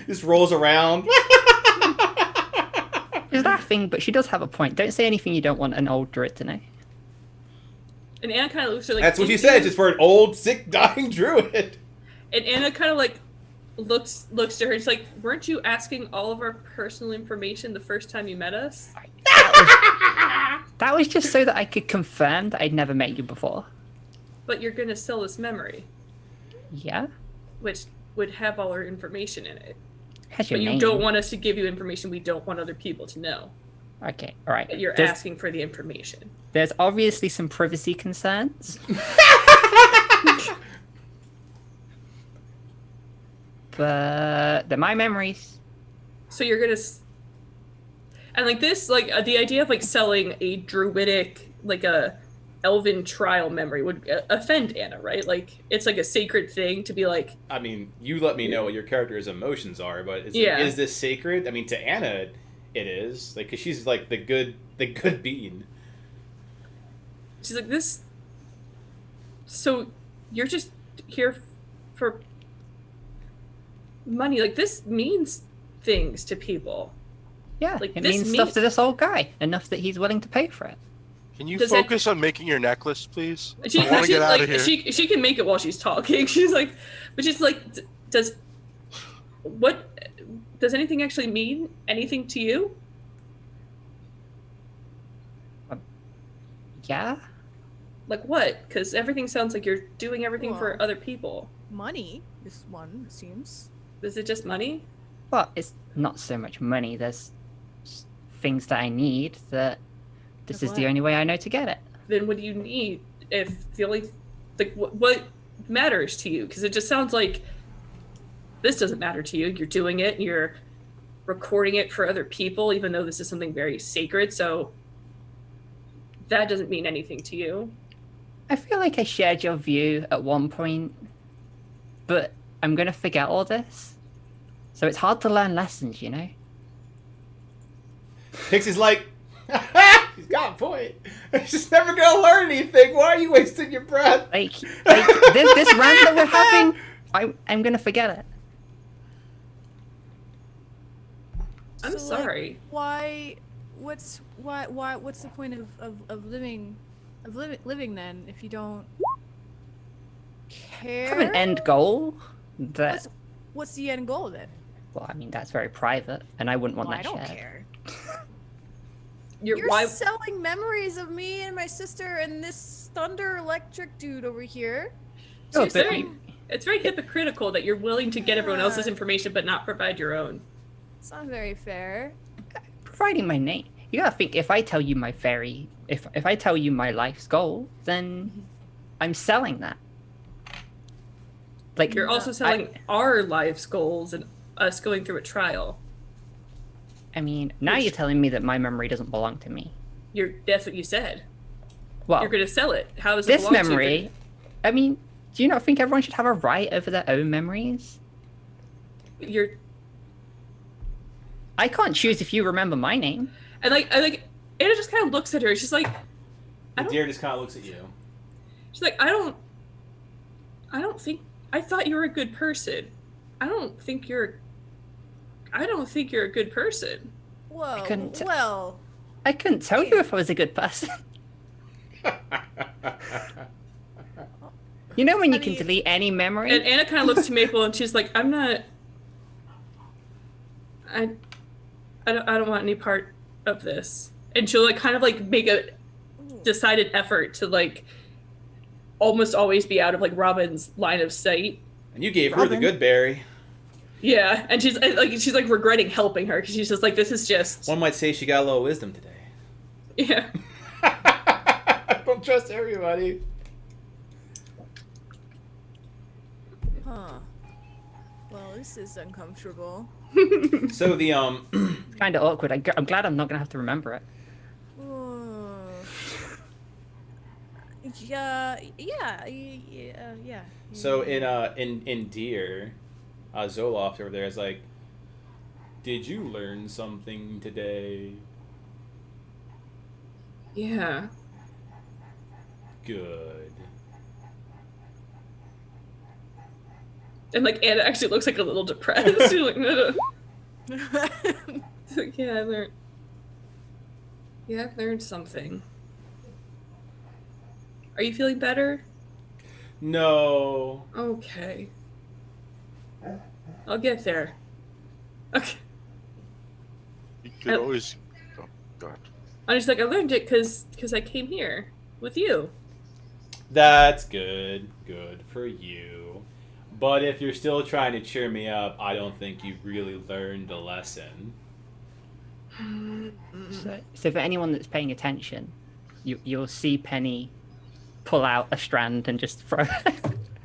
Just rolls around. She's laughing, but she does have a point. Don't say anything you don't want an old druid to know. And Anna kind of looks at like. That's what she said. Just for an old, sick, dying druid. And Anna kind of like looks to her. It's like, weren't you asking all of our personal information the first time you met us? That was just so that I could confirm that I'd never met you before. But you're gonna sell this memory, Yeah? which would have all our information in it. Has your But you name. don't want us to give you information we don't want other people to know. Okay, alright. But you're There's, asking for the information. there's obviously some privacy concerns. But they're my memories. So you're gonna, and like this, like the idea of like selling a druidic, like a elven trial memory would offend Anna, right? Like it's like a sacred thing to be like, I mean, you let me know what your character's emotions are, but Yeah. is this sacred? I mean, to Anna, it is. Like, 'cause she's like the good bean. she's like this. So you're just here for money. Like this means things to people. Yeah, Like, it this means means- stuff to this old guy. Enough that he's willing to pay for it. Can you Does that- focus on making your necklace, please? She, I want to she's get out like, of here. she can make it while she's talking. She's like, but she's like, does anything actually mean anything to you? Yeah? Like what? Because everything sounds like you're doing everything for Well. other people. Money is one, it seems. Is it just money? Well, it's not so much money. There's s- things that I need that this Like is the what? only way I know to get it. Then what do you need if the only like what matters to you? Because it just sounds like this doesn't matter to you. You're doing it. You're recording it for other people, even though this is something very sacred. So that doesn't mean anything to you. I feel like I shared your view at one point, but I'm going to forget all this. So it's hard to learn lessons, you know? Pixie's like, she's got a point. She's never gonna learn anything. Why are you wasting your breath? Like this rant that we're having, I'm going to forget it. I'm So, like, sorry. What's the point of living then if you don't I care? have an end goal that, What's the end goal then? well, I mean, that's very private, and I wouldn't want Well, I that don't shared. care. You're You're why selling memories of me and my sister and this thunder electric dude over here. Oh, She's but saying- it's very hypocritical that you're willing to get everyone else's Yeah. information but not provide your own. It's not very fair. providing my name, you gotta think, if I tell you my if I tell you my life's goal, then I'm selling that. Like, You're also selling our life's goals and us going through a trial. I mean, now you're telling me that my memory doesn't belong to me. That's what you said. Well, you're going to sell it. How does it this belong to you? memory, I mean, do you not think everyone should have a right over their own memories? You're I can't choose if you remember my name. and Anna just kind of looks at her. She's like, The deer just kind of looks at you. she's like, I don't think I thought you were a good person. I don't think you're a good person. Whoa. couldn't- Well, I couldn't tell you if I was a good person. You know when you I can mean- delete any memory? And Anna kind of looks to Maple and she's like, I don't want any part of this. And she'll like kind of like make a decided effort to like almost always be out of like Robin's line of sight. And you gave her the Robin. good berry. Yeah, and she's like regretting helping her because she's just like, this is just One might say she got a little wisdom today. yeah. Don't trust everybody. huh. Well, this is uncomfortable. So the It's kind of awkward. I'm glad I'm not going to have to remember it. Yeah. So in Deer, Zoloft over there is like, did you learn something today? Yeah. Good. And like Anna actually looks like a little depressed. She's like, no. She's like, yeah, I've learned something. Are you feeling better? No. Okay. I'll get there. Okay. You could always. Oh, God. I'm just like, I learned it because I came here with you. That's good. Good for you. But if you're still trying to cheer me up, I don't think you really learned a lesson. So for anyone that's paying attention, you'll see Penny pull out a strand and just throw it.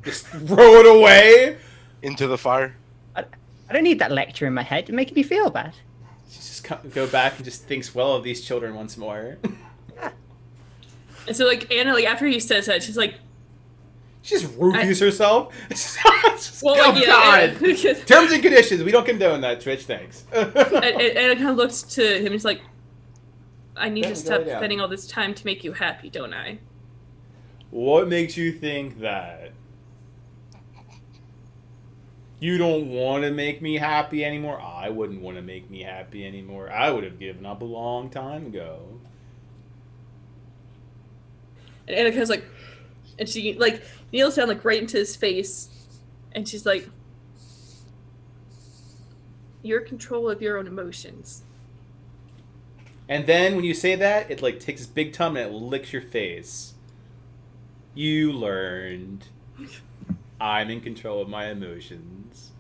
Just throw it away. Into the fire. I don't need that lecture in my head. You're making me feel bad. She just go back and just thinks well of these children once more. And so like Anna, like after he says that, she's like, She just roofies herself. well, Oh, like, God. yeah. Terms and conditions. We don't condone that, Twitch. Thanks. And it kind of looks to him. He's like, I need to Go stop down. spending all this time to make you happy, don't I? What makes you think that? You don't want to make me happy anymore? I wouldn't want to make me happy anymore. I would have given up a long time ago. And Anna kind of like, and she like kneels down like right into his face, and she's like, "You're in control of your own emotions." And then when you say that, it like takes its big tongue and it licks your face. You learned. I'm in control of my emotions,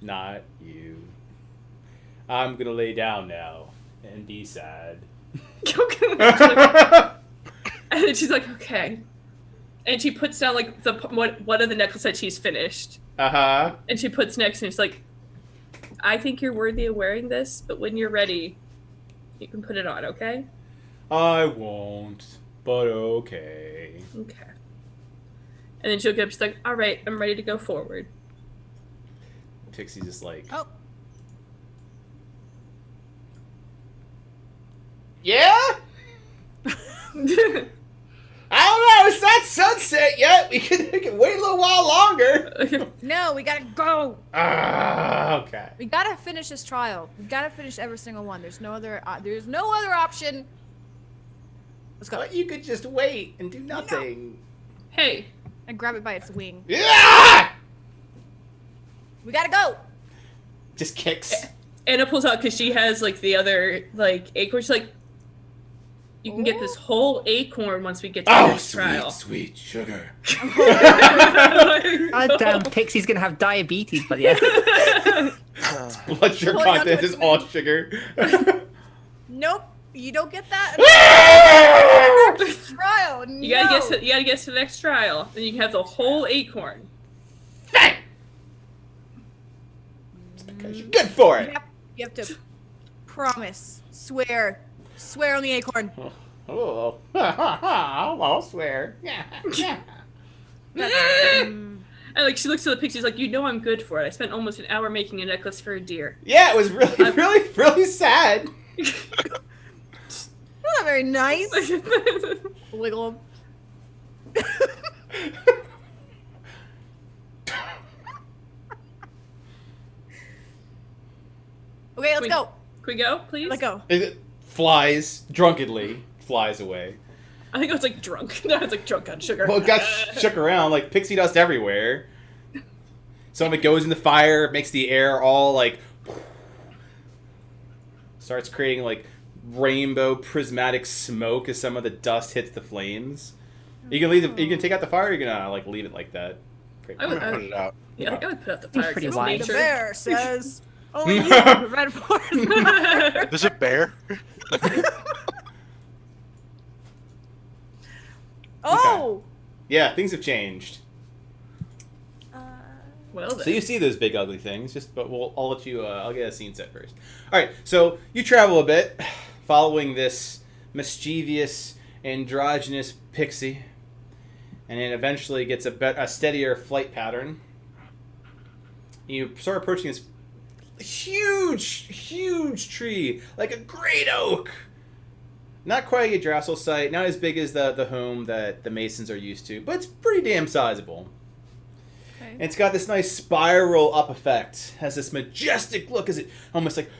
not you. I'm gonna lay down now and be sad. And then she's like, "Okay," and she puts down like one of the necklaces that she's finished, Uh-huh. and she puts next, and she's like, "I think you're worthy of wearing this, but when you're ready, you can put it on, okay?" I won't, but okay. Okay. And then she'll get up. She's like, "All right, I'm ready to go forward." Pixie's just like, Oh. yeah? I don't know, it's not sunset yet. We can wait a little while longer. No, we gotta go. Okay. We gotta finish this trial. We gotta finish every single one. There's no other. There's no other option. Let's go. But you could just wait and do nothing. Hey, And grab it by its wing. Yeah! We gotta go. Just kicks. Anna pulls out because she has like the other like acorn. She's like, "You can get this whole acorn once we get to the Oh, next sweet, trial." sweet sugar. God damn, Pixie's gonna have diabetes by the end. Blood sugar Pulling out content the is all sugar. Nope. You don't get that. Trial. No. You gotta get to the next trial, then you can have the whole acorn. Because you're good for it. You have to promise, swear on the acorn. Oh, I'll swear. Yeah. And like she looks at the pixie's like, you know I'm good for it. I spent almost an hour making a necklace for a deer. Yeah, it was really sad. Not very nice. Wiggle him. Okay, let's go. Can we go, please? Let's go. It flies drunkenly away. I think I was like drunk. No, I was like drunk on sugar. Well, it got shook around like pixie dust everywhere. Some of it goes in the fire, makes the air all like starts creating like rainbow prismatic smoke as some of the dust hits the flames. You can leave. You can take out the fire. Or you can like leave it like that. I would, Put it out. yeah, I think I would put out the fire. pretty 'cause wide. The nature. bear says, only you can prevent forest. There's a bear. Oh! Yeah, things have changed. Well then. So you see those big ugly things. But I'll let you. I'll get a scene set first. All right. So you travel a bit, following this mischievous, androgynous pixie, and it eventually gets a steadier flight pattern. You start approaching this huge tree, like a great oak. Not quite a Yggdrasil site, not as big as the home that the Masons are used to, but it's pretty damn sizable. Okay. And it's got this nice spiral up effect. Has this majestic look as it almost like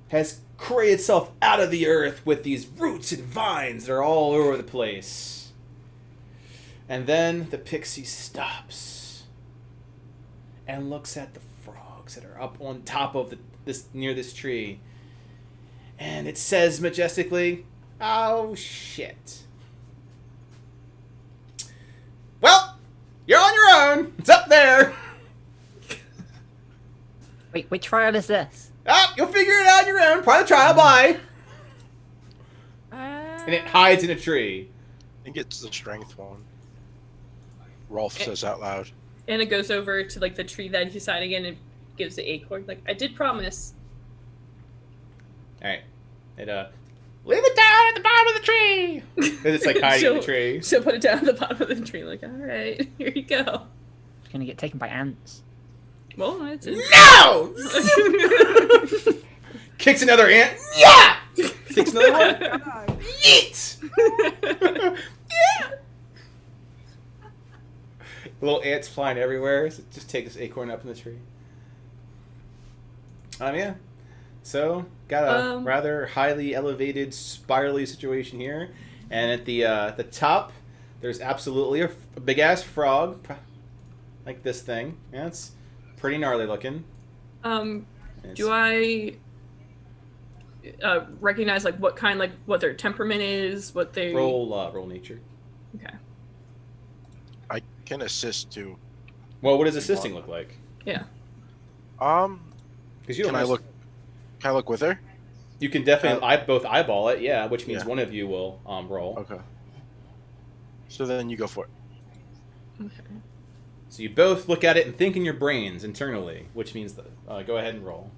has created itself out of the earth with these roots and vines that are all over the place. And then the pixie stops and looks at the frogs that are up on top of near this tree. And it says majestically, "Oh shit. Well, you're on your own. It's up there. Wait, which trial is this? Oh, you'll figure it out on your own. Private trial, bye." And it hides in a tree. I think it's the strength one. Rolf says out loud. Anna goes over to like the tree that he's hiding in and gives the acorn. Like, I did promise. All right. It leave it down at the bottom of the tree. And it's like hiding in the tree. She'll put it down at the bottom of the tree. Like, all right, here you go. It's gonna get taken by ants. Well, that's it. No! Kicks another ant. Yeah! Kicks another one. Yeet! Yeah! Little ants flying everywhere. So just take this acorn up in the tree. Yeah. So, got a rather highly elevated, spirally situation here. And at the top, there's absolutely a big-ass frog. Like this thing. Yeah, it's pretty gnarly looking. Do I recognize like what kind, like what their temperament is, what they Roll nature. Okay. I can assist too. Well, what does assisting look like? Yeah. Because you don't Can I know- look? Can I look with her? You can definitely both eyeball it, yeah, which means Yeah. one of you will roll. Okay. So then you go for it. Okay. So you both look at it and think in your brains internally, which means go ahead and roll.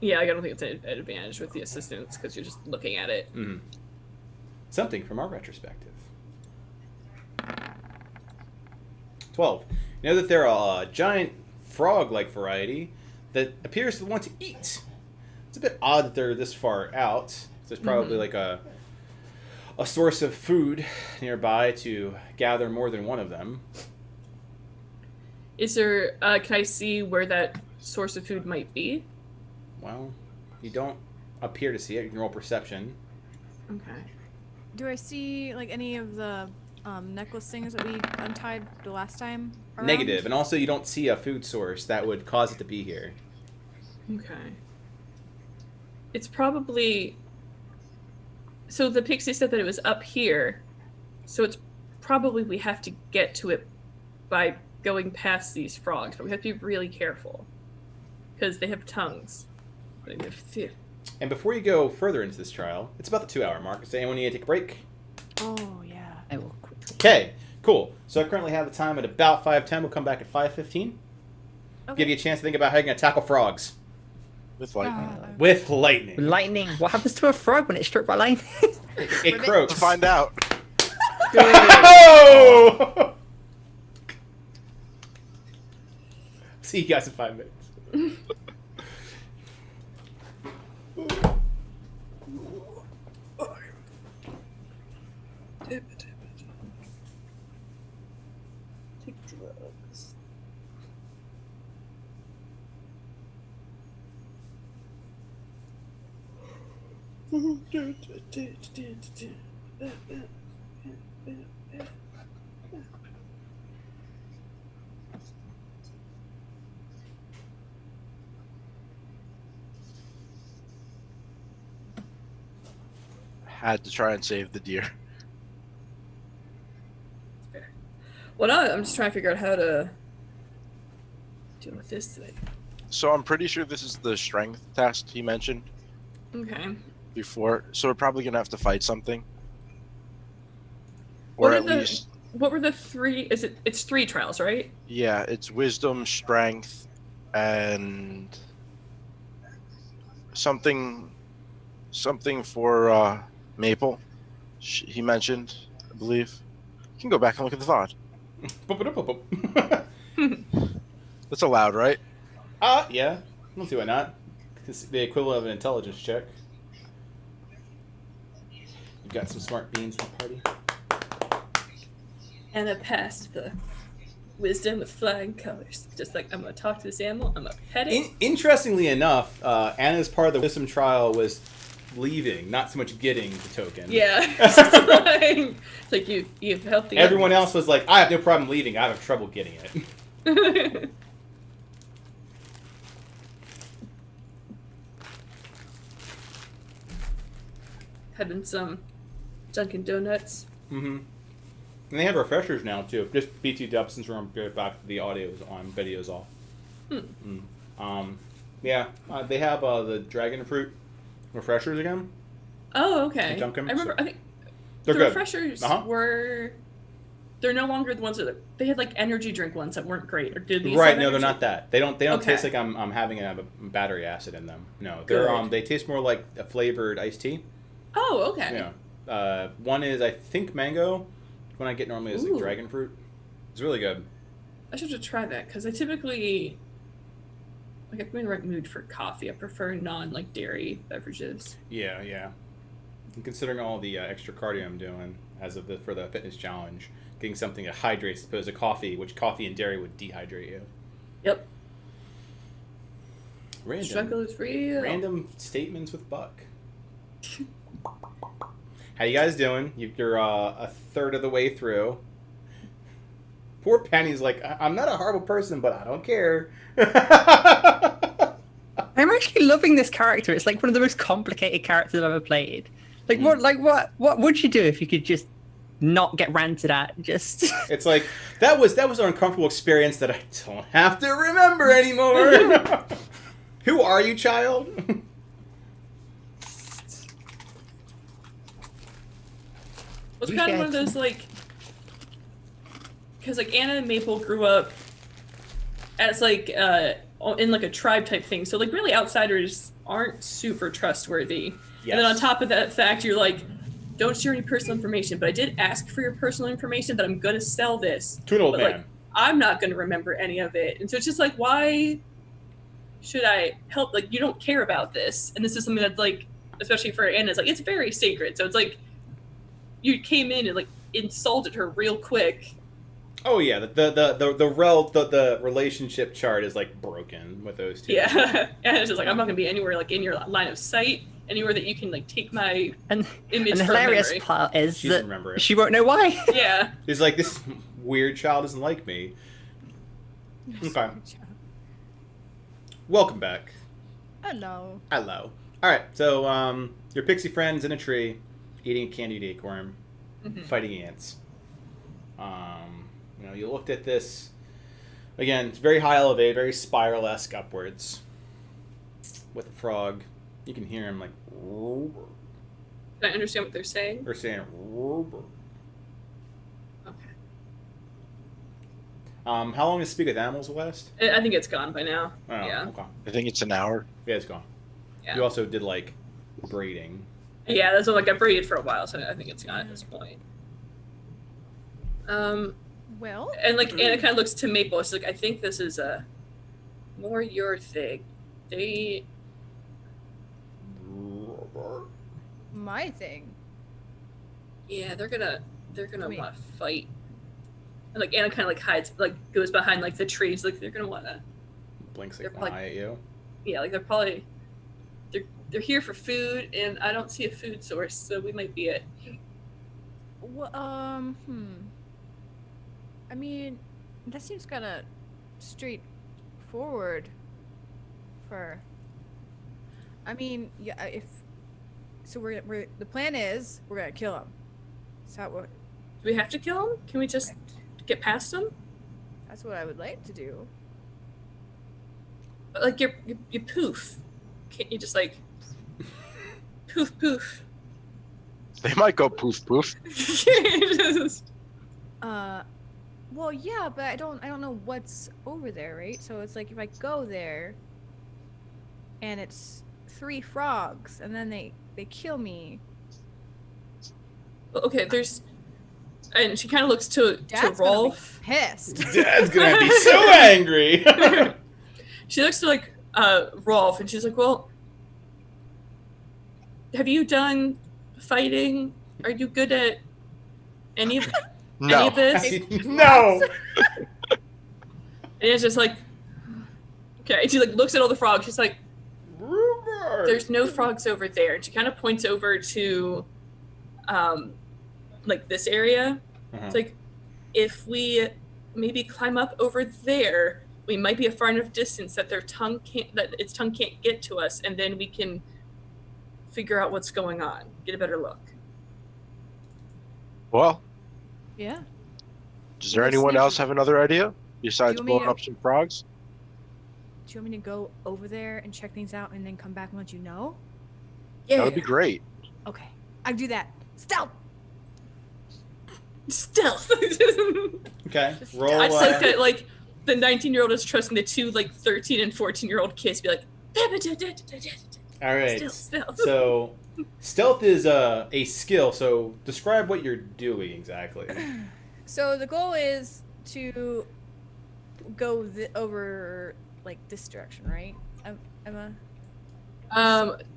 Yeah, I don't think it's an advantage with the assistance because you're just looking at it. Mm-hmm. Something from our retrospective. 12. You know that they're a giant frog-like variety that appears to want to eat. It's a bit odd that they're this far out. So there's probably like a source of food nearby to gather more than one of them. Is there? Can I see where that source of food might be? Well, you don't appear to see it. You can roll perception. Okay. Do I see like any of the necklace things that we untied the last time? Around? Negative. And also you don't see a food source that would cause it to be here. Okay. It's probably. So the pixie said that it was up here, so it's probably we have to get to it by going past these frogs, but we have to be really careful because they have tongues. And before you go further into this trial, it's about the 2-hour mark. Does anyone need to take a break? Oh yeah. I will quickly. Okay, cool. So I currently have the time at about 5:10. We'll come back at 5:15. Okay. Give you a chance to think about how you're going to tackle frogs. With lightning. With lightning. Lightning. What happens to a frog when it's struck by lightning? It croaks. To find out. Oh! See you guys in 5 minutes. Take drugs. Had to try and save the deer. Well, now I'm just trying to figure out how to deal with this today. So I'm pretty sure this is the strength test he mentioned Okay. before. So we're probably gonna have to fight something. What Or are at the- least, What were the three? It's 3 trials, right? yeah, it's wisdom, strength, and something for Maple. He mentioned, I believe. You can go back and look at the VOD. That's allowed, right? Yeah. I don't see why not. It's the equivalent of an intelligence check. You've got some smart beans in the party. Anna passed the wisdom with flying colors. Just like, I'm gonna talk to this animal, I'm gonna pet it. Interestingly enough, Anna's part of the wisdom trial was leaving, not so much getting the token. Yeah. It's like you've helped the Everyone else was like, I have no problem leaving, I have trouble getting it. Having some Dunkin' Donuts. Mm-hmm. And they have refreshers now too. Just BT dub since we're on back to the audio's on, videos off. Yeah, they have the dragon fruit refreshers again. Oh, okay. Dunkin', I remember. so- I think They're the good. refreshers Uh-huh. were. They're no longer the ones that they had like energy drink ones that weren't great. Or did these? Right? have No, they're energy? not that. They don't Okay. taste like I'm having a battery acid in them. No, they're Good. they taste more like a flavored iced tea. Oh, okay. Yeah. One is I think mango. One I get normally is like Ooh. dragon fruit. It's really good. I should have tried that because I typically, like, if I'm in the right mood for coffee, I prefer non dairy beverages. Yeah, yeah. And considering all the extra cardio I'm doing for the fitness challenge, getting something that hydrates as opposed to coffee, which coffee and dairy would dehydrate you. Yep. Random. Struggle is real. Random statements with Buck. How you guys doing? You're a third of the way through. Poor Penny's like, I'm not a horrible person, but I don't care. I'm actually loving this character. It's like one of the most complicated characters I've ever played. Like what would you do if you could just not get ranted at? Just It's like that was an uncomfortable experience that I don't have to remember anymore. Who are you, child? It was kind of one of those, like, because like Anna and Maple grew up as like in like a tribe type thing, so like really outsiders aren't super trustworthy. Yes. And then on top of that fact, you're like, don't share any personal information, but I did ask for your personal information that I'm gonna sell this To an old but, man. like, I'm not gonna remember any of it, and so it's just like, why should I help? Like, you don't care about this, and this is something that's like, especially for Anna, it's like, it's very sacred. So it's like you came in and like insulted her real quick. Oh yeah, the relationship chart is like broken with those two. Yeah, and it's just like, I'm not gonna be anywhere like in your line of sight, anywhere that you can like take my and image and the from hilarious memory. part is She that doesn't remember it. she won't know why. Yeah. It's like, this weird child doesn't like me. Okay. Welcome back. Hello. Hello. Alright, so your pixie friend's in a tree, eating a candied acorn, Mhm. fighting ants. You looked at this, again, it's very high elevated, very spiral-esque upwards. With a frog. You can hear him like, Can I understand what they're saying? or saying, Okay. how long does Speak with Animals last? I think it's gone by now. Oh, Yeah. okay. I think it's an hour. Yeah, it's gone. Yeah. You also did like braiding. Yeah, that's what, like I braided for a while, so I think it's gone at this point. Well, And like Anna kind of looks to Maple. She's like, I think this is more your thing. They my thing. Yeah, they're gonna Wait. want to fight. And like Anna kind of like hides, like goes behind like the trees. Like they're gonna want to. Blinks They're like one eye at you. Yeah, like they're here for food, and I don't see a food source, so we might be it. Well, I mean, that seems kind of straightforward. I mean, yeah. If so, we're the plan is we're gonna kill him. Is that what? Do we have to kill them? Can we just get past them? That's what I would like to do. But like you poof. Can't you just like poof poof? They might go poof poof. Just- Well, yeah, but I don't know what's over there, right? So it's like if I go there, and it's 3 frogs, and then they kill me. Okay, and she kind of looks to Dad's Rolf. gonna be pissed. Dad's gonna be so angry. She looks to like Rolf, and she's like, "Well, have you done fighting? Are you good at any of No. this?" No. And it's just like, okay. And she like looks at all the frogs. She's like, "There's no frogs over there." And she kind of points over to, like this area. It's like, if we maybe climb up over there, we might be a far enough distance that its tongue can't get to us, and then we can figure out what's going on, get a better look. Well, Yeah. does there Let's anyone see. else have another idea besides Do you want me blowing to- up some frogs? Do you want me to go over there and check things out and then come back and let you know? That would be great. Okay. I do that. Stealth. Stealth. Okay. Just- Roll. I just like that, like the 19-year-old is trusting the two like 13 and 14-year-old kids, be like, All right. stealth. So, stealth is a skill. So, describe what you're doing exactly. So the goal is to go over like this direction, right? Emma?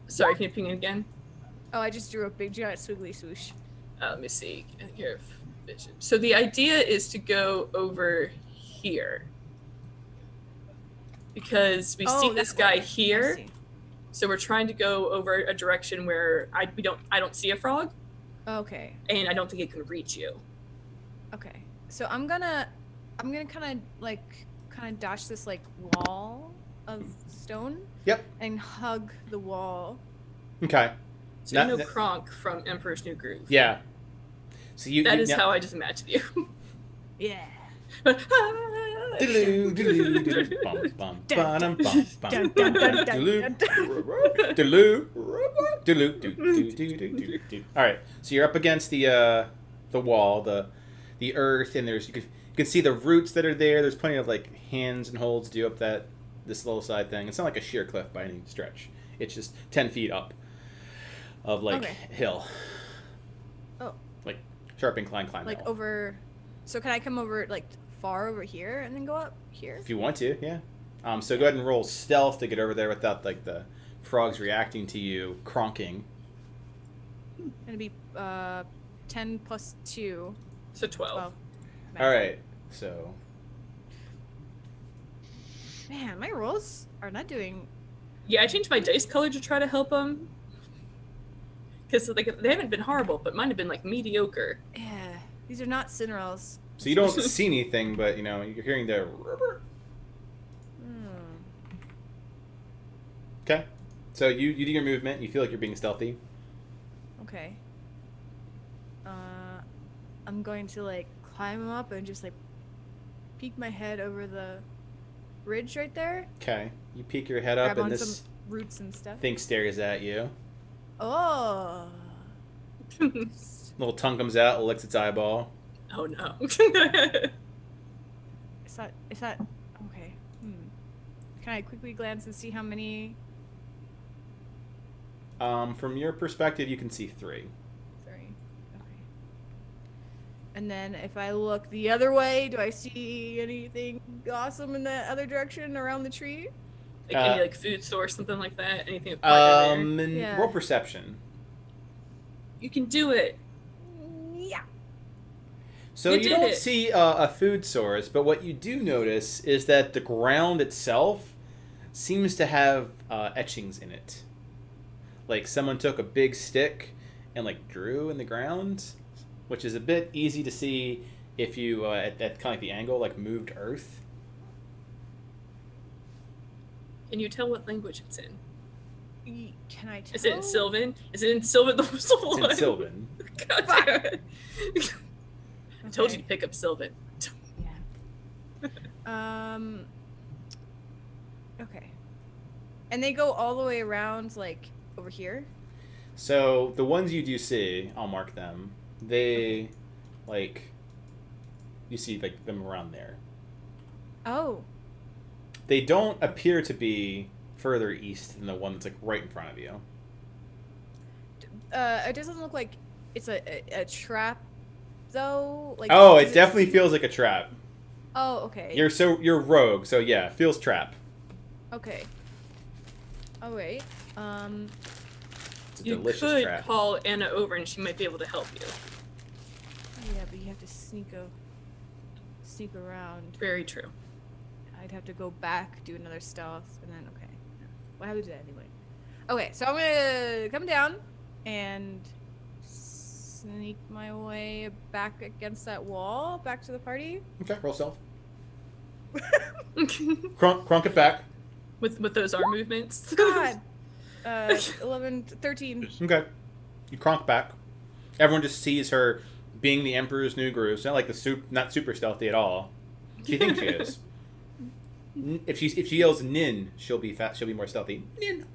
Sorry, can you ping it again? Oh, I just drew a big giant swiggly swoosh. Let me see. Here, vision. So the idea is to go over here because we see this that guy way. I here. see. So we're trying to go over a direction where I don't see a frog, Okay. and I don't think it can reach you. Okay. So I'm gonna kind of dodge this like wall of stone. Yep. And hug the wall. Okay. So you Not- know Kronk from Emperor's New Groove. Yeah. So That is now- how I just imagine you. Yeah. Diddle-oo, diddle-oo, diddle-oo, bum, bum, ba-dum, bum, bum, Dun, bum, dun, dun, dun, diddle-oo, dun, dun. diddle-oo, diddle-oo, do-do-do-do-do-do. All right, so you're up against the wall, the earth, and you can see the roots that are there. There's plenty of like hands and holds to do up this little side thing. It's not like a sheer cliff by any stretch. It's just 10 feet up of like Okay. hill. Oh. Like sharp incline climb Like hill. over. So can I come over like far over here and then go up here? If you want to, yeah. So go ahead and roll stealth to get over there without like the frogs reacting to you cronking. Gonna be 10 plus 2. So 12. All right, so Man, my rolls are not doing. Yeah, I changed my dice color to try to help them. Because like they haven't been horrible, but mine have been like mediocre. Yeah, these are not sin rolls. so you don't see anything, but you're hearing the. Hmm. Okay, so you do your movement. You feel like you're being stealthy. Okay. I'm going to like climb up and just like peek my head over the ridge right there. Okay, you peek your head up, Grab and on this some roots and stuff. thing stares at you. Oh. Little tongue comes out, licks its eyeball. Oh no. Is that okay? Can I quickly glance and see how many From your perspective, you can see 3. 3. Okay. And then if I look the other way, do I see anything awesome in that other direction around the tree? Like any like food source, something like that. Anything there. Yeah. Roll perception. You can do it. Yeah. So You you did don't it. see a food source, but what you do notice is that the ground itself seems to have etchings in it. Like someone took a big stick and like drew in the ground, which is a bit easy to see if you at kind of like the angle like moved earth. Can you tell what language it's in? Can I tell? Is it in Sylvan? Is it in Sylvan? The It's one? in Sylvan. God damn it. I told you to pick up Sylvan. Yeah. Okay. And they go all the way around, like, over here? So the ones you do see, I'll mark them. They, like, you see like them around there. Oh. They don't appear to be further east than the one that's like right in front of you. It doesn't look like it's a trap, though. Like. Oh, does it definitely feels like a trap. Oh, okay. You're rogue, so yeah, feels trap. Okay. Oh wait. It's a You delicious could trap. call Anna over and she might be able to help you. Yeah, but you have to sneak around. Very true. I'd have to go back, do another stealth, and then okay. Well, I have to do that anyway. Okay, so I'm gonna come down and sneak my way back against that wall, back to the party. Okay, roll stealth. Crunk it back. with those arm movements. God. 11, 13. Okay. You cronk back. Everyone just sees her being the Emperor's new groove. It's not like not super stealthy at all. She thinks she is. If she yells "nin," she'll be more stealthy. Nin.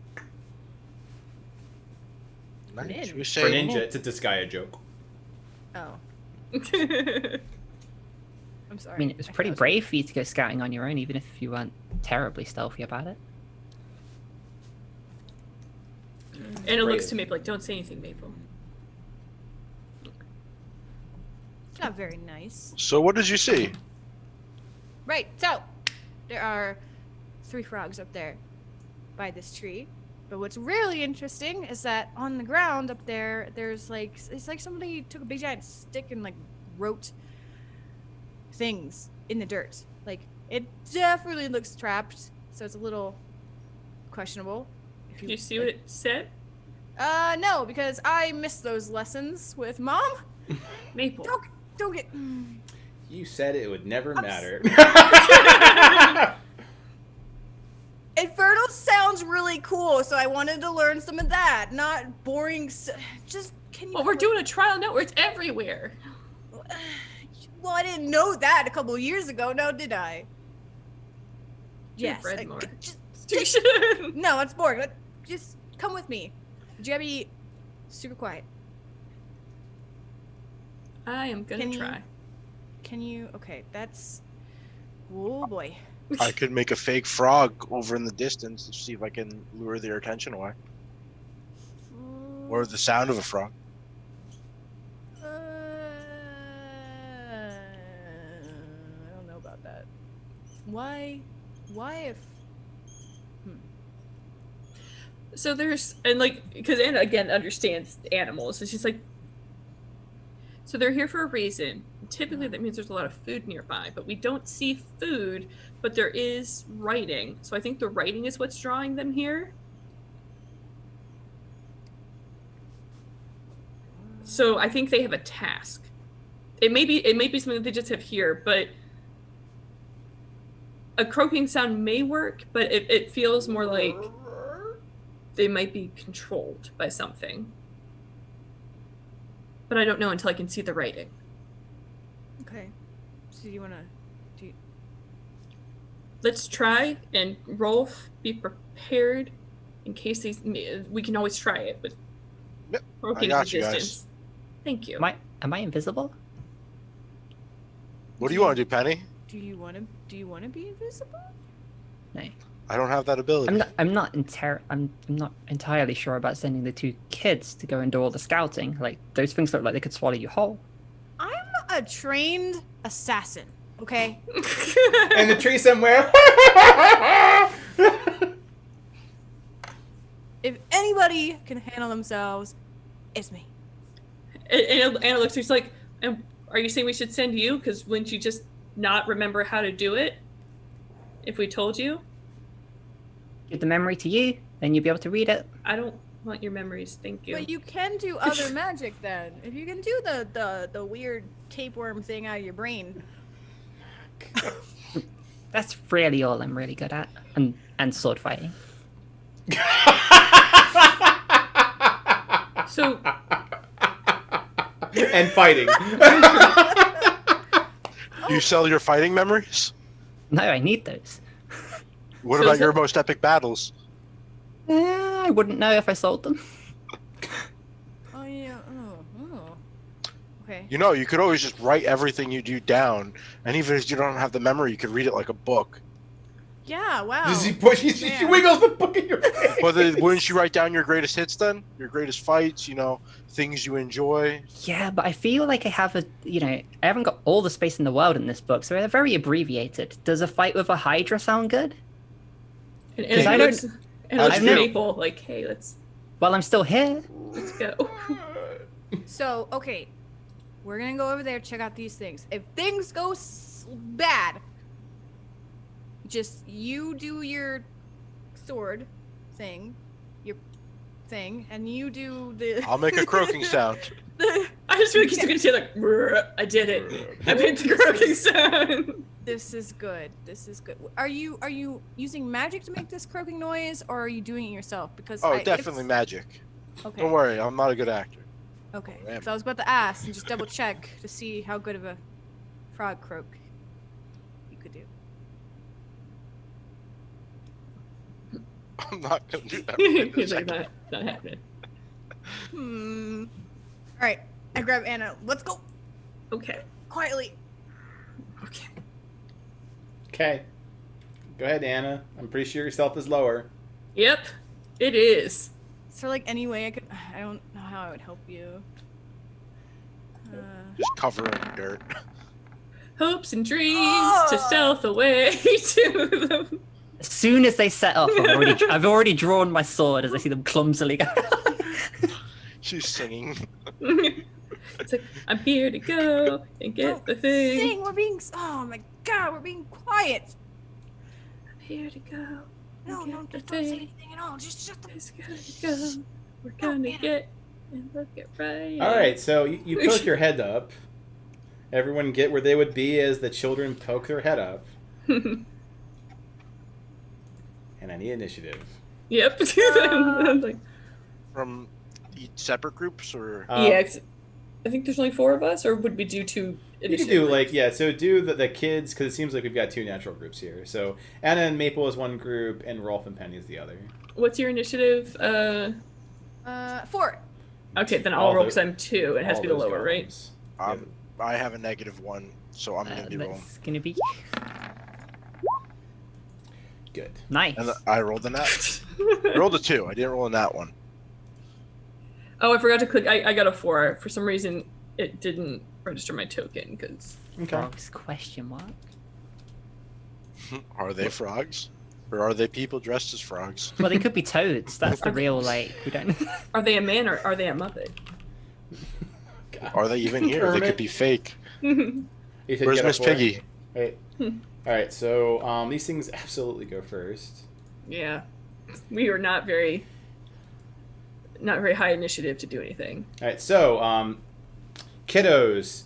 Nice. You For say ninja, it's a Disgaea joke. Oh, I'm sorry. I mean, it was I pretty thought brave for you to go scouting on your own, even if you weren't terribly stealthy about it. Anna looks Brave. to Maple like, don't say anything, Maple. It's not very nice. So what did you see? Right, so there are 3 frogs up there by this tree. But what's really interesting is that on the ground up there, there's like, it's like somebody took a big giant stick and like wrote things in the dirt. Like, it definitely looks trapped, so it's a little questionable. If Did you see what it said? No, because I missed those lessons with Mom. Maple. Don't get. You said it would never matter. Infernal sounds really cool, so I wanted to learn some of that. Not boring. Just can you? Well, we're doing a trial now where it's everywhere. Well, I didn't know that a couple years ago. Now, did I? Yes. Read more. No, it's boring. But just come with me. Would you be super quiet? I am gonna Can you- try. Can you? Okay, that's. Oh boy. I could make a fake frog over in the distance to see if I can lure their attention away. Or the sound of a frog. I don't know about that. Why if? So there's, and like, because Anna again understands animals, so she's like, so they're here for a reason. Typically that means there's a lot of food nearby, but we don't see food, but there is writing. So I think the writing is what's drawing them here. So I think they have a task. It may be something that they just have here, but a croaking sound may work, but it feels more like they might be controlled by something. But I don't know until I can see the writing. Okay. So do you wanna? Let's try, and Rolf, be prepared in case we can always try it with Yep, croaking I at got a you guys. distance. Thank you. Am I invisible? What do you want to do, Penny? Do you wanna be invisible? No. I don't have that ability. I'm not entirely sure about sending the 2 kids to go and do all the scouting. Like, those things look like they could swallow you whole. I'm a trained assassin, okay? In the tree somewhere. If anybody can handle themselves, it's me. And Anna looks, she's like, are you saying we should send you? Because wouldn't you just not remember how to do it if we told you? Give the memory to you, then you'll be able to read it. I don't want your memories, thank you. But you can do other magic then. If you can do the weird tapeworm thing out of your brain. That's really all I'm really good at. And sword fighting. So And fighting. You sell your fighting memories? No, I need those. What So about is your it- most epic battles? I wouldn't know if I sold them. Oh yeah. Oh. Okay. You know, you could always just write everything you do down, and even if you don't have the memory, you could read it like a book. Yeah. Wow. Does he push? She Man. wiggles the book in your face. But then, wouldn't you write down your greatest hits then? Your greatest fights, you know, things you enjoy? Yeah, but I feel like I have I haven't got all the space in the world in this book, so they're very abbreviated. Does a fight with a Hydra sound good? and Because Anna I don't- looks, and looks I've at never- Maple like, hey, let's Well, I'm still here. go. So okay, we're gonna go over there, check out these things. If things go bad, just you do your sword thing, and you do the. I'll make a croaking sound. I just feel like he's gonna say like, "Brr, I did it. I made the croaking sound. This is good. This is good. Are you using magic to make this croaking noise, or are you doing it yourself? Because Oh, if- definitely magic. Okay. Don't worry, I'm not a good actor. Okay. I am. So I was about to ask and just double check to see how good of a frog croak you could do. I'm not gonna do that. He's like, not happening. All right. I grab Anna. Let's go Okay. quietly. Okay. Okay. Go ahead, Anna. I'm pretty sure your stealth is lower. Yep. It is. Is there like any way I could? I don't know how I would help you. Just cover it in dirt. Hopes and dreams to stealth away to them. As soon as they set up, I've already drawn my sword as I see them clumsily go. She's singing. It's like, I'm here to go and get the thing. Sing. We're being. Oh my God. We're being quiet. I'm here to go. No, and no, get the don't say thing. anything at all. Just shut the. It's gonna go. We're gonna Anna. get and look it right. All right, so you poke your head up. Everyone get where they would be as the children poke their head up. And I need initiative. Yep. I'm like, From each separate groups, or yeah, 'cause I think there's only 4 of us, or would we do 2 You can initiative do groups? so do the kids, because it seems like we've got 2 natural groups here. So Anna and Maple is one group, and Rolf and Penny is the other. What's your initiative? 4. Okay, then All I'll roll the- because I'm 2. It has to be the All those lower, right? golems. I have a -1, so I'm gonna be rolling. That's gonna be Good. nice. And I rolled a nat. I rolled a 2. I didn't roll a nat 1. Oh, I forgot to click. I got a 4. For some reason, it didn't register my token because Okay. Frogs question mark. Are they frogs, or are they people dressed as frogs? Well, they could be toads. That's the real we don't. are they a man or are they a muppet? God. Are they even here? They Kermit. could be fake. You said Where's get a Miss 4? Piggy? Wait. All right, so these things absolutely go first. Yeah, we are not very high initiative to do anything. All right, so kiddos,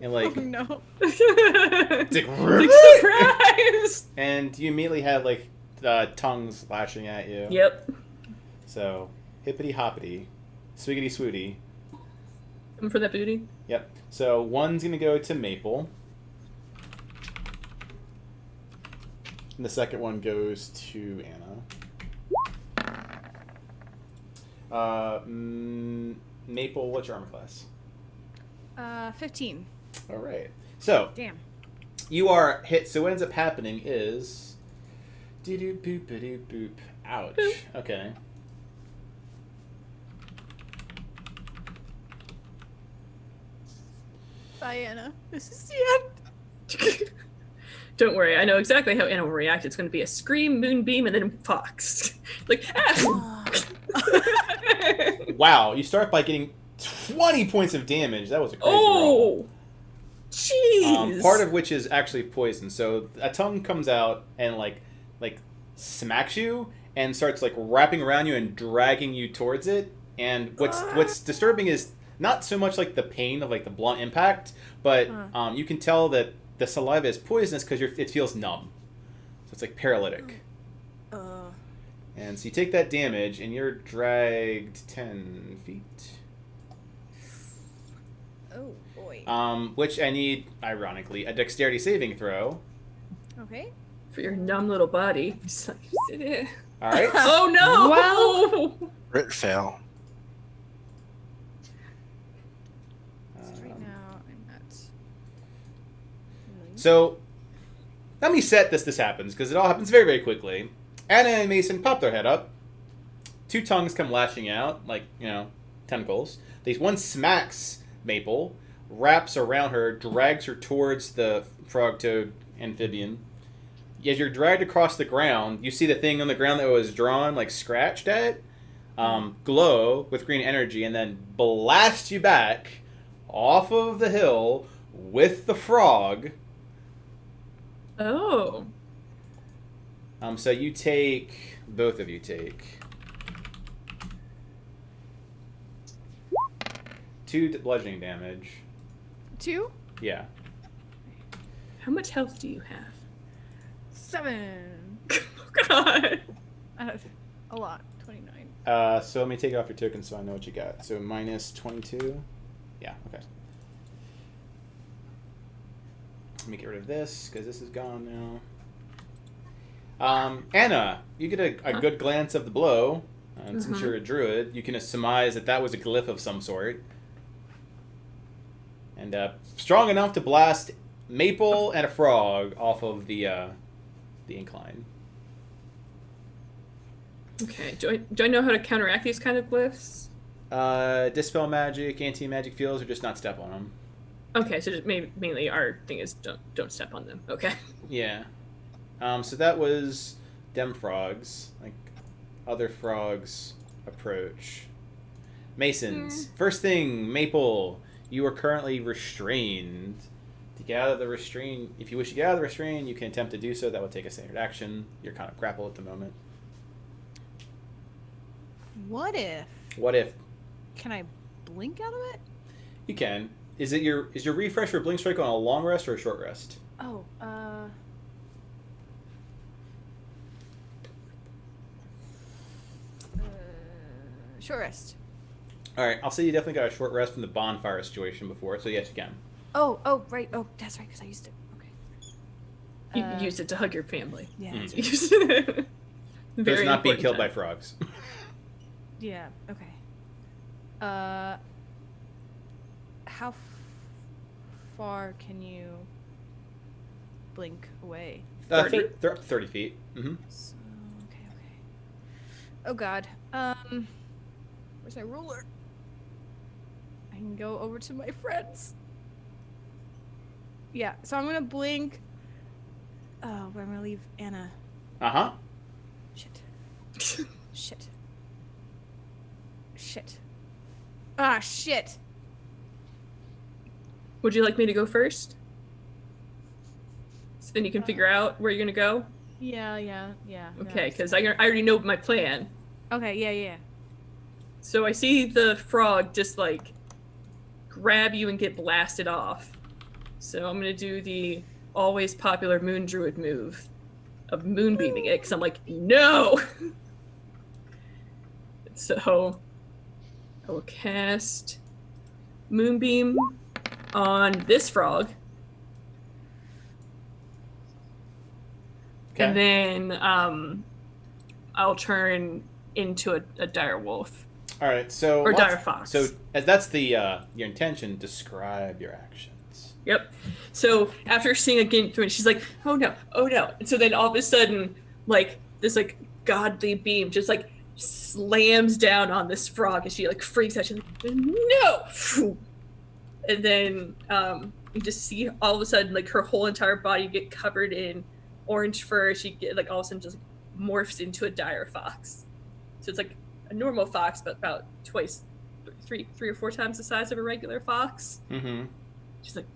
and like, Oh no. it's Like, like surprise! and you immediately have like tongues lashing at you. Yep. So hippity hoppity, swiggity swooty. Come for that booty. Yep. So one's gonna go to Maple, and the second one goes to Anna. Maple, what's your armor class? 15. All right. So Damn. you are hit. So what ends up happening is Doo-doo boop doo boop. Ouch. Boop. Okay. Bye, Anna. This is the end. Don't worry, I know exactly how Anna will react. It's going to be a scream, moonbeam, and then fox. like, ah! Wow, you start by getting 20 points of damage. That was a crazy roll. Oh! Jeez! Part of which is actually poison. So a tongue comes out and like smacks you and starts like wrapping around you and dragging you towards it. And what's disturbing is not so much like the pain of like the blunt impact, but you can tell that the saliva is poisonous because it feels numb. So it's like paralytic. And so you take that damage and you're dragged 10 feet. Oh boy. Which I need, ironically, a dexterity saving throw. Okay. For your numb little body. Just like, All right. oh no! Well- Crit fail. Right now I'm at. So, let me set this happens, because it all happens very, very quickly. Anna and Mason pop their head up. Two tongues come lashing out, like, tentacles. One smacks Maple, wraps around her, drags her towards the frog-toad amphibian. As you're dragged across the ground, you see the thing on the ground that was drawn, like, scratched at, glow with green energy, and then blast you back off of the hill with the frog. Oh. So you take, both of you take 2 bludgeoning damage. 2? Yeah. How much health do you have? 7. Oh god. A lot. 29. So let me take off your token so I know what you got. So minus 22. Yeah, okay. Let me get rid of this, because this is gone now. Anna, you get a good glance of the blow. And since you're a druid, you can surmise that was a glyph of some sort. And strong enough to blast Maple and a frog off of the incline. Okay, do I know how to counteract these kind of glyphs? Dispel magic, anti-magic fields, or just not step on them. Okay, so just mainly our thing is don't step on them. Okay. Yeah. So that was dem frogs. Like, other frogs approach. Masons. First thing, Maple, you are currently restrained. To get out of the restraint, if you wish to get out of the restraint, you can attempt to do so. That would take a standard action. You're kind of grappled at the moment. What if? Can I blink out of it? You can. Is your refresh or blink strike on a long rest or a short rest? Oh, short rest. All right, I'll say you definitely got a short rest from the bonfire situation before, so yes, you can. Oh, right. Oh, that's right, because I used it. Okay. You used it to hug your family. Yeah. Mm. Used it. There's not being killed by time. frogs. Yeah. Okay. How far can you blink away? 30? They're up to 30 feet. Mm-hmm. So, okay. Oh God. Where's my ruler? I can go over to my friends. Yeah. So I'm gonna blink. Oh, but I'm gonna leave Anna. Uh-huh. Shit. Shit. Ah, shit. Would you like me to go first? So then you can figure out where you're gonna go. Yeah. Okay, because I already know my plan. Okay. Yeah. So I see the frog just like grab you and get blasted off. So I'm gonna do the always popular moon druid move of moonbeaming it, because I'm like, no. So I will cast moonbeam on this frog. Okay. And then I'll turn into a dire wolf. All right, so... Or dire fox. So as that's the your intention, describe your actions. Yep. So after seeing it getting through, she's like, oh no. And so then all of a sudden, like this like godly beam just like slams down on this frog, and she like freaks out. She's like, no! And then you just see all of a sudden like her whole entire body get covered in orange fur. She get like all of a sudden just like, morphs into a dire fox. So it's like a normal fox, but about twice, three or four times the size of a regular fox. Mm-hmm. She's like,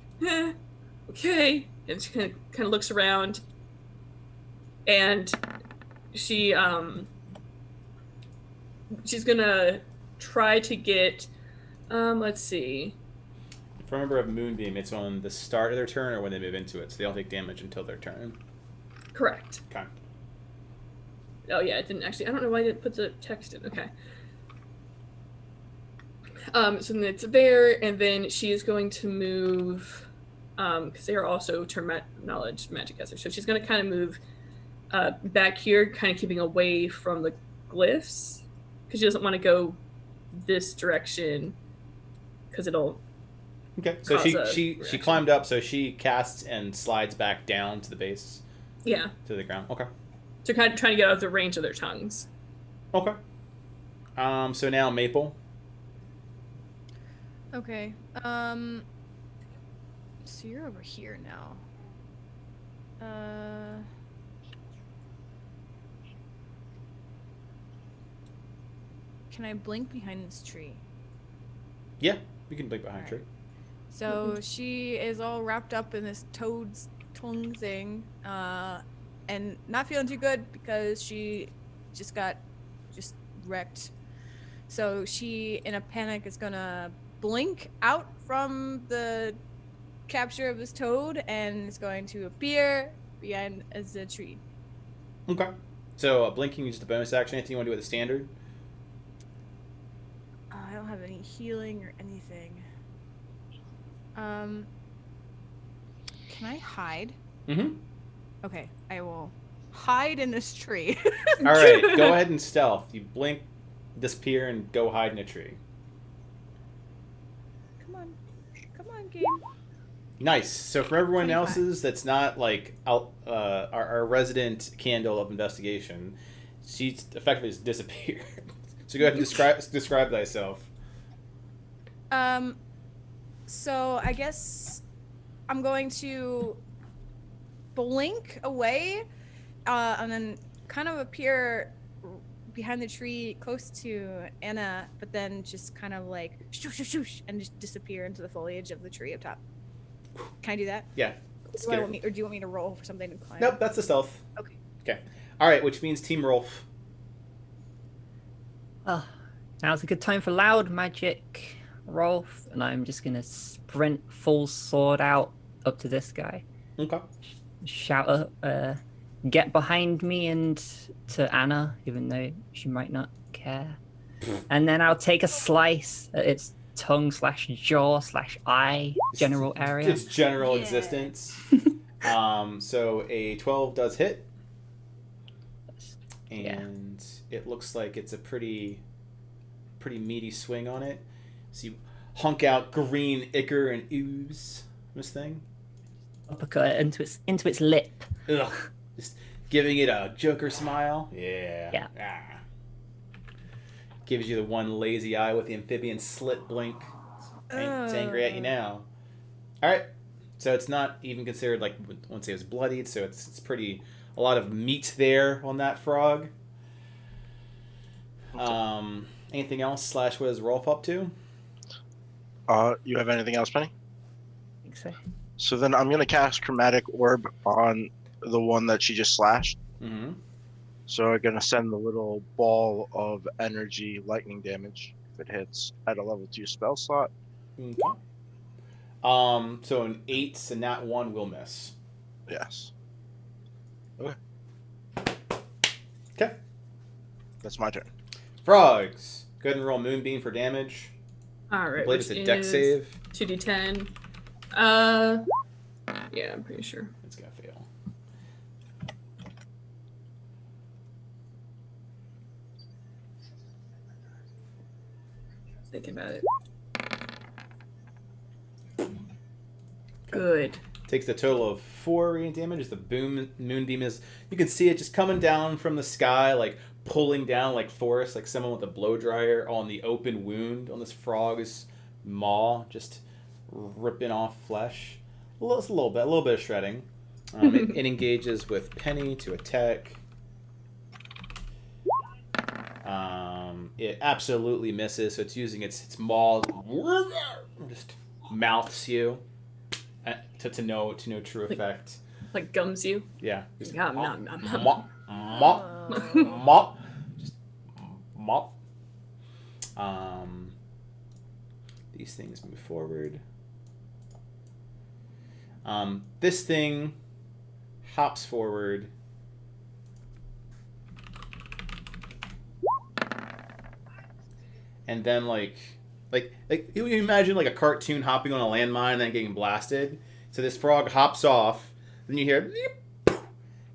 okay, and she kind of looks around, and she's gonna try to get, let's see. If I remember, a moonbeam, it's on the start of their turn or when they move into it, so they don't take damage until their turn. Correct. Okay. Oh yeah, it didn't actually. I don't know why I didn't put the text in. Okay. So then it's there, and then she is going to move, because they are also term knowledge magic casters. So she's going to kind of move back here, kind of keeping away from the glyphs, because she doesn't want to go this direction, because it'll. Okay. So cause she climbed up, so she casts and slides back down to the base. Yeah. To the ground. Okay. So kind of trying to get out of the range of their tongues. Okay. So now Maple. Okay. So you're over here now. Can I blink behind this tree? Yeah, you can blink behind a tree. So she is all wrapped up in this toad's tongue thing, and not feeling too good because she just got wrecked. So she, in a panic, is gonna blink out from the capture of this toad and is going to appear behind as a tree. Okay. So blinking is just a bonus action. Anything you want to do with the standard? I don't have any healing or anything. Can I hide? Mm-hmm. Okay, I will hide in this tree. All right, go ahead and stealth. You blink, disappear, and go hide in a tree. Come on, game. Nice. So for everyone 25. else's that's not like our resident candle of investigation, she effectively just disappeared. So go ahead and describe thyself. So I guess I'm going to blink away, and then kind of appear behind the tree close to Anna, but then just kind of like shoosh, shoosh, shoosh, and just disappear into the foliage of the tree up top. Can I do that? Yeah. Do you want me to roll for something to climb? Nope, that's the stealth. Okay. Okay. All right, which means Team Rolf. Well, now's a good time for loud magic, Rolf, and I'm just gonna sprint full sword out up to this guy. Okay. Shout, get behind me and to Anna, even though she might not care. And then I'll take a slice at its tongue/jaw/eye general area. Its general existence. So a 12 does hit. And it looks like it's a pretty meaty swing on it. So you hunk out green ichor and ooze this thing. Uppercut into its lip. Ugh. Just giving it a Joker smile. Yeah. Yeah. Ah. Gives you the one lazy eye with the amphibian slit blink. It's angry at you now. All right. So it's not even considered like once it was bloodied. So it's pretty a lot of meat there on that frog. Anything else? / what is Rolf up to? You have anything else, Penny? I think so. So then I'm gonna cast Chromatic Orb on the one that she just slashed. Mm-hmm. So I'm gonna send the little ball of energy lightning damage if it hits at a level 2 spell slot. Okay. So an 8 and that one will miss. Yes. Okay. That's my turn. Frogs. Go ahead and roll Moonbeam for damage. All right. I believe it's a dex save. 2d10. Yeah, I'm pretty sure. It's gonna fail. Thinking about it. Good. Takes the total of 4 radiant damage as the moonbeam is... You can see it just coming down from the sky, like pulling down like force, like someone with a blow dryer on the open wound on this frog's maw, just ripping off flesh. A little bit of shredding. It engages with Penny to attack. It absolutely misses, so it's using its maw, just mouths you to no true effect. Like gums you. Yeah. Just Nom, nom, nom, nom. mop, mop, mop, just mop. These things move forward. This thing hops forward. And then like you imagine like a cartoon hopping on a landmine and then getting blasted. So this frog hops off, then you hear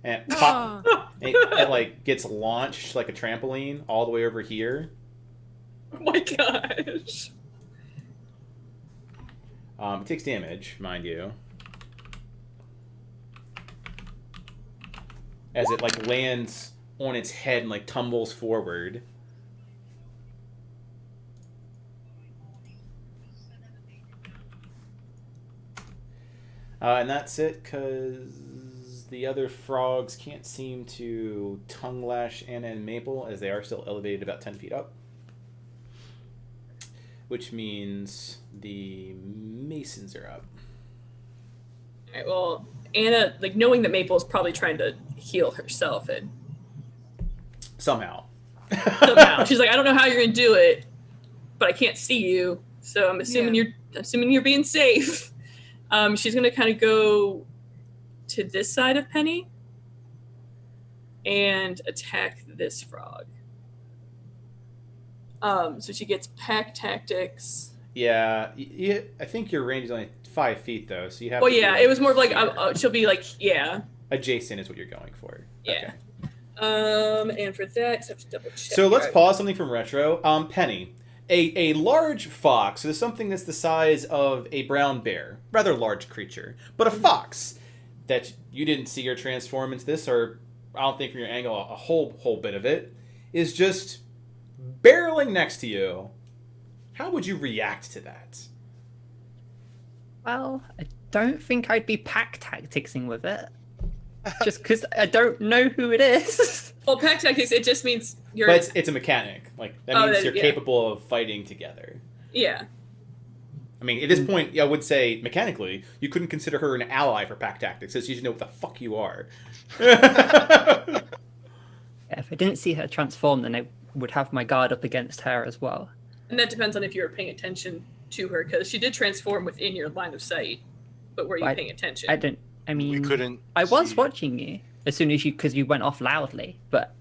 and it pop, and it like gets launched like a trampoline all the way over here. Oh my gosh. It takes damage, mind you, as it like lands on its head and like tumbles forward. And that's it, because the other frogs can't seem to tongue lash Anna and Maple, as they are still elevated about 10 feet up. Which means the Masons are up. Alright, well, Anna, like, knowing that Maple is probably trying to heal herself, and Somehow. she's like, I don't know how you're gonna do it, but I can't see you, so I'm assuming you're being safe. She's gonna kind of go to this side of Penny and attack this frog. So she gets pack tactics. Yeah, I think your range is only 5 feet, though, so you have Well, to be, yeah, like, it was more of like, here. she'll be like, yeah. Adjacent is what you're going for. Yeah. Okay. And for that, I have to double check. So let's pause something from retro. Penny. A large fox, so there's something that's the size of a brown bear. Rather large creature. But a fox that you didn't see her transform into this, or I don't think from your angle a whole bit of it, is just barreling next to you. How would you react to that? Well, I don't think I'd be pack tacticsing with it. Just because I don't know who it is. Well, pack tactics, it just means you're... But it's a mechanic. Like, that means you're yeah. capable of fighting together. Yeah. I mean, at this point, I would say, mechanically, you couldn't consider her an ally for pack tactics, since you should know what the fuck you are. Yeah, if I didn't see her transform, then I would have my guard up against her as well. And that depends on if you were paying attention to her, because she did transform within your line of sight. But were you paying attention? We couldn't. I was see. watching you as soon as because you went off loudly, but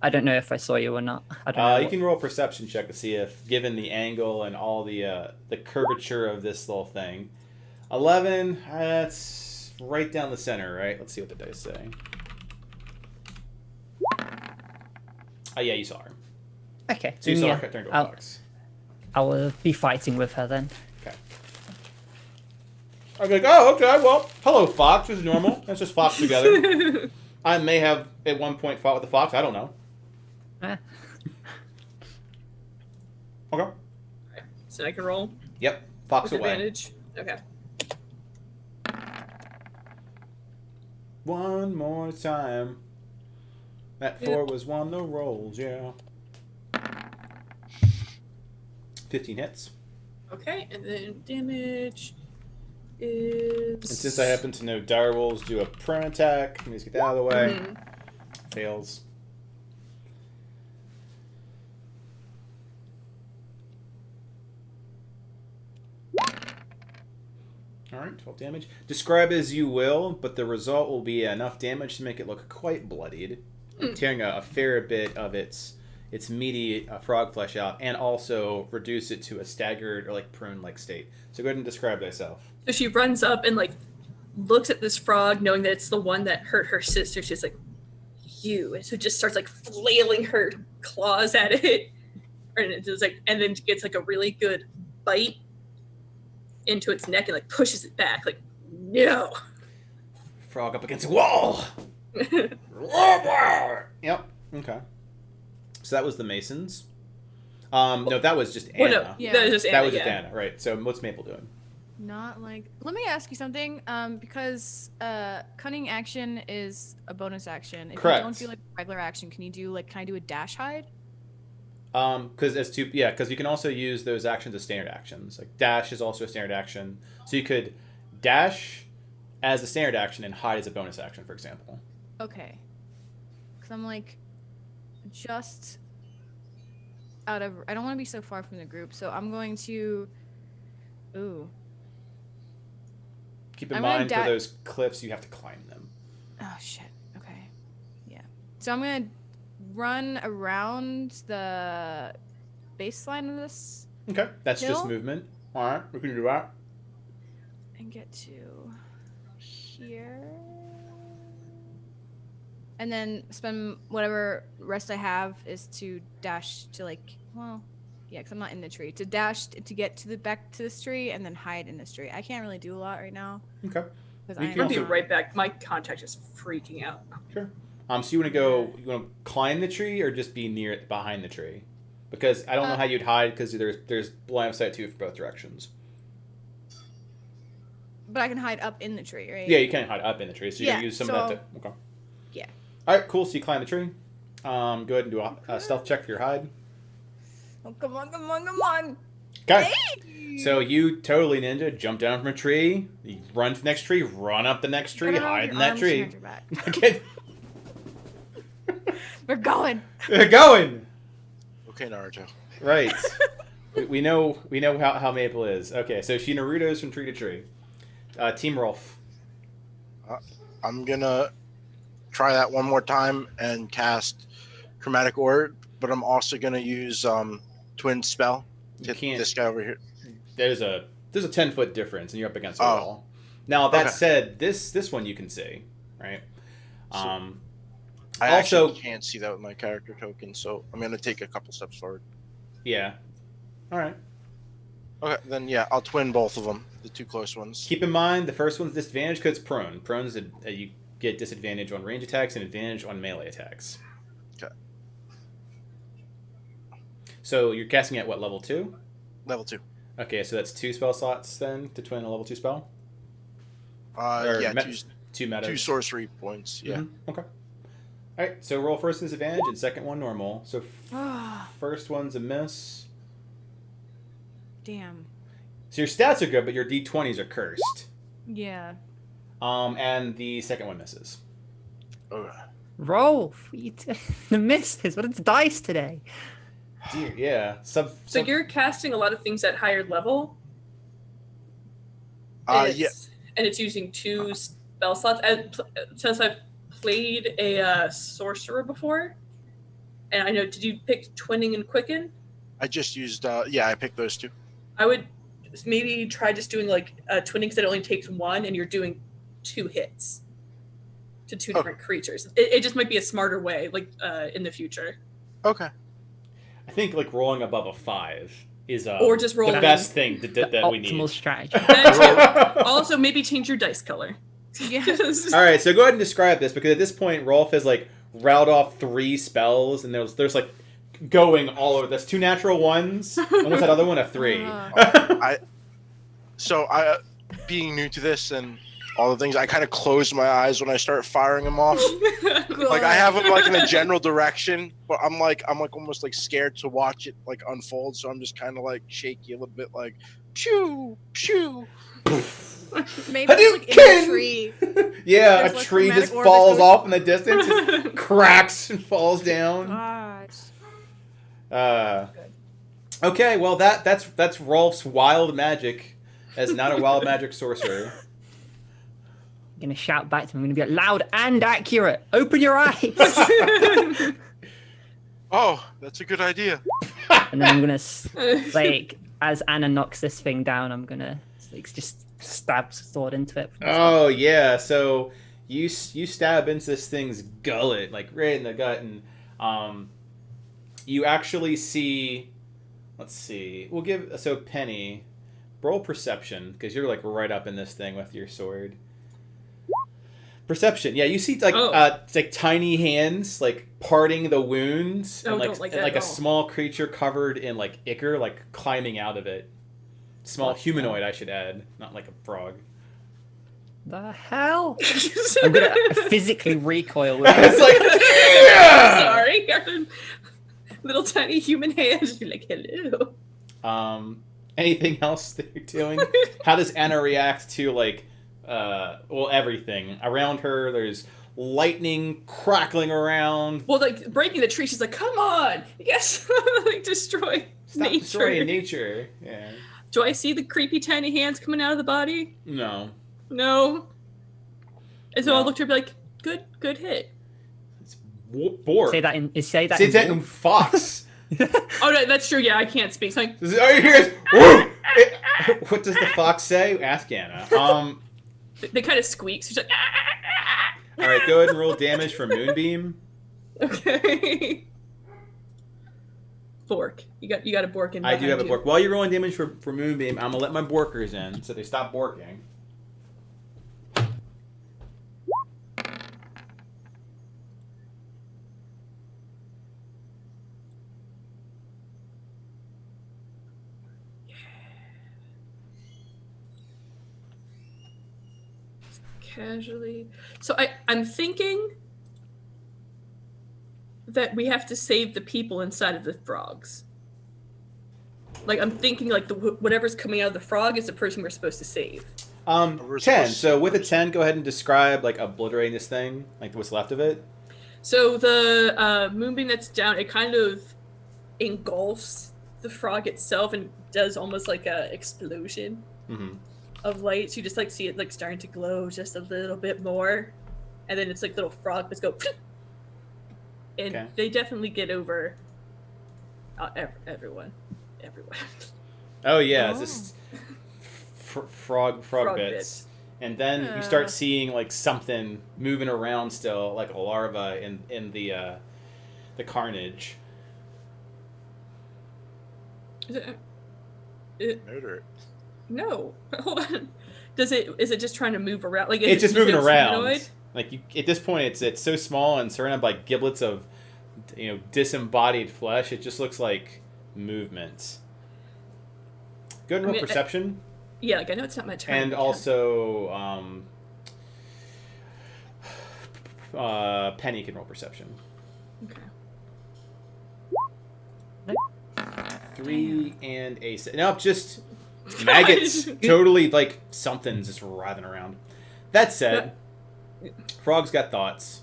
I don't know if I saw you or not. I don't know. You can roll a perception check to see if, given the angle and all the curvature of this little thing, 11. That's right down the center, right? Let's see what the dice say. Oh yeah, you saw her. Okay. So you saw yeah, her turn to a I'll- fox. I will be fighting with her then. Okay. I'm like, oh, okay, well, hello, fox. This is normal. Let's just fox together. I may have at one point fought with the fox. I don't know. Eh. Okay. So I can roll Yep. Fox with away. advantage. Okay. One more time. That 4 was one of the rolls, yeah. 15 hits. Okay, and then damage is... And since I happen to know dire wolves do a prone attack, let me just get that out of the way. Mhm. Fails. Alright, 12 damage. Describe as you will, but the result will be enough damage to make it look quite bloodied. Tearing a fair bit of its meaty frog flesh out, and also reduce it to a staggered or like prone-like state. So go ahead and describe thyself. So she runs up and like looks at this frog, knowing that it's the one that hurt her sister. She's like, "You!" And so just starts like flailing her claws at it, and it's just like, and then gets like a really good bite into its neck and like pushes it back, like, "No!" frog up against a wall. Yep. Okay. So that was the Masons. No, that was just Well, Anna. no, Yeah. that was just Anna. That was just yeah. Anna, right? So what's Maple doing? Not like. Let me ask you something. Because cunning action is a bonus action. If Correct. you don't do like regular action, can I do a dash hide? Because you can also use those actions as standard actions. Like dash is also a standard action, so you could dash as a standard action and hide as a bonus action, for example. Okay. Cause I'm like, just out of. I don't want to be so far from the group, so I'm going to. Ooh. Keep in I'm gonna mind for those cliffs, you have to climb them. Oh shit. Okay. Yeah. So I'm gonna run around the baseline of this Okay, that's just Hill? movement. All right, we can do that. and get to here. And then spend whatever rest I have is to dash to like, well, yeah, because I'm not in the tree. To dash to get to the back to this tree and then hide in this tree. I can't really do a lot right now. Okay, Because You I'm can gonna be also- right back. My contact is freaking out. sure. So you want to go? You want to climb the tree or just be near it behind the tree? Because I don't know how you'd hide because there's line of sight too for both directions. But I can hide up in the tree, right? Yeah, you can't hide up in the tree, so you're Yeah, gonna use some of that. To, okay. Yeah. All right, cool. So you climb the tree. Go ahead and do a stealth check for your hide. Oh, come on, come on, come on. Okay. So you totally ninja jump down from a tree, you run to the next tree, run up the next tree, Put it around hide your in that arms tree. behind your back. Okay. We're going. They're going. Okay, Naruto. Right. we know how Maple is. Okay, so she Naruto's from tree to tree. Team Rolf. I'm gonna try that one more time and cast Chromatic Orb, but I'm also gonna use Twin Spell to You hit can't. this guy over here. There's a 10-foot difference, and you're up against a Oh. wall. Now that Okay. said, this one you can see, right? So- I Also- actually can't see that with my character token, so I'm gonna take a couple steps forward. Yeah. All right. Okay, then yeah, I'll twin both of them, the two close ones. Keep in mind the first one's disadvantage because it's prone. Prone's you get disadvantage on range attacks and advantage on melee attacks. Okay. So you're casting at what, level 2? Level 2. Okay, so that's 2 spell slots then to twin a level 2 spell? Or Yeah, me- 2 meta. two sorcery points. Yeah. Okay. Alright, so roll first disadvantage and second one normal. So Ah, first one's a miss. damn. So your stats are good, but your d20s are cursed. Yeah. And the second one misses. Okay. Roll. The misses. What is dice today? Dear, yeah. So you're casting a lot of things at higher level. Yeah. And it's using 2 spell slots. And since I've played a sorcerer before, and I know, did you pick twinning and quicken? I just used. I picked those two. I would maybe try just doing like twinning because it only takes 1, and you're doing 2 hits to 2 different creatures. It just might be a smarter way, like in the future. Okay. I think like rolling above a 5 is Or just the rolling- best thing that we Optimal need. strategy. Also, maybe change your dice color. Yeah. All right, so go ahead and describe this because at this point Rolf has like riled off 3 spells and there's like going all over. That's 2 natural ones, and what's that other one? A 3. So I, being new to this and all the things, I kind of close my eyes when I start firing them off. Like I have them like in a general direction, but I'm like almost like scared to watch it like unfold. So I'm just kind of like shaky a little bit, like shoo shoo. Maybe it's like in Hadouken! a tree. Yeah, There's, a like, tree chromatic just orb falls that goes- off in the distance, it cracks and falls down. Gosh. Okay, well that's Rolf's wild magic as not a wild magic sorcerer. I'm gonna shout back to him. I'm gonna be like, loud and accurate. Open your eyes. Oh, that's a good idea. And then I'm gonna like, as Anna knocks this thing down, I'm gonna like just stab sword into it. Oh yeah, so you stab into this thing's gullet, like right in the gut, and you actually see. Let's see. We'll give Penny roll perception because you're like right up in this thing with your sword. Perception. Yeah, you see like it's like tiny hands like parting the wounds, and don't like that and, like at a all. small creature covered in like ichor, like climbing out of it. Small humanoid, I should add, not like a frog. The hell? I'm gonna physically recoil with It's it. like, yeah! Sorry, Aaron. Little tiny human hands. You're like, hello. Anything else that you're doing? How does Anna react to like, well, everything around her? There's lightning crackling around. Well, like breaking the tree, she's like, "Come on, yes, like destroy Stop nature." destroying nature. Yeah. Do I see the creepy tiny hands coming out of the body? No. No. And so No. I'll look to her and be like, "Good hit." It's boar. Say that in. Say that. Say in that in fox. Oh, no, that's true. Yeah, I can't speak. So I'm like, All you hear is, "Woo!" What does the fox say? Ask Anna. they kind of squeak. So she's like, All right, go ahead and roll damage for Moonbeam. okay. Bork. You got a Bork in I do behind have a you. bork. While you're rolling damage for Moonbeam, I'm gonna let my borkers in so they stop borking. Casually. So I'm thinking that we have to save the people inside of the frogs. Like I'm thinking like whatever's coming out of the frog is the person we're supposed to save. We're 10. supposed So to- with a 10, go ahead and describe like obliterating this thing, like what's left of it. So the moonbeam that's down, it kind of engulfs the frog itself and does almost like a explosion Mm-hmm. of light. So you just like see it like starting to glow just a little bit more, and then it's like little frog bits go, and Okay. they definitely get over everyone. Oh yeah, it's Oh. just frog Frog bits. bits. And then you Yeah. start seeing like something moving around still, like a larva in the carnage. Is it, Murder. no, hold on. Is it just trying to move around? Like It's just moving because around. humanoid? Like at this point, it's so small and surrounded by giblets of disembodied flesh. It just looks like movement. Go ahead and roll I mean, perception, Yeah, like I know it's not my turn. and but- also Penny can roll perception. Okay. 3 and a nope, just maggots. Totally like something's just writhing around. That said, Frog's got thoughts.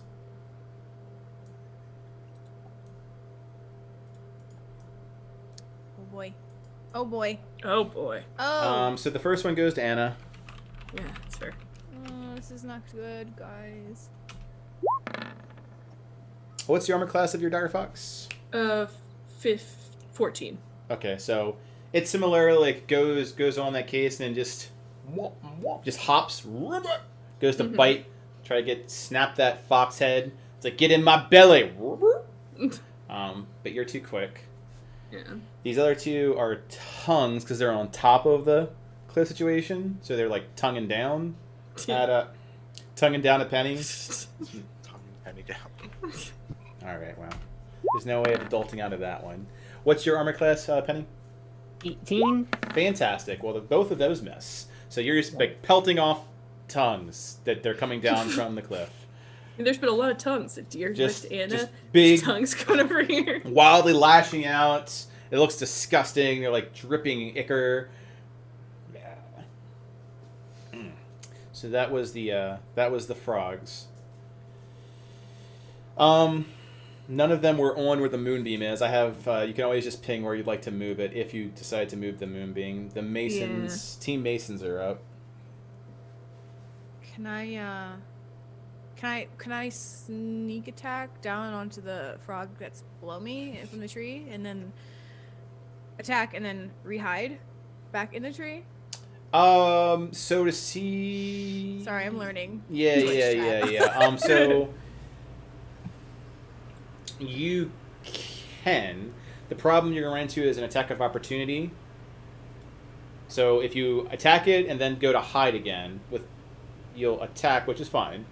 Oh boy. Oh boy. Oh boy. Oh. So the first one goes to Anna. Yeah, that's fair. Oh, this is not good, guys. What's the armor class of your Dire Fox? 14. Okay, so it similarly like goes on that case and then just hops, goes to bite, try to snap that fox head. It's like, get in my belly. But you're too quick. Yeah. These other two are tongues because they're on top of the cliff situation, so they're like tonguing down at Penny. Penny down. All right, well, there's no way of adulting out of that one. What's your armor class, Penny? 18. Fantastic. Well, both of those miss. So you're just like pelting off tongues that they're coming down from the cliff. And there's been a lot of tongues. A deer Just to Anna. just big, Tongues going over here. wildly lashing out. It looks disgusting. They're like dripping ichor. Yeah. So that was the frogs. None of them were on where the moonbeam is. I have. You can always just ping where you'd like to move it if you decide to move the moonbeam. The Masons, Team Masons, are up. Can I sneak attack down onto the frog that's below me from the tree and then attack and then rehide back in the tree? So to see. Sorry, I'm learning. Yeah. So you can. The problem you're going to run into is an attack of opportunity. So if you attack it and then go to hide again, you'll attack, which is fine.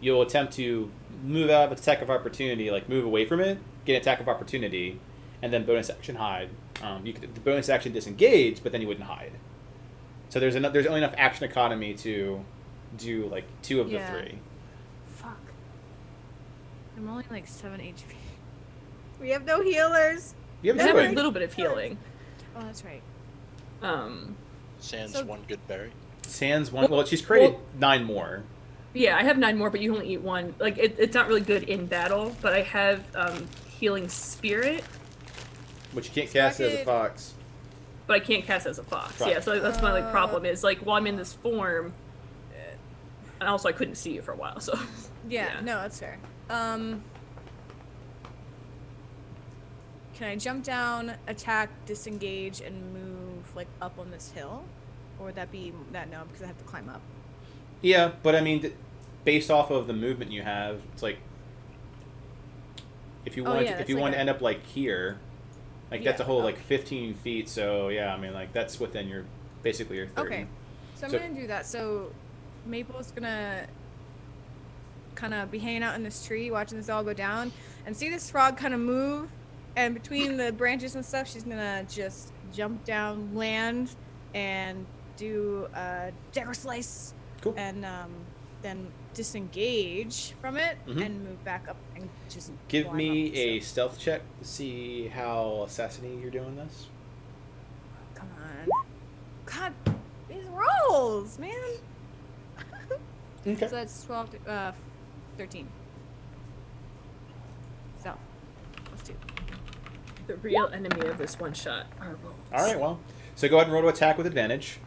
you'll attempt to move out of attack of opportunity, like move away from it, get an attack of opportunity, and then bonus action hide. You could the bonus action disengage, but then you wouldn't hide. So there's only enough action economy to do like 2 of the 3. Fuck. I'm only like 7 HP. We have no healers. You I have have druid. a little bit of healing. Oh, that's right. Sans So- 1 good berry. Sans 1. Well, she's created 9 more. Yeah, I have 9 more, but you only eat 1. Like it's not really good in battle, but I have healing spirit, Which you can't So I cast as a could- fox. but I can't cast as a fox. Right. Yeah, so that's my like problem is like while I'm in this form, and also I couldn't see you for a while, so Yeah, no, that's fair. Can I jump down, attack, disengage, and move like up on this hill? Or would that be that no, because I have to climb up. Yeah, but I mean, based off of the movement you have, it's like if you Oh, want yeah, if that's you like want a- to end up like here, like that's a Yeah, whole okay. like 15 feet. So yeah, I mean like that's within your basically your 30. Okay. So I'm So- gonna do that. So Maple's gonna kind of be hanging out in this tree, watching this all go down, and see this frog kind of move. And between the branches and stuff, she's gonna just jump down, land, and do a dagger slice, Cool. and then disengage from it Mhm. and move back up and just Give climb me up, a so- stealth check to see how assassinating you're doing this. Come on. God, these rolls, man. Okay. So that's 12, 13. So, let's do. the real enemy of this one shot are rolls. All right. Well, so go ahead and roll to attack with advantage.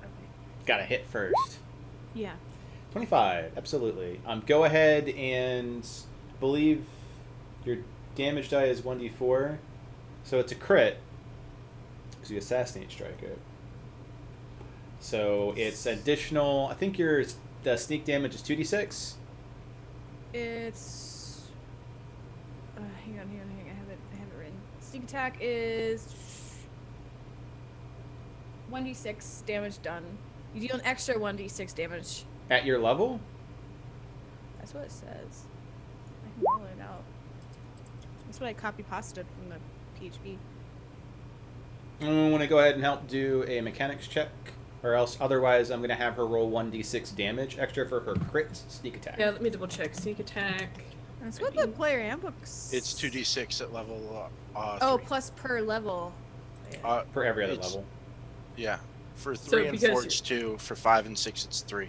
Okay. Got to hit first. Yeah. 25, absolutely. Go ahead and believe your damage die is 1d4, so it's a crit because you assassinate strike it. So it's additional. I think your the sneak damage is 2d6. It's. Hang on. I have it written. Sneak attack is 1d6 damage done. You deal an extra 1d6 damage. At your level? That's what it says. I can roll it out. That's what I copy pasted from the PHP. I want to go ahead and help do a mechanics check, or else otherwise I'm going to have her roll 1d6 damage extra for her crit sneak attack. Yeah, let me double check. Sneak attack. That's what the player handbook says. It's 2d6 at level. Oh, 3. plus per level. For every other It's- level. Yeah. For So 3 and because 4 it's 2. For 5 and 6 it's 3.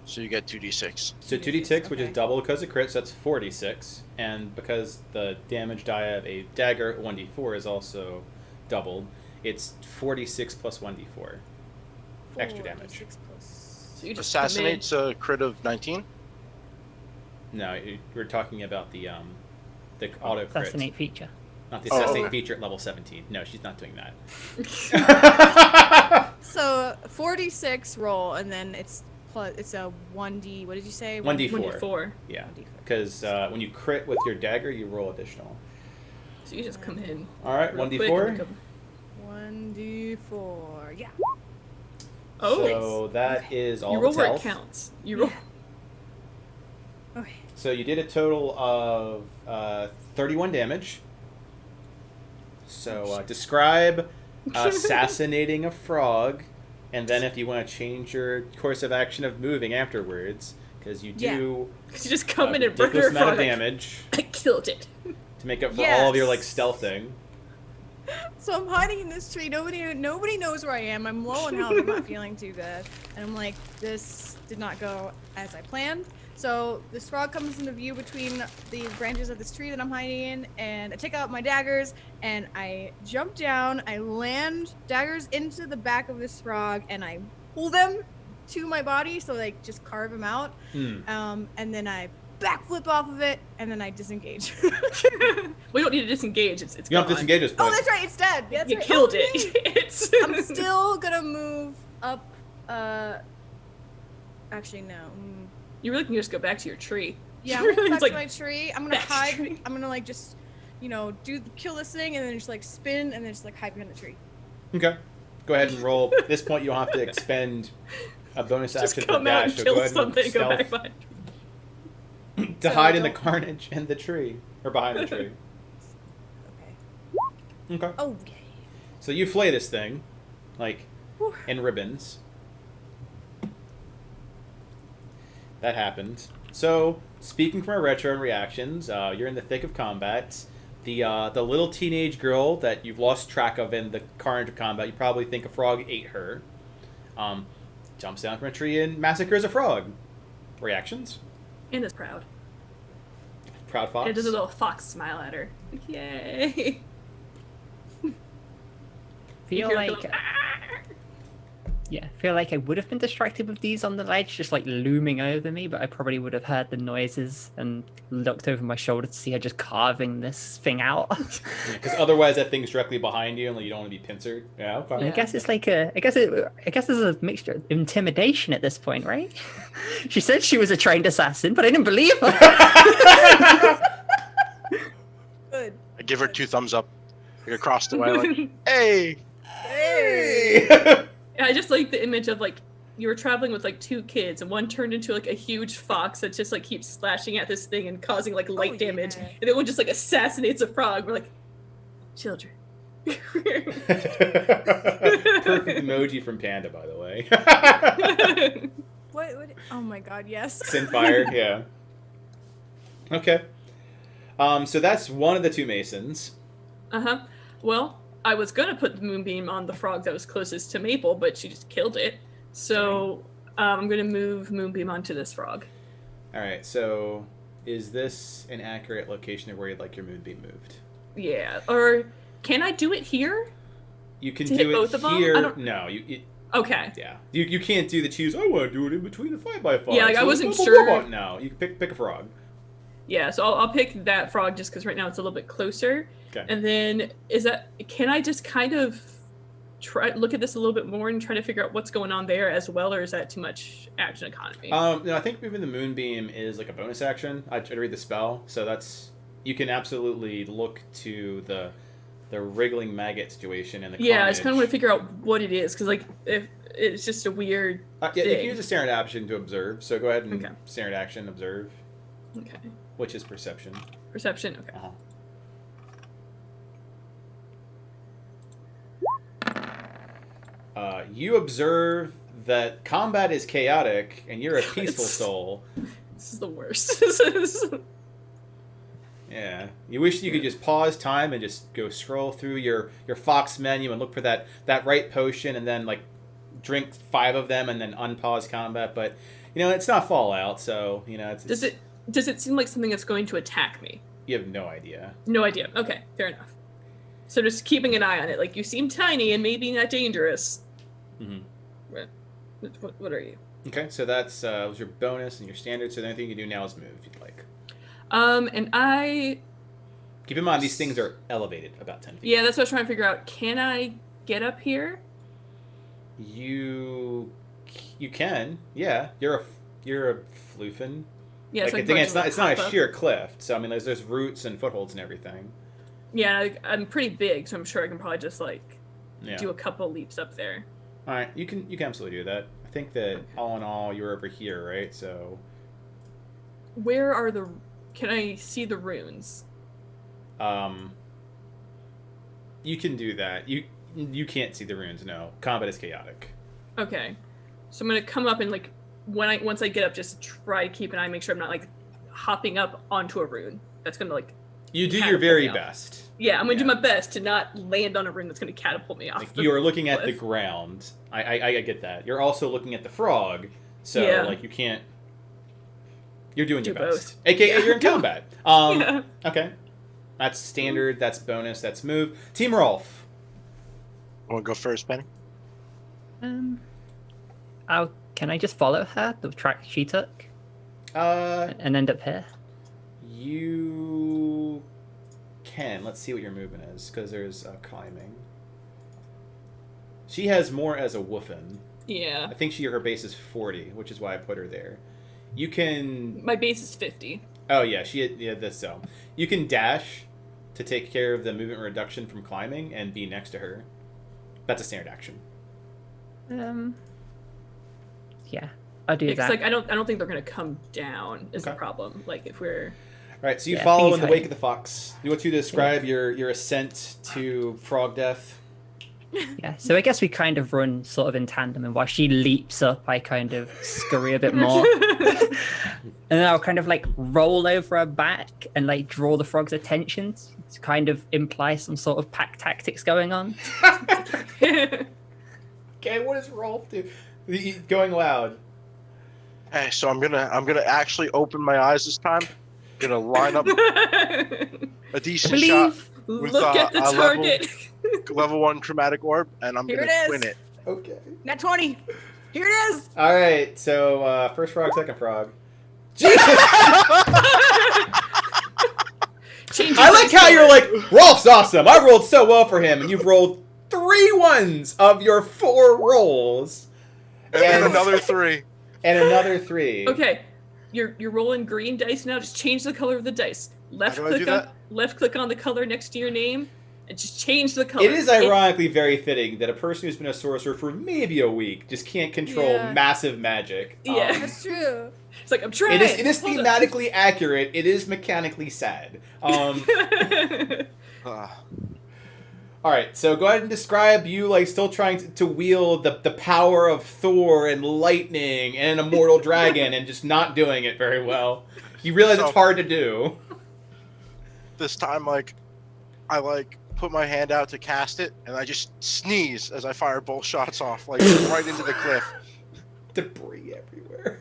So you get 2d6. So 2d6, which is okay. double because of crits, that's 4d6. And because the damage die of a dagger 1d4 is also doubled, it's 4d6 plus 1d4. Extra damage. 4d6 plus. So you just come in. Assassinates a crit of 19. No, we're talking about the auto crit, Assassinate feature. not the Oh, assassinate okay. feature at level 17. No, she's not doing that. So 4d6 roll, and then it's a 1d. What did you say? 1d4. 1d4. Yeah, 1d4. because when you crit with your dagger, you roll additional. So you just come in. All right, real quick 1d4. and come- 1d4. Yeah. Oh, So that is all you roll its where it health. counts. You roll. Okay. So you did a total of 31 damage. So describe assassinating a frog, and then if you want to change your course of action of moving afterwards, because you do You just come in and ridiculous murder a amount of frog. damage I killed it. to make up for all of your like Yes. stealthing. So I'm hiding in this tree. Nobody knows where I am. I'm low on health. I'm not feeling too good. And I'm like, this did not go as I planned. So this frog comes into view between the branches of this tree that I'm hiding in, and I take out my daggers and I jump down. I land daggers into the back of this frog and I pull them to my body, so like just carve him out. And then I backflip off of it, and then I disengage. We don't need to disengage. It's You don't have to gone. disengage this Oh, point. that's right. It's dead. That's You right. killed Oh, it. dang. It's. I'm still gonna move up. Actually, no. You really can just go back to your tree. Yeah, I'm You gonna really back just, to my tree. I'm gonna back to hide. tree. I'm gonna like just, kill this thing, and then just like spin, and then just like hide behind the tree. Okay. Go ahead and roll. At this point, you don't have to expend a bonus Just action for come out dash. and So kill go ahead something and and go back stealth behind. to So hide in the don't- carnage and the tree, or behind the tree. Okay. Okay. Oh, yay. So you flay this thing, like Whew. in ribbons. That happened. So, speaking from our retro reactions, you're in the thick of combat. The little teenage girl that you've lost track of in the carnage of combat, you probably think a frog ate her, jumps down from a tree and massacres a frog. Reactions? And is proud. Proud fox? And does a little fox smile at her. Yay! You Feel hear like a little, feel like I would have been distracted with these on the ledge, just like looming over me, but I probably would have heard the noises and looked over my shoulder to see her just carving this thing out. Because otherwise that thing's directly behind you and you don't want to be pincered. Yeah, okay. I guess it's like I guess there's a mixture of intimidation at this point, right? She said she was a trained assassin, but I didn't believe her. Good. I give her 2 thumbs up. Like across the way, like, hey! Hey! I just like the image of like you were traveling with like 2 kids and one turned into like a huge fox that just like keeps slashing at this thing and causing like light damage, yeah. and then one just like assassinates a frog. We're like, children. Perfect emoji from Panda, by the way. What? Oh my god, yes. Sinfire, yeah. Okay. So that's one of the 2 masons. Uh-huh. Well, I was gonna put the moonbeam on the frog that was closest to Maple, but she just killed it. So I'm gonna move moonbeam onto this frog. All right. So is this an accurate location of where you'd like your moonbeam moved? Yeah. Or can I do it here? You can To hit do both it of them? here. I don't- No, Okay. yeah. You can't do the choose. I want to do it in between the 5x5. Yeah, like, I so wasn't blah, blah, blah, sure. blah. No, you can pick a frog. Yeah, so I'll pick that frog just because right now it's a little bit closer. Okay. And then can I just kind of look at this a little bit more and try to figure out what's going on there as well, or is that too much action economy? No, I think moving the moonbeam is like a bonus action. I tried to read the spell, so you can absolutely look to the wriggling maggot situation and the yeah, I just kind of want to carnage. figure out what it is because like if it's just a weird Yeah, you thing. can use a standard action to observe. So go ahead and Okay. standard action observe, Okay. which is perception. Perception. Okay. Uh-huh. You observe that combat is chaotic, and you're a peaceful It's- soul. This is the worst. This is- Yeah. You wish you could just pause time and just go scroll through your Fox menu and look for that right potion and then like drink 5 of them and then unpause combat. But it's not Fallout, so it's Does it seem like something that's going to attack me? you have no idea. No idea. Okay, fair enough. So just keeping an eye on it. Like you seem tiny and maybe not dangerous. Mm-hmm. What are you? Okay, so that's was your bonus and your standard. So the only thing you can do now is move if you'd like. And I Keep in mind these things are elevated about 10 feet. yeah, that's what I was trying to figure out. Can I get up here? You can, yeah. You're a floofin. Yeah, Like, so I again, can it's not just, like, a hop up. sheer cliff. So I mean, there's roots and footholds and everything. Yeah, I'm pretty big, so I'm sure I can probably just like Yeah. do a couple leaps up there. All right, you can absolutely do that. I think that Okay. all in all, you're over here, right? So, Where are the? Can I see the runes? you can do that. You can't see the runes. No, combat is chaotic. Okay, so I'm gonna come up and like once I get up, just try to keep an eye, make sure I'm not like hopping up onto a rune. That's gonna like You do your Catapult very me off. best. yeah, I'm gonna do Yeah. my best to not land on a rune that's gonna catapult me off. Like the you are looking at the cliff. ground. I get that. You're also looking at the frog. So Yeah. like you can't. You're doing Do your best. both. AKA Yeah. you're in combat. Yeah. Okay. That's standard. That's bonus. That's move. Team Rolf. Want to go first, Penny? Can I just follow her, the track she took, and end up here? You can. Let's see what your movement is, because there's climbing. She has more as a woofin. Yeah. I think her base is 40, which is why I put her there. You can. My base is 50. Oh yeah, this so. You can dash to take care of the movement reduction from climbing and be next to her. That's a standard action. Yeah, I'll do It's that. like I don't think they're gonna come down is the Okay. problem. Like if we're All right, so you Yeah, follow he's in the wake hiding. of the fox. You want to describe your ascent to frog death? Yeah, so I guess we kind of run sort of in tandem, and while she leaps up, I kind of scurry a bit more. And then I'll kind of like roll over her back and like draw the frog's attention to kind of imply some sort of pack tactics going on. Okay, what does Rolf do? Going loud. Hey, so I'm gonna actually open my eyes this time. Gonna line up a decent shot with Look at the a target. level 1 chromatic orb, and I'm Here gonna it is. twin it. Okay. Nat 20. Here it is. All right, so first frog, second frog. Jesus! I like how you're like, Rolf's awesome. I rolled so well for him, and you've rolled 3 ones of your 4 rolls. And another 3. And another 3. Okay, you're rolling green dice now. Just change the color of the dice. How do I do that? Left click on the color next to your name, and just change the color. It is ironically very fitting that a person who's been a sorcerer for maybe a week just can't control Yeah. massive magic. Yeah. That's true. It's like I'm trying. It is Hold on. thematically accurate. It is mechanically sad. All right, so go ahead and describe you like still trying to wield the power of Thor and lightning and an immortal dragon and just not doing it very well. You realize So- it's hard to do. This time, I put my hand out to cast it, and I just sneeze as I fire both shots off, like right into the cliff. Debris everywhere.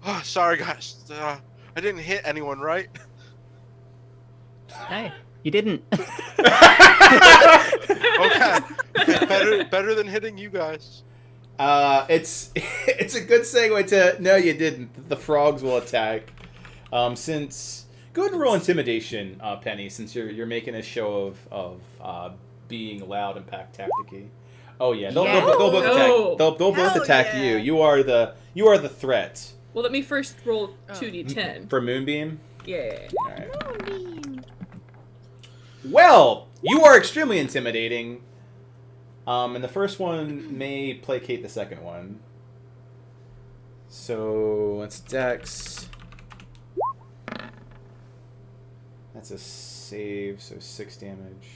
Oh, sorry, guys. I didn't hit anyone, right? No, you didn't. Okay. Better than hitting you guys. It's a good segue to no, you didn't. The frogs will attack. Since go ahead and roll intimidation, Penny, since you're making a show of being loud and pack tacticy. Oh yeah, they'll both attack. Oh. They'll both Hell attack yeah. you. You are the threat Well, let me first roll Oh. 2d10. for Moonbeam. Yeah. All right. Well, you are extremely intimidating. And the first one may placate the second one. So let's Dex. That's a save, so 6 damage.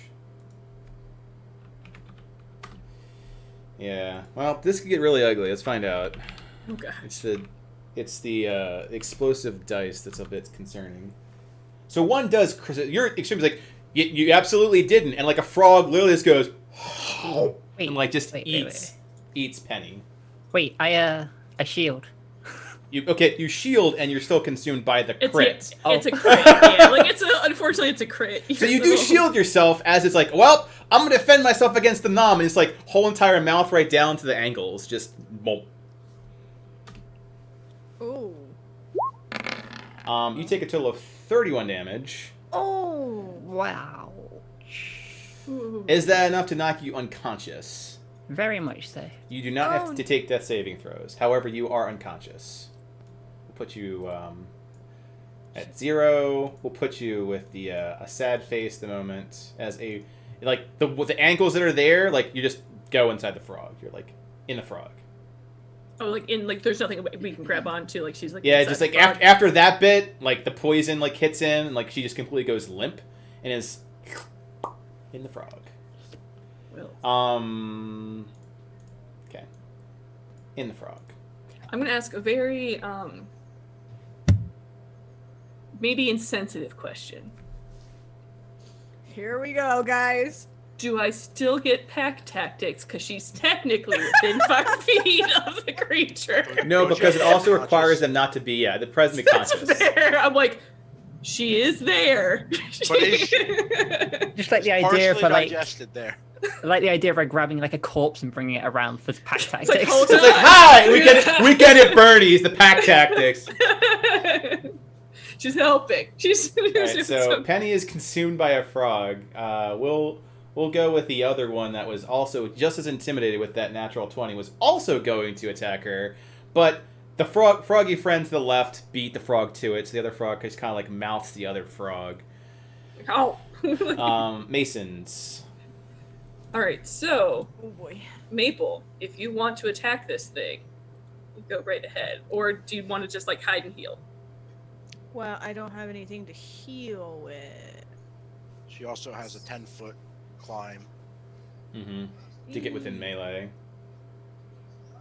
Yeah. Well, this could get really ugly. Let's find out. Oh god. It's the explosive dice that's a bit concerning. So one does. You're extremely like you absolutely didn't, and like a frog literally just goes Wait, and like just wait, eats Penny. Wait, I shield. You shield and you're still consumed by the crit. It's a crit. Yeah, like unfortunately it's a crit. So you do shield yourself as it's like, well, I'm gonna defend myself against the nom, and it's like whole entire mouth right down to the ankles, just. Ooh. You take a total of 31 damage. Oh. Wow. Ooh. Is that enough to knock you unconscious? Very much so. You do not have to take death saving throws. However, you are unconscious. We'll put you at 0. We'll put you with the a sad face at the moment as a like with the ankles that are there. Like you just go inside the frog. You're like in the frog. Oh, like there's nothing we can grab onto. Like she's like Yeah, inside just the like frog. after that bit, like the poison like hits in, and like she just completely goes limp and is in the frog. Well, Okay. In the frog. I'm gonna ask a very maybe insensitive question. Here we go, guys. Do I still get pack tactics? Because she's technically within 5 feet of the creature. No, Don't you because it have to also be requires conscious? them not to be the present That's conscious. fair. I'm like, she is there. But is Just like the idea partially for like digested there. the idea of like grabbing like a corpse and bringing it around for pack tactics. like, hold It's like, hi, we get it, Bernie's the pack tactics. She's helping. She's Alright, so Penny is consumed by a frog. We'll go with the other one that was also just as intimidated with that natural 20, was also going to attack her, but the froggy friend to the left beat the frog to it, so the other frog just kind of like mouths the other frog. Oh. Masons. All right, so Oh boy. Maple, if you want to attack this thing, you go right ahead. Or do you want to just like hide and heal? Well, I don't have anything to heal with. She also has a 10-foot climb. Mm-hmm. To get within melee.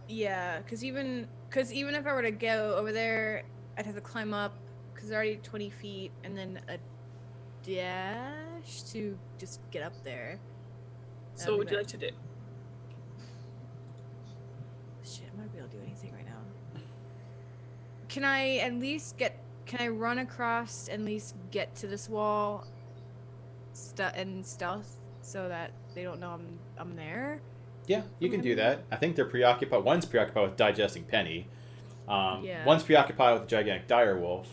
Yeah, because even if I were to go over there, I'd have to climb up because they're already 20 feet, and then a dash to just get up there. So what would you like to do? Shit, I'm not gonna be able to do anything right now. Can I at least get? Can I run across and at least get to this wall, in stealth, so that they don't know I'm there? Yeah, you can do that. I think they're preoccupied. One's preoccupied with digesting Penny. Yeah. One's preoccupied with the gigantic direwolf.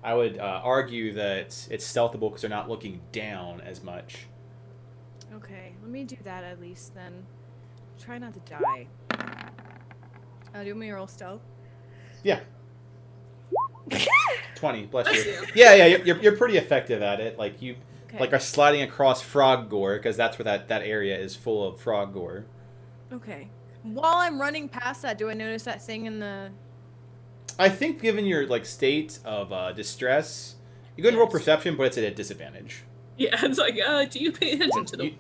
I would argue that it's stealthable because they're not looking down as much. Okay, let me do that at least then. Try not to die. Do you want me to roll stealth? Yeah. 20, bless Bless you. you. Yeah, you're pretty effective at it. Like you, Okay. like are sliding across frog gore because that's where that area is full of frog gore. Okay. While I'm running past that, do I notice that thing in the? I think given your like state of distress, you go and roll Yes. perception, but it's at a disadvantage. Yeah, it's like, do you pay attention to the You,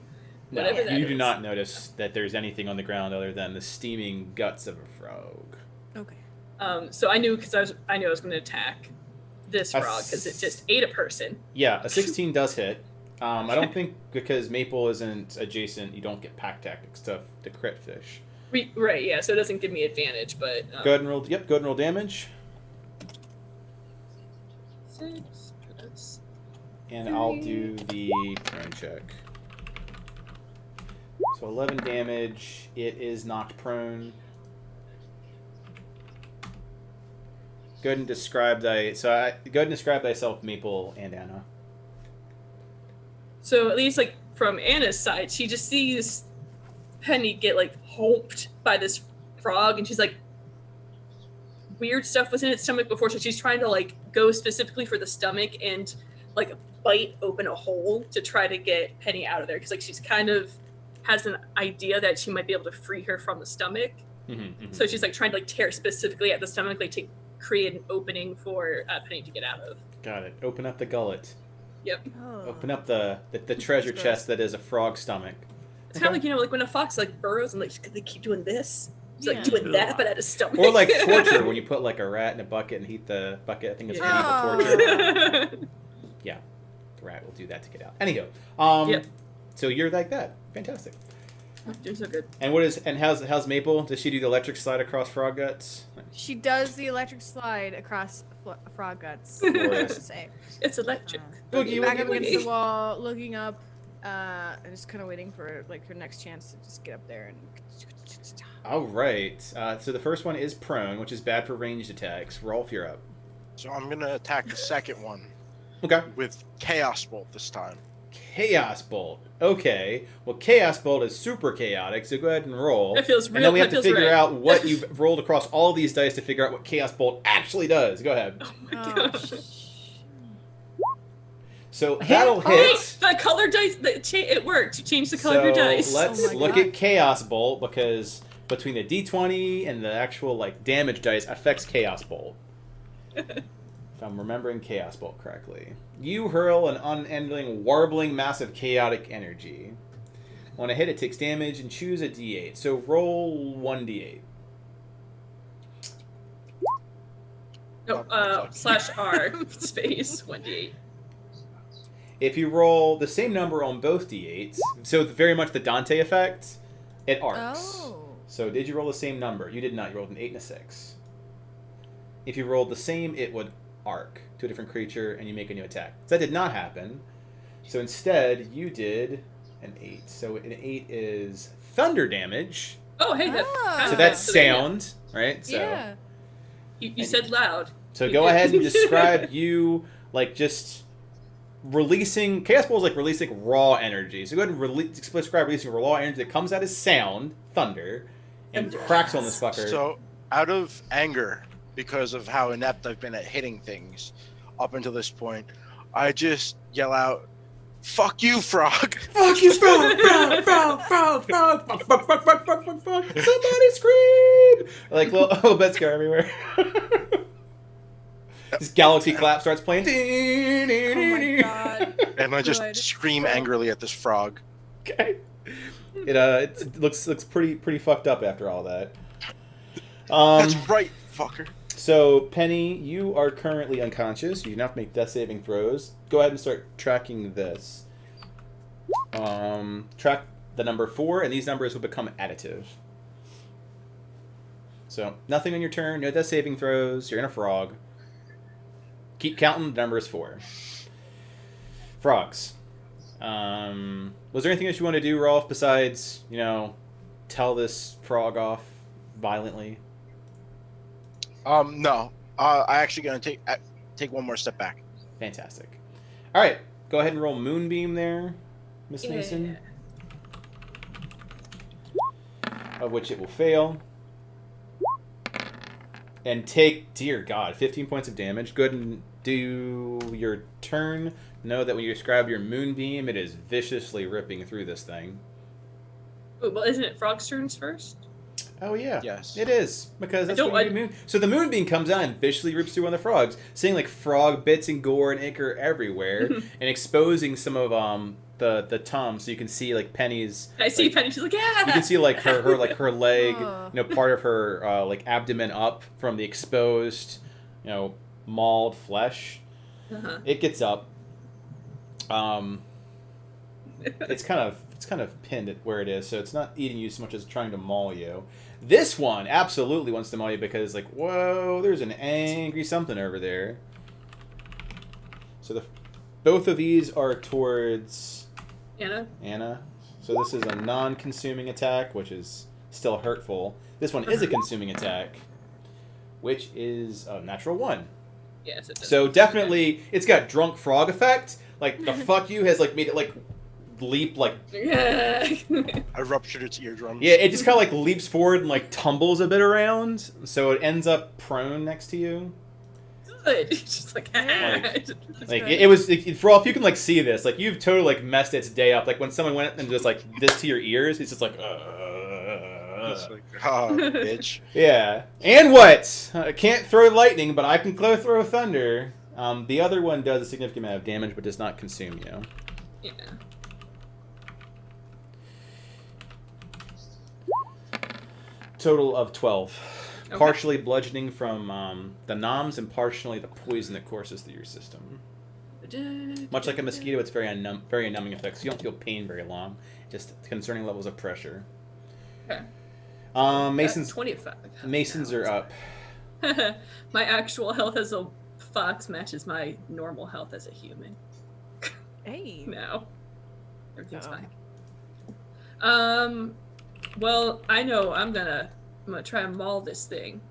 no, whatever that you do is? not notice that there's anything on the ground other than the steaming guts of a frog. Okay. So I knew because I knew I was going to attack this A frog because it just ate a person. Yeah, a 16 does hit. I don't think because Maple isn't adjacent, you don't get pack tactics to crit fish. Right, yeah. So it doesn't give me advantage, but Go ahead and roll. Yep, go ahead and roll damage, 6 plus. and I'll do the prone check. So 11 damage. It is knocked prone. Go ahead and describe go ahead and describe thyself, Maple and Anna. So at least like from Anna's side, she just sees Penny get like hoped by this frog, and she's like, weird stuff was in its stomach before, so she's trying to like go specifically for the stomach and like bite open a hole to try to get Penny out of there because like she's kind of has an idea that she might be able to free her from the stomach. So she's like trying to like tear specifically at the stomach, like to create an opening for Penny to get out of. Got it. Open up the gullet. Yep. Oh. Open up the treasure That's gross. chest that is a frog stomach. It's kind of like, like when a fox like burrows and like they keep doing this. It's like Yeah. doing that, but at his stomach. Or like torture when you put like a rat in a bucket and heat the bucket. I think it's Yeah. medieval torture. Oh. Yeah, the rat will do that to get out. Anyhow, Yep. So you're like that. Fantastic. You're so good. And how's Maple? Does she do the electric slide across frog guts? She does the electric slide across frog guts. Glorious. I should say. It's electric. Boogie, Back woogie, up against woogie. the wall, looking up, and just kind of waiting for like her next chance to just get up there and. All right. So the first one is prone, which is bad for ranged attacks. Rolf, you're up. So I'm gonna attack the second one Okay. with Chaos Bolt this time. Chaos Bolt. Okay. Well, Chaos Bolt is super chaotic, so go ahead and roll. That feels And real. then we have that to feels figure right. out what you've rolled across all these dice to figure out what Chaos Bolt actually does. Go ahead. Oh my Oh, gosh. So Hit. that'll Oh, wait, hit. the color dice. It worked. You changed the color of your dice. Let's Oh my look God. at Chaos Bolt because between the D20 and the actual like damage dice affects Chaos Bolt. If I'm remembering Chaos Bolt correctly. You hurl an unending, warbling mass of chaotic energy. On a hit, it takes damage and choose a D8. So roll 1D8. No, /R space 1d8. If you roll the same number on both D8s, so very much the Dante effect, it arcs. Oh. So did you roll the same number? You did not. You rolled an 8 and a 6. If you rolled the same, it would arc to a different creature and you make a new attack. So that did not happen. So instead, you did an 8. So an 8 is thunder damage. Oh, hey, that. Ah. So that's So there you go. sound, right? So Yeah. You said loud. so go ahead and describe you like just releasing Chaos Bolt is like releasing raw energy. So go ahead and describe releasing raw energy that comes out as sound, thunder, and Thunder. cracks on this fucker. So out of anger, because of how inept I've been at hitting things up until this point, I just yell out, Fuck you, frog. Fuck you, frog, frog, frog, frog, frog, fuck, fuck, fuck, fuck, fuck, fuck, fuck. Somebody scream! Like little bits go everywhere. This galaxy clap starts playing. Oh my god. And I just Good. scream angrily at this frog. Okay. It looks pretty fucked up after all that. That's right, fucker. So Penny, you are currently unconscious. You do not have to make death saving throws. Go ahead and start tracking this. Track the number 4, and these numbers will become additive. So nothing on your turn. No death saving throws. You're in a frog. Keep counting. The number is 4. Frogs. Was there anything else you want to do, Rolf, besides, tell this frog off violently? No. I actually gonna take one more step back. Fantastic. All right, go ahead and roll Moonbeam there, Miss Mason. Of which it will fail. And take, dear God, 15 points of damage. Go ahead and do your turn. Know that when you describe your Moonbeam, it is viciously ripping through this thing. Oh, well, isn't it Frog's turns first? Oh yeah, Yes. it is, because that's what Moon. So the Moonbeam comes out and viciously rips through one of the frogs, seeing like frog bits and gore and ichor everywhere, and exposing some of the tum, so you can see like Penny's. I see Penny. She's like, yeah. You can see like her leg, part of her like abdomen up from the exposed, mauled flesh. Uh-huh. It gets up. It's kind of pinned at where it is, so it's not eating you so much as trying to maul you. This one absolutely wants to maul you because, like, whoa, there's an angry something over there. So both of these are towards Anna. So this is a non-consuming attack, which is still hurtful. This one is a consuming attack, which is a natural 1. Yes, it does. So definitely, it's got drunk frog effect. Like, the fuck you has like made it like leap like. I ruptured its eardrums. Yeah, it just kind of like leaps forward and like tumbles a bit around, so it ends up prone next to you. Good. It's just like, it was for all if you can like see this, like you've totally like messed its day up. Like when someone went and just like this to your ears, it's just like. It's like, bitch. Yeah, and what? I can't throw lightning, but I can throw thunder. The other one does a significant amount of damage, but does not consume you. Yeah. Total of 12. Okay. Partially bludgeoning from the noms and partially the poison that courses through your system. Much like a mosquito, it's very numbing effect, so you don't feel pain very long. Just concerning levels of pressure. Okay. Masons. 25. Masons are up. My actual health as a fox matches my normal health as a human. Hey. No. Everything's fine. Well, I know I'm gonna try and maul this thing.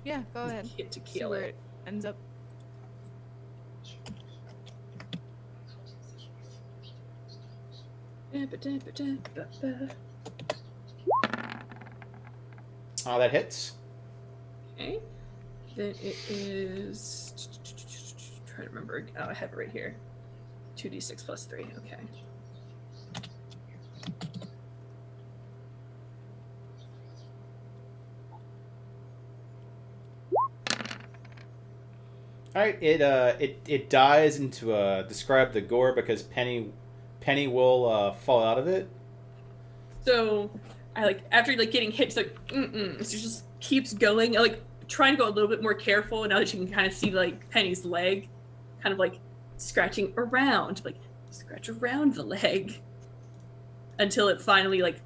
Yeah, go ahead. Get to See kill where it. it ends up. That hits. Okay. Then it is. Try to remember. Oh, I have it right here. 2d6 plus 3. Okay. All right, it dies into describe the gore because Penny will fall out of it. So I like after like getting hit, it's like so she just keeps going, like trying to go a little bit more careful. And now that she can kind of see like Penny's leg, kind of like scratching around, like scratch around the leg, until it finally like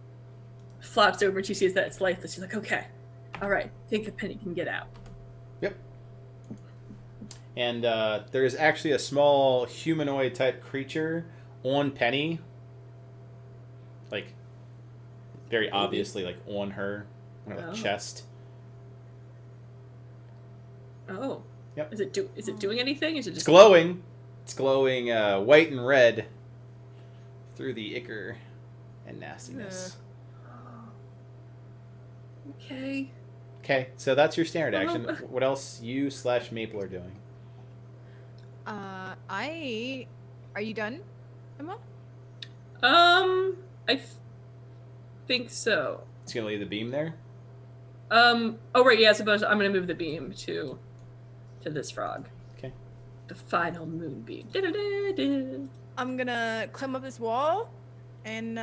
flops over and she sees that it's lifeless. She's like, okay, all right, I think the Penny can get out. Yep. And there is actually a small humanoid type creature on Penny, like very obviously like on her chest. Oh. Yep. Is it doing anything? Is it just It's glowing. It's glowing white and red through the ichor and nastiness. Okay. Okay, so that's your standard action. What else you / Maple are doing? Are you done? Emma? I think so. It's gonna leave the beam there. Oh right, yeah. I suppose I'm gonna move the beam to this frog. Okay. The final moonbeam. Da-da-da-da. I'm gonna climb up this wall and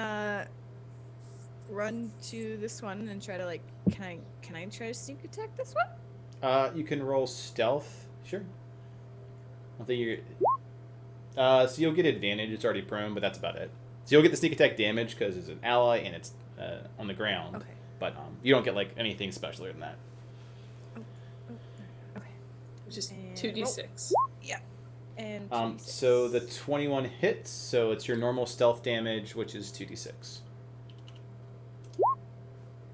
run to this one and try to like. Can I try to sneak attack this one? You can roll stealth. Sure. I think you. So you'll get advantage. It's already prone, but that's about it. So you'll get the sneak attack damage because it's an ally and it's on the ground. Okay. But you don't get like anything specialer than that. Okay. Which is And 2d6. And So the 21 hits. So it's your normal stealth damage, which is 2d6.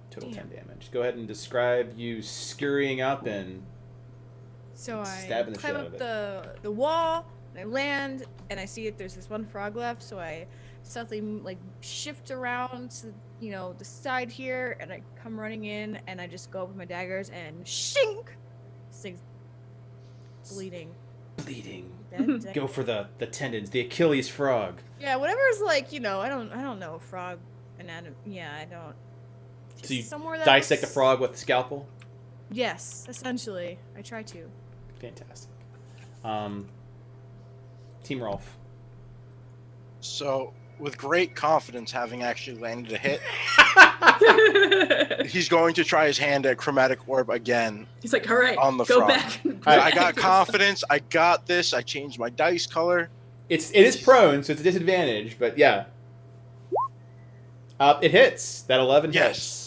Total 10 damage. Go ahead and describe you scurrying up and So I stabbing the shit climb out up of the wall, and I land, and I see that there's this one frog left. So I suddenly like shift around to the side here, and I come running in, and I just go up with my daggers and shink, this thing's bleeding. bleeding. Dead. Go for the tendons, the Achilles frog. Yeah, whatever's like I don't know frog anatomy. Yeah, I don't. So you somewhere that dissect a looks- frog with a scalpel. Yes, essentially. I try to. Fantastic. Team Rolf. So, with great confidence, having actually landed a hit, he's going to try his hand at Chromatic Orb again. He's like, all right, On the go frog. back. I got confidence. I got this. I changed my dice color. It is prone, so it's a disadvantage, but yeah. It hits. That 11 Yes. hits.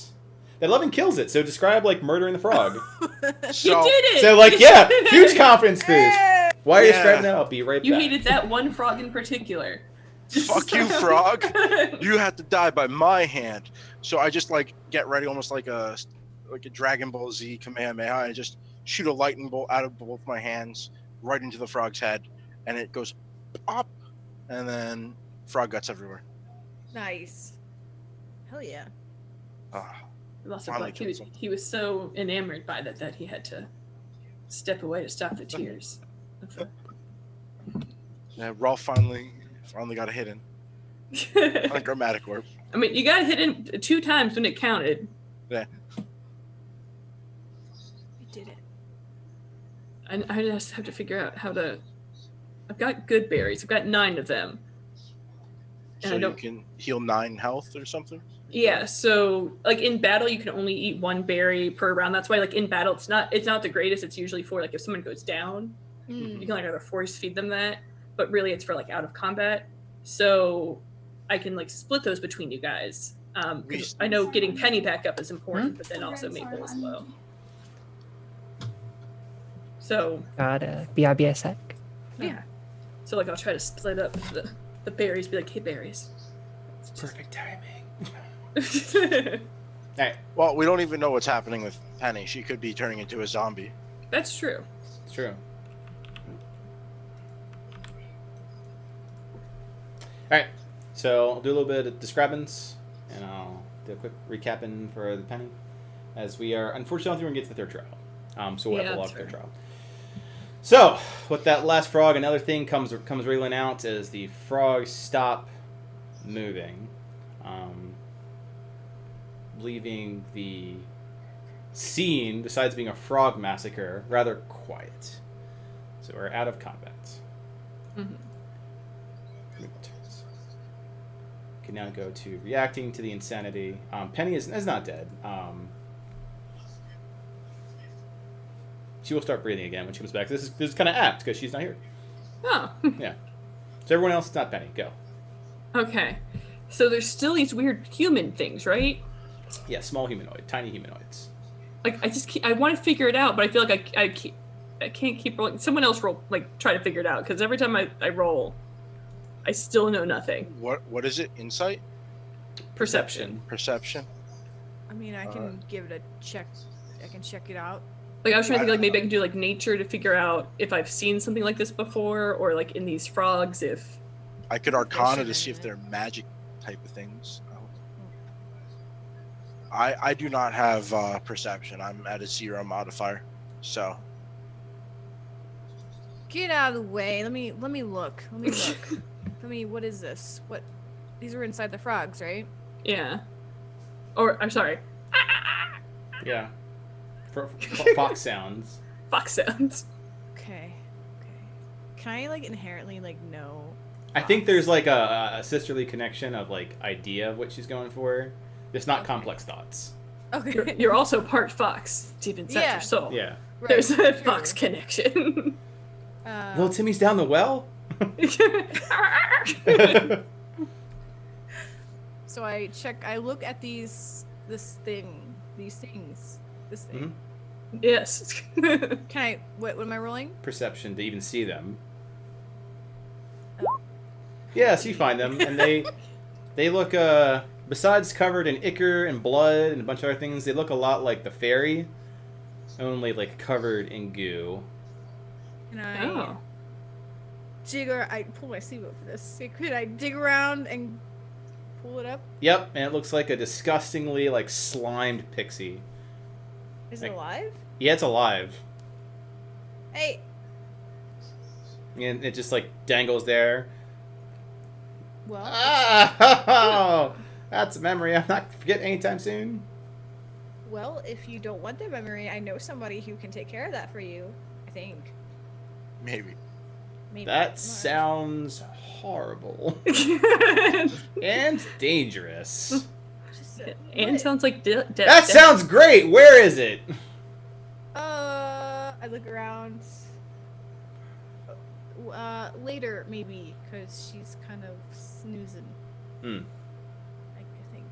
That 11 kills it, so describe like murdering the frog. You So, did it. So like, yeah, huge confidence boost. Hey! Why are you Yeah. describing that? I'll be right You back. hated that one frog in particular. fuck you, frog. You have to die by my hand. So I just like get ready, almost like a Dragon Ball Z Kamehameha. I just shoot a lightning bolt out of both my hands right into the frog's head, and it goes pop, and then frog guts everywhere. Nice. Hell yeah. Ah, Lost a Finally blood. killed something. He was so enamored by that he had to step away to stop the tears. yeah, Rolf finally got a hit in on I Chromatic Orb. mean, you got hit in 2 times when it counted. You did it. I just have to figure out how to. I've got good berries. I've got 9 of them. And So I you don't. can heal 9 health or something. Yeah, so like in battle, you can only eat 1 berry per round. That's why, like in battle, it's not the greatest. It's usually for like if someone goes down, you can like either force feed them that, but really it's for like out of combat. So I can like split those between you guys. 'Cause I know getting Penny back up is important, but then also Maple as well. So Got BRB a sec. yeah, so like I'll try to split up the berries. Be like, hey berries. Perfect timing. Well, we don't even know what's happening with Penny. She could be turning into a zombie. That's true. It's true. Alright, so I'll do a little bit of describance, and I'll do a quick recapping for the Penny. As we are, unfortunately, we're going to get to the 3rd trial. So we'll Yeah, have a log that's 3rd fair. trial. So, with that last frog, another thing comes wriggling out as the frogs stop moving. Leaving the scene, besides being a frog massacre, rather quiet. So we're out of combat. Mhm. Can now go to reacting to the insanity. Penny is not dead. She will start breathing again when she comes back. This is kind of apt because she's not here. Oh. Yeah. So everyone else, it's not Penny. Go. Okay. So there's still these weird human things, right? Yeah, small humanoid, tiny humanoids. Like I want to figure it out, but I feel like I can't keep rolling. Someone else roll, like try to figure it out, because every time I roll, I still know nothing. What is it? Insight? Perception. Perception? I mean, I can give it a check. I can check it out. Like I was trying to think, like maybe I can do like nature to figure out if I've seen something like this before, or like in these frogs if. I could Arcana to Perception, see if isn't they're magic type of things. I do not have perception. I'm at a 0 modifier. So Get out of the way. Let me look. Let me look. What is this? What? These are inside the frogs, right? Yeah. Or I'm sorry. Yeah. Fox sounds. Fox sounds. Okay. Can I like inherently like know? I think there's like a sisterly connection of like idea of what she's going for. It's not complex thoughts. Okay. You're also part fox deep inside Yeah. your soul. Yeah. Right, There's a true. fox connection. Little Timmy's down the well? So I look at these things. Mhm. Yes. Can I, what am I rolling? Perception to even see them. Oh. Yes, you find them, and they look, besides covered in ichor and blood and a bunch of other things, they look a lot like the fairy, only like covered in goo. Can I Oh. I pull my sleeve up for this. Could I dig around and pull it up? Yep, and it looks like a disgustingly like slimed pixie. Is it alive? Yeah, it's alive. Hey. And it just like dangles there. Well. Oh, that's a memory I'm not forgetting anytime soon. Well, if you don't want the memory, I know somebody who can take care of that for you. I think. Maybe. Maybe. That not. sounds horrible and dangerous. Just, And what? sounds like That sounds great. Where is it? I look around. Later maybe, because she's kind of snoozing. Hmm. I think.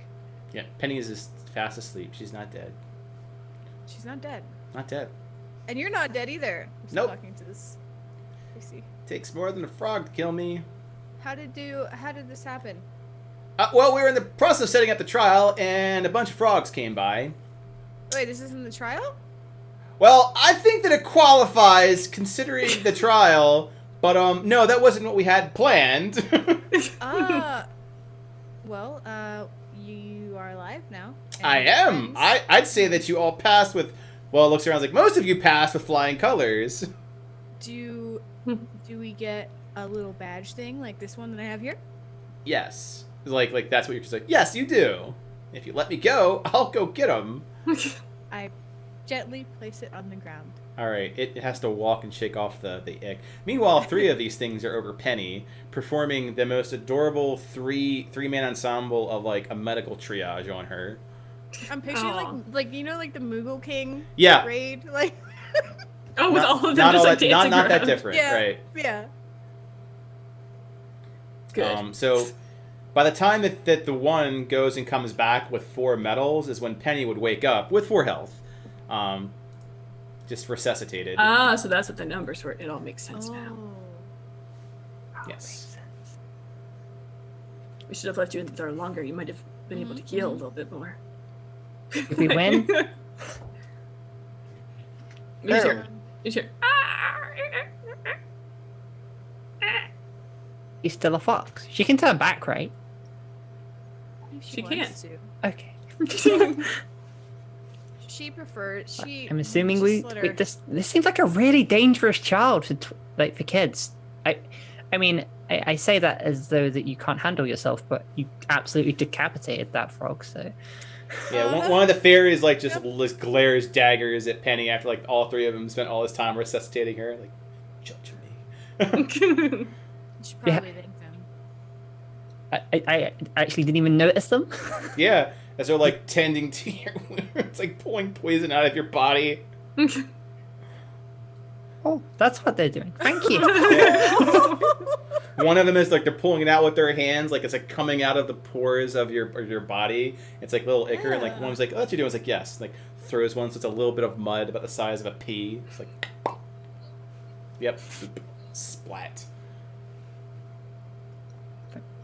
Yeah, Penny is just fast asleep. She's not dead. She's not dead. Not dead. And you're not dead either. I'm still Nope. talking to this. Casey. Takes more than a frog to kill me. How did this happen? Well, we were in the process of setting up the trial, and a bunch of frogs came by. Wait, this isn't the trial? Well, I think that it qualifies considering the trial, but no, that wasn't what we had planned. Well, you are alive now. and I am. friends. I'd say that you all passed with. Well, it looks around like most of you passed with flying colors. Do we get a little badge thing like this one that I have here? Yes. Like that's what you're just like. Yes, you do. If you let me go, I'll go get them. I gently place it on the ground. All right, it has to walk and shake off the ick. Meanwhile, 3 of these things are over Penny, performing the most adorable three-man ensemble of like a medical triage on her. I'm picturing Aw. like you know like the Moogle King Yeah, raid like Oh, with all of them not just all like that, dancing not that around. different, Yeah. right? yeah. Good. So by the time that the one goes and comes back with 4 medals is when Penny would wake up with 4 health, just resuscitated. So that's what the numbers were. It all makes sense now. Yes. We should have left you in there longer. You might have been able to heal a little bit more. If we win, You sure? You sure? he's still a fox. She can turn back, right? If She wants to. Okay. She preferred. She. I'm assuming just we. let her- Wait, this seems like a really dangerous child for for kids. I mean, I say that as though that you can't handle yourself, but you absolutely decapitated that frog. So Yeah, one of the fairies like just glares daggers at Penny after like all 3 of them spent all this time resuscitating her. Like, judge me. She probably thinks them. I actually didn't even notice them. Yeah, as they're like tending to your wounds, like pulling poison out of your body. Oh, that's what they're doing. Thank you. One of them is like they're pulling it out with their hands, like it's like coming out of the pores of your body. It's like little ichor, and like one's like, "Oh, that's what you're doing." It's like, "Yes." Like throws one, so it's a little bit of mud about the size of a pea. It's like, yep, boop, splat.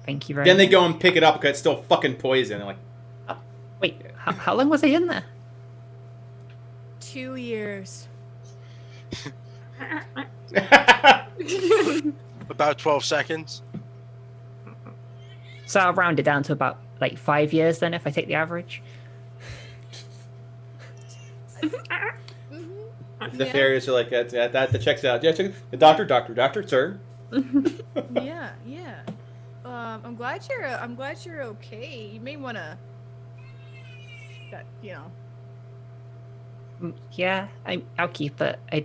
Thank you very Then much. they go and pick it up because it's still fucking poison. They're like, Wait, how long was he in there? 2 years. About 12 seconds. So I'll round it down to about like 5 years then, if I take the average. Mm-hmm. The fairies are like, that checks out. Yeah, the doctor, sir. Yeah. I'm glad you're okay. You may wanna. That Yeah, I'll keep it. I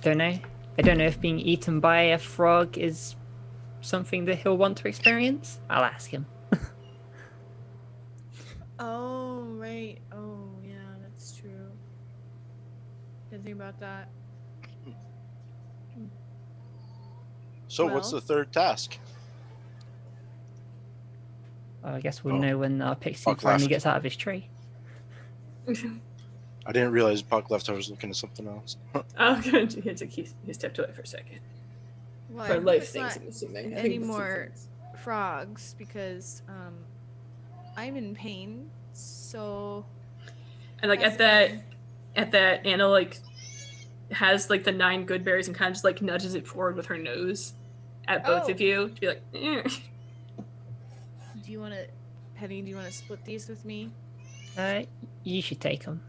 don't know. I don't know if being eaten by a frog is something that he'll want to experience. I'll ask him. Oh right. Oh yeah, that's true. Didn't think about that. So what's Well- the third task? I guess we'll know when Pixie Buck finally left. gets out of his tree. I didn't realize Puck left. I was looking at something else. I'm going to he stepped away for a second. Well, For I hope life it's things, not I'm assuming. I any think it's more things. frogs because I'm in pain. So And like at that, Anna like has like the 9 good berries and kind of just like nudges it forward with her nose at both Oh. of you to be like, "Eh." do you want to, Penny? Do you want to split these with me? You should take them.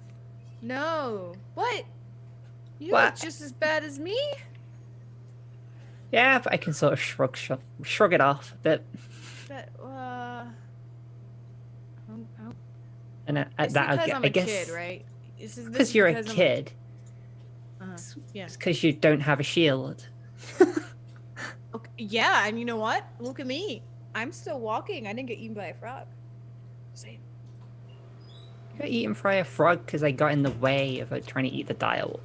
No. What? You What? look just as bad as me. Yeah, but I can sort of shrug it off a bit. That And it's that because I'm I a guess kid, right? This because you're a because I'm kid. Yeah. It's because you don't have a shield. Okay. Yeah, and you know what? Look at me. I'm still walking. I didn't get eaten by a frog. Same. You got eaten by a frog because I got in the way of trying to eat the direwolf.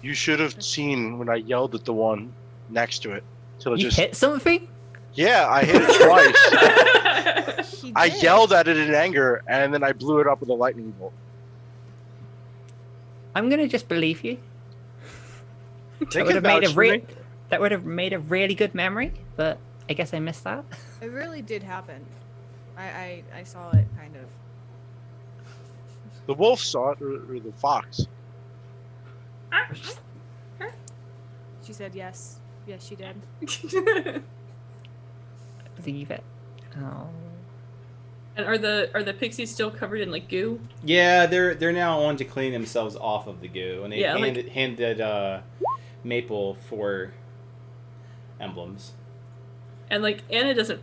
You should have seen when I yelled at the one next to it. Till it You just hit something? yeah, I hit it twice. He I did. yelled at it in anger, and then I blew it up with a lightning bolt. I'm gonna just believe you. They would can have made vouch a for me. that would have made a really good memory, but I guess I missed that. It really did happen. I saw it kind of. The wolf saw it, or the fox. She said yes. Yes, she did. Believe it. Oh. And are the pixies still covered in like goo? Yeah, they're now on to clean themselves off of the goo, and they Yeah, like- handed Maple 4 emblems. And like Anna doesn't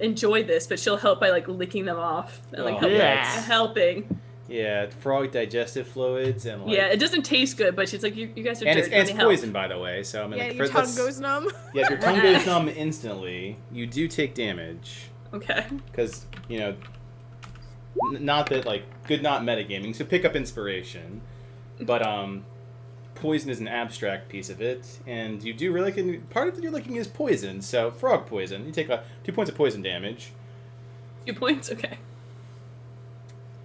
enjoy this, but she'll help by like licking them off and like Oh, helping. yeah. helping. Yeah, frog digestive fluids and like, Yeah, it doesn't taste good, but she's like, you guys are and dirty. it's let me help." poison, by the way. So I mean, Yeah, like, your for- tongue let's- goes numb. Yeah, if your tongue goes numb instantly, you do take damage. Okay. Because, not that, like, good not metagaming, so pick up inspiration. But, poison is an abstract piece of it, and you do really, part of your licking is poison, so frog poison. You take 2 points of poison damage. 2 points. Okay.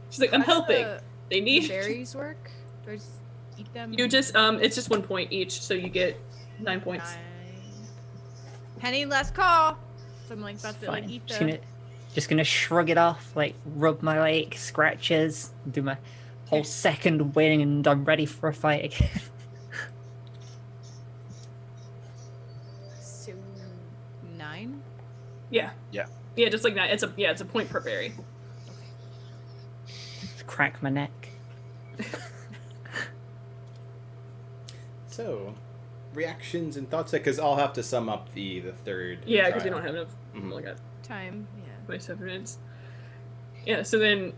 She's like, I'm How do helping. They the need. berries work? Do I just eat them? You just it's just 1 point each, so you get 9 points. 9. Penny, last call. So I'm like about to like Fine. eat Just gonna shrug it off, like rub my like scratches, do my whole second wing, and I'm ready for a fight again. So 9. Yeah. Yeah. Yeah, just like that. It's a point per berry. Crack my neck. So, reactions and thoughts, because I'll have to sum up the third. Yeah, because we trial. don't have enough. Mhm. Oh my god, Time. Yeah. 27 minutes. Yeah. So then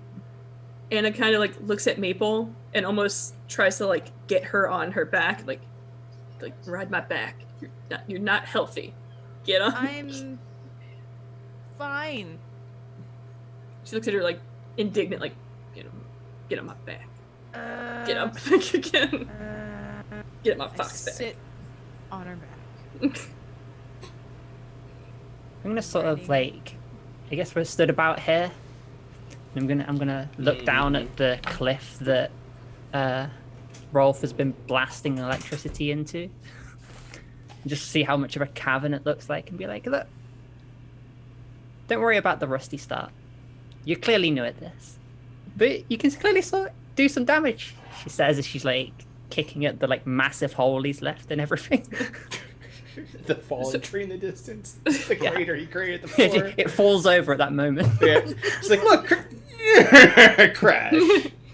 Anna kind of like looks at Maple and almost tries to like get her on her back, like ride my back. You're not healthy. Get on. I'm fine. She looks at her like indignant, like get on my back. Get up. Get my I fox back. sit on her back. I'm gonna sort of Ready. like, I guess we're stood about here. And I'm gonna look down at the cliff that Rolf has been blasting electricity into. And just see how much of a cavern it looks like, and be like, look, don't worry about the rusty start. You're clearly new at this, but you can clearly do some damage. She says as she's like kicking at the like massive hole he's left and everything. The fallen tree in the distance. The Yeah. crater he created before. It falls over at that moment. Yeah. She's like, look, crash.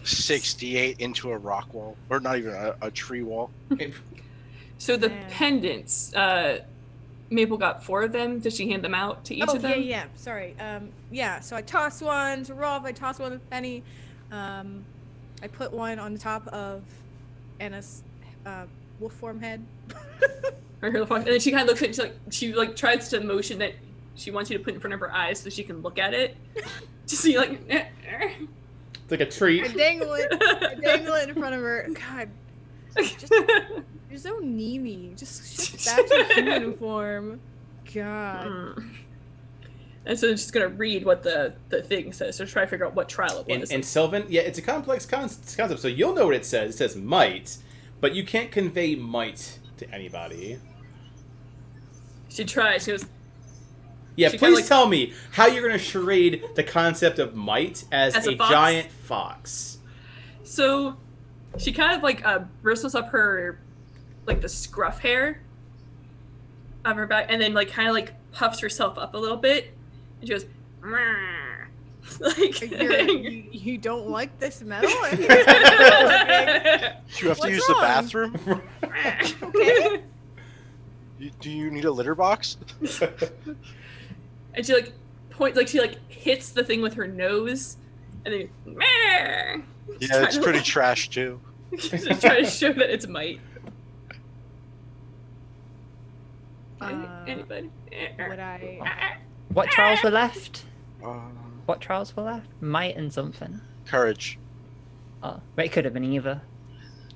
68 into a rock wall, or not even a tree wall. So the Man. pendants, Maple got 4 of them. Did she hand them out to each of them? Yeah. Sorry. Yeah. So I tossed one to Rolf. I tossed one to Penny. I put one on the top of Anna's wolf form head. And then she kind of looks at it, she tries to motion that she wants you to put in front of her eyes so she can look at it. To see It's like a treat. I dangle it. In front of her. God, just you're so needy. Just shift back to human form. God. And so she's gonna read what the thing says. So try to figure out what trial it was. And Sylvan, yeah, it's a complex concept, so you'll know what it says. It says might, but you can't convey might to anybody. She tries. She goes. Yeah, She please kinda tell me how you're going to charade the concept of might as As a a fox? giant fox. So she kind of bristles up her the scruff hair on her back, and then kind of puffs herself up a little bit, and she goes. You don't like this metal? Do you have to What's use the wrong? bathroom? Okay. Do you need a litter box? And she points, she hits the thing with her nose, and then Yeah, it's pretty trash too. Just trying to show that it's might. Anybody? Would I? What trials were left? Uh, What trials were left? Might and something. courage. Oh, but it could have been either.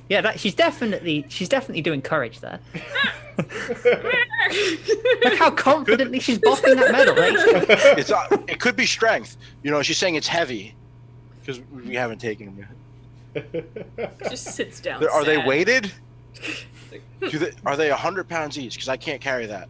Yeah, she's definitely doing courage there. Look how confidently she's bopping that medal. It could be strength. She's saying it's heavy because we haven't taken them yet. Just sits down. Are they sad. weighted? Are they 100 pounds each? Because I can't carry that.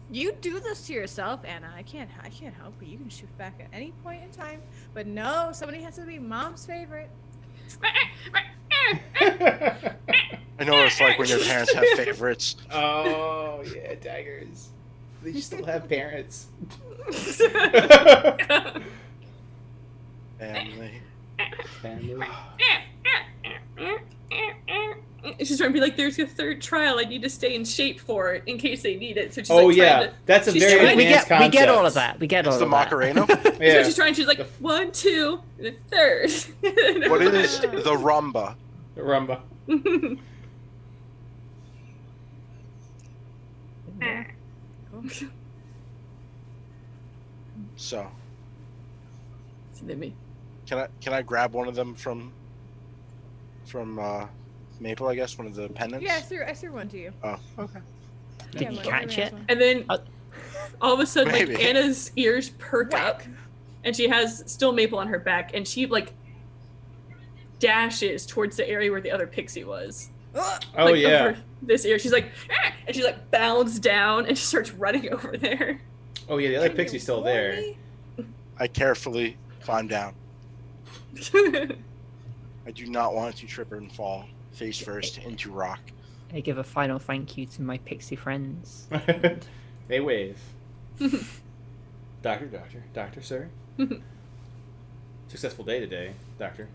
You do this to yourself, Anna. I can't help you. You can shoot back at any point in time. But no, somebody has to be mom's favorite. I know what it's like when your parents have favorites. Oh, yeah, daggers. They still have parents. Family. Family. She's trying to be like, there's a third trial. I need to stay in shape for it in case they need it. So she's Oh, trying yeah. to, That's a she's very trying- we advanced get all of concept. that. We get It's all the of that. Macarena. Yeah. So she's trying. She's like 1, 2, and a third. What is the rumba? Rumba. So, Maybe. can I grab one of them from Maple? I guess one of the pendants. Yeah, I threw one to you. Oh, okay. Did Yeah, you whatever catch has it? one. And then all of a sudden, Maybe. Anna's ears perk up, Whack. and she has still Maple on her back, and she dashes towards the area where the other pixie was. Ugh. Oh, yeah. Over this ear, she's like, "Ah!" And she bounds down, and she starts running over there. Oh, yeah, the other Can you pixie's still warn there. me? I carefully climb down. I do not want to trip and fall face first into rock. I give a final thank you to my pixie friends. They wave. Doctor, sir. Successful day today, doctor.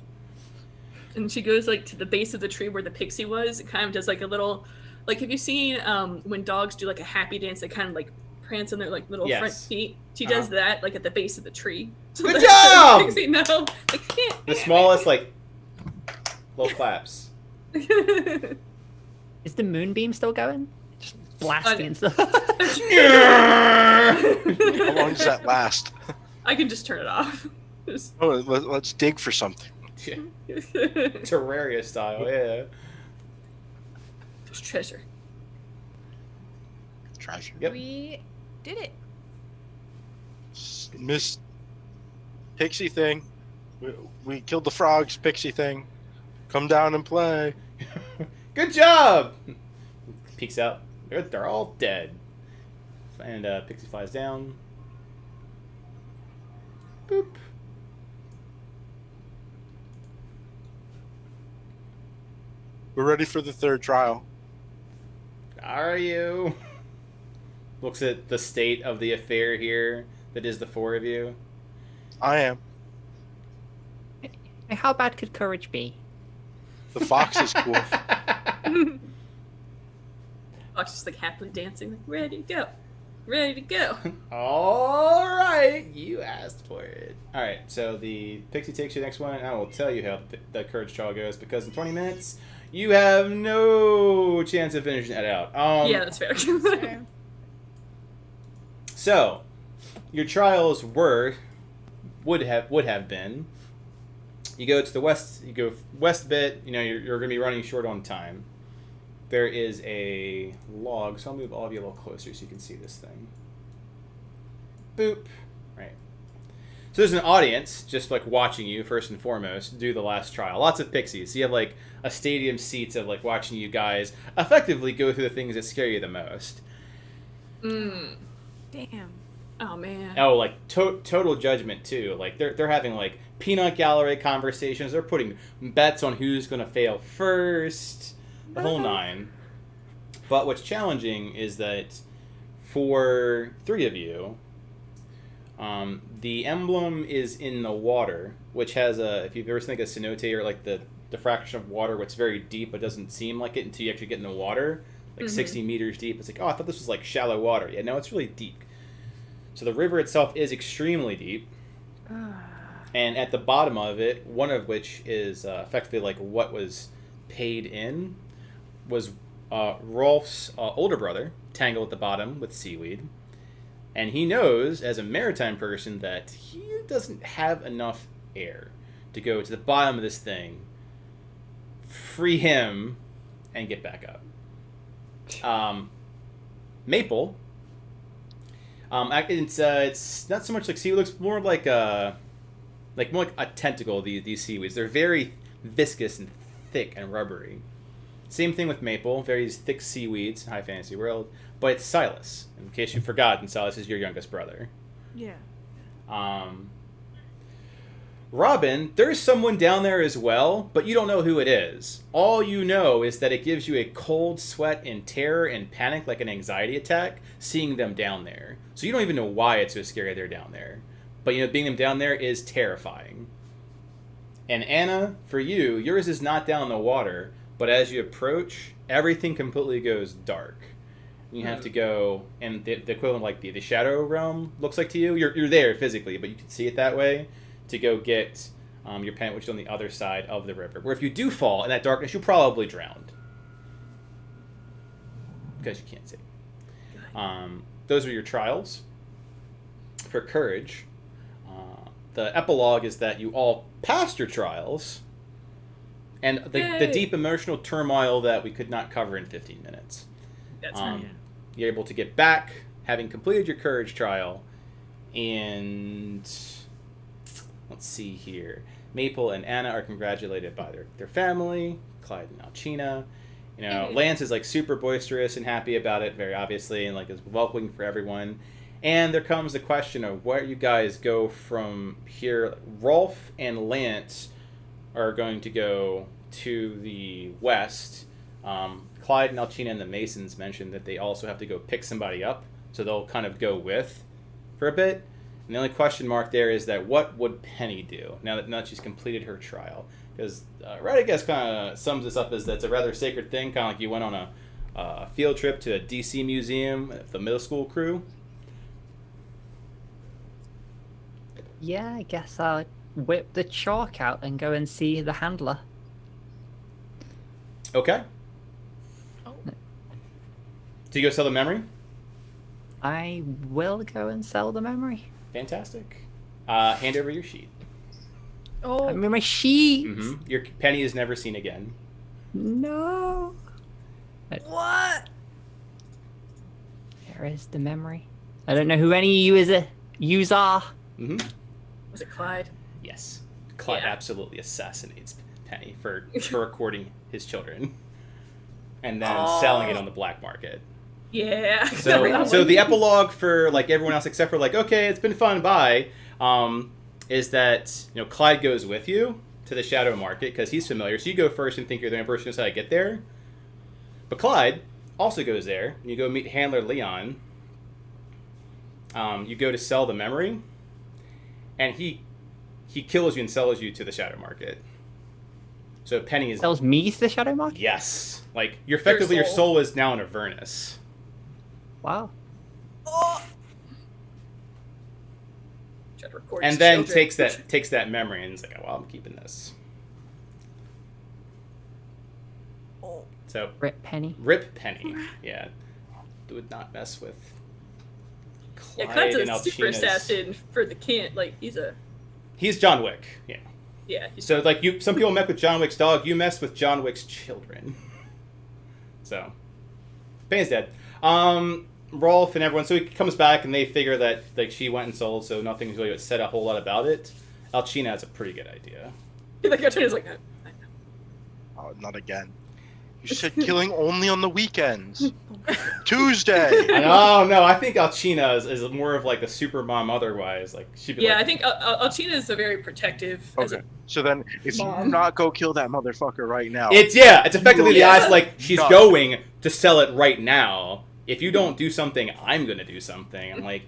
And she goes to the base of the tree where the pixie was. It kind of does a little, have you seen when dogs do a happy dance? They kind of prance on their little Yes. front feet. She does that at the base of the tree. So Good that the job! Pixie knows. The smallest, little claps. Is the moonbeam still going? Just blasting and stuff. How long does that last? I can just turn it off. Just- Oh, let's dig for something. Terraria style, yeah. There's treasure. Treasure. Yep. We did it. Miss Pixie thing. We killed the frogs, Pixie thing. Come down and play. Good job! Peeks out. They're all dead. And Pixie flies down. Boop. We're ready for the third trial. Are you? Looks at the state of the affair here. that is the four of you. I am. How bad could courage be? The fox is cool. Fox just like happily dancing, like ready to go, ready to go. All right, you asked for it. All right, so the pixie takes you next one, and I will tell you how the courage trial goes, because in 20 minutes you have no chance of finishing that out. Yeah, that's fair. Okay. So, your trials would have been. You go to the west. You go west bit. You know you're going to be running short on time. There is a log, so I'll move all of you a little closer so you can see this thing. Boop. Right. So there's an audience just like watching you first and foremost do the last trial. Lots of pixies. So you have like a stadium seats of like watching you guys effectively go through the things that scare you the most. Damn. Oh man. Oh, like total judgment too. Like they're having like peanut gallery conversations. They're putting bets on who's gonna fail first. The whole nine. But what's challenging is that for three of you, the emblem is in the water, which has a, if you've ever seen like a cenote or like the diffraction of water, what's very deep but doesn't seem like it until you actually get in the water, like 60 meters deep. It's like, oh, I thought this was like shallow water. Yeah, no, it's really deep. So the river itself is extremely deep. And at the bottom of it, one of which is effectively like what was paid in, was Rolf's older brother, tangled at the bottom with seaweed. And he knows, as a maritime person, that he doesn't have enough air to go to the bottom of this thing, free him, and get back up. Maple, it's not so much like seaweed. It looks more like more like a tentacle. These seaweeds, they're very viscous and thick and rubbery. Same thing with Maple, very thick seaweeds in High Fantasy World, but it's Silas. In case you've forgotten, Silas is your youngest brother. Yeah. Robin, there's someone down there as well, but you don't know who it is. All you know is that it gives you a cold sweat and terror and panic, like an anxiety attack, seeing them down there. So you don't even know why it's so scary they're down there. But you know, being them down there is terrifying. And Anna, for you, yours is not down in the water, but as you approach, everything completely goes dark. You have to go, and the equivalent, like the shadow realm looks like to you. You're there physically, but you can see it that way, to go get your pennant, which is on the other side of the river. Where if you do fall in that darkness, you'll probably drown. Because you can't see. Those are your trials. For courage, the epilogue is that you all passed your trials, and the deep emotional turmoil that we could not cover in 15 minutes. That's right. You're able to get back, having completed your courage trial, and let's see here. Maple and Anna are congratulated by their family, Clyde and Alcina. You know, Lance is like super boisterous and happy about it, very obviously, and like is welcoming for everyone. And there comes the question of where you guys go from here. Rolf and Lance are going to go to the west. Clyde and Alcina and the Masons mentioned that they also have to go pick somebody up, so they'll kind of go with for a bit. And the only question mark there is that what would Penny do now that she's completed her trial? Because I guess kind of sums this up as that's a rather sacred thing, kind of like you went on a field trip to a DC museum with the middle school crew. Yeah, I guess I'll whip the chalk out and go and see the handler. Okay. Oh. Do you go sell the memory? I will go and sell the memory. Fantastic. Hand over your sheet. Oh. I mean, my sheet. Mm-hmm. Your Penny is never seen again. No. What? There is the memory. I don't know who any of you are. Mm-hmm. Was it Clyde? Yes. Clyde Yeah. absolutely assassinates Penny for recording his children and then Oh. selling it on the black market. Yeah. So the epilogue for like everyone else except for like, okay, it's been fun, bye, is that, you know, Clyde goes with you to the shadow market because he's familiar. So you go first and think you're the only person who knows how to get there. But Clyde also goes there, and you go meet handler Leon. You go to sell the memory, and he kills you and sells you to the shadow market. So Penny is Sells me to the shadow market? yes, like you're effectively your soul is now in Avernus. Wow. Try to record And his then children. takes that memory and is like, oh, well, I'm keeping this. So Rip Penny. Rip Penny, yeah, would not mess with Yeah, Clyde and Clyde's a super Alcina's- assassin for the can't. Like He's John Wick, yeah. yeah. So like some people met with John Wick's dog. You messed with John Wick's children. So, Penny's dead. Rolf and everyone. So he comes back and they figure that like she went and sold, so nothing's really said a whole lot about it. Alcina has a pretty good idea. Like Alcina's like, Oh, not again. You said killing only on the weekends. Tuesday. No, I think Alcina is more of like a super mom otherwise. Like she'd be yeah, like, I think Alcina is a very protective. as Okay. a- So then, if you Mom. do not go kill that motherfucker right now, it's effectively the Yeah. eyes like she's No. going to sell it right now. If you don't do something, I'm gonna do something. I'm like,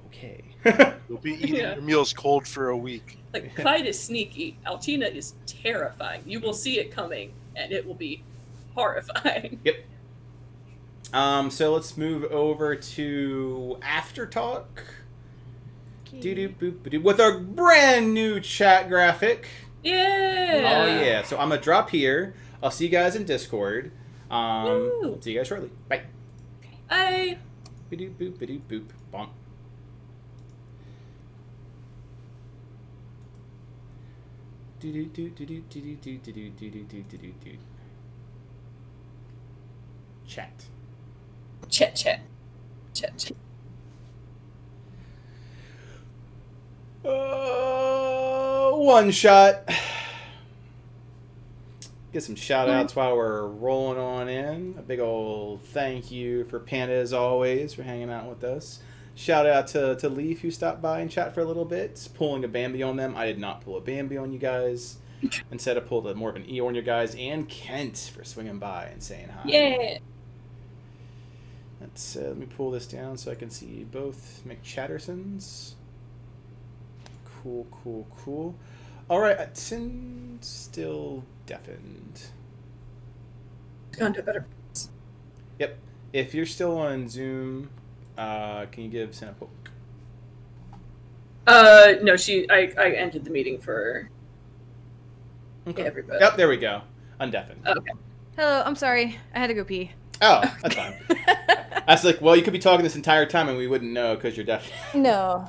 okay. you'll be eating Yeah. your meals cold for a week. Like Clyde is sneaky. Alcina is terrifying. You will see it coming, and it will be horrifying. So let's move over to After Talk. Doo-doo-boop-a-doo. With our brand new chat graphic. Yeah. Oh yeah. So I'm gonna drop here. I'll see you guys in Discord. Woo. See you guys shortly. Bye. I Boop. Bonk. Chat. chat. One shot. Get some shout outs while we're rolling on in. A big old thank you for Panda as always for hanging out with us. Shout out to Leaf who stopped by and chat for a little bit, pulling a Bambi on them. I did not pull a Bambi on you guys. Instead, I pulled more of an Eeyore on you guys, and Kent for swinging by and saying hi. Yeah. Let's let me pull this down so I can see both McChattersons. Cool. All right, Sin still deafened. Gone to a better. Yep. If you're still on Zoom, can you give Sin a poke? No, I ended the meeting for Okay. everybody. Yep, there we go. Undeafened. Okay. Hello, I'm sorry. I had to go pee. Oh, that's fine. I was like, well, you could be talking this entire time and we wouldn't know because you're deaf. No.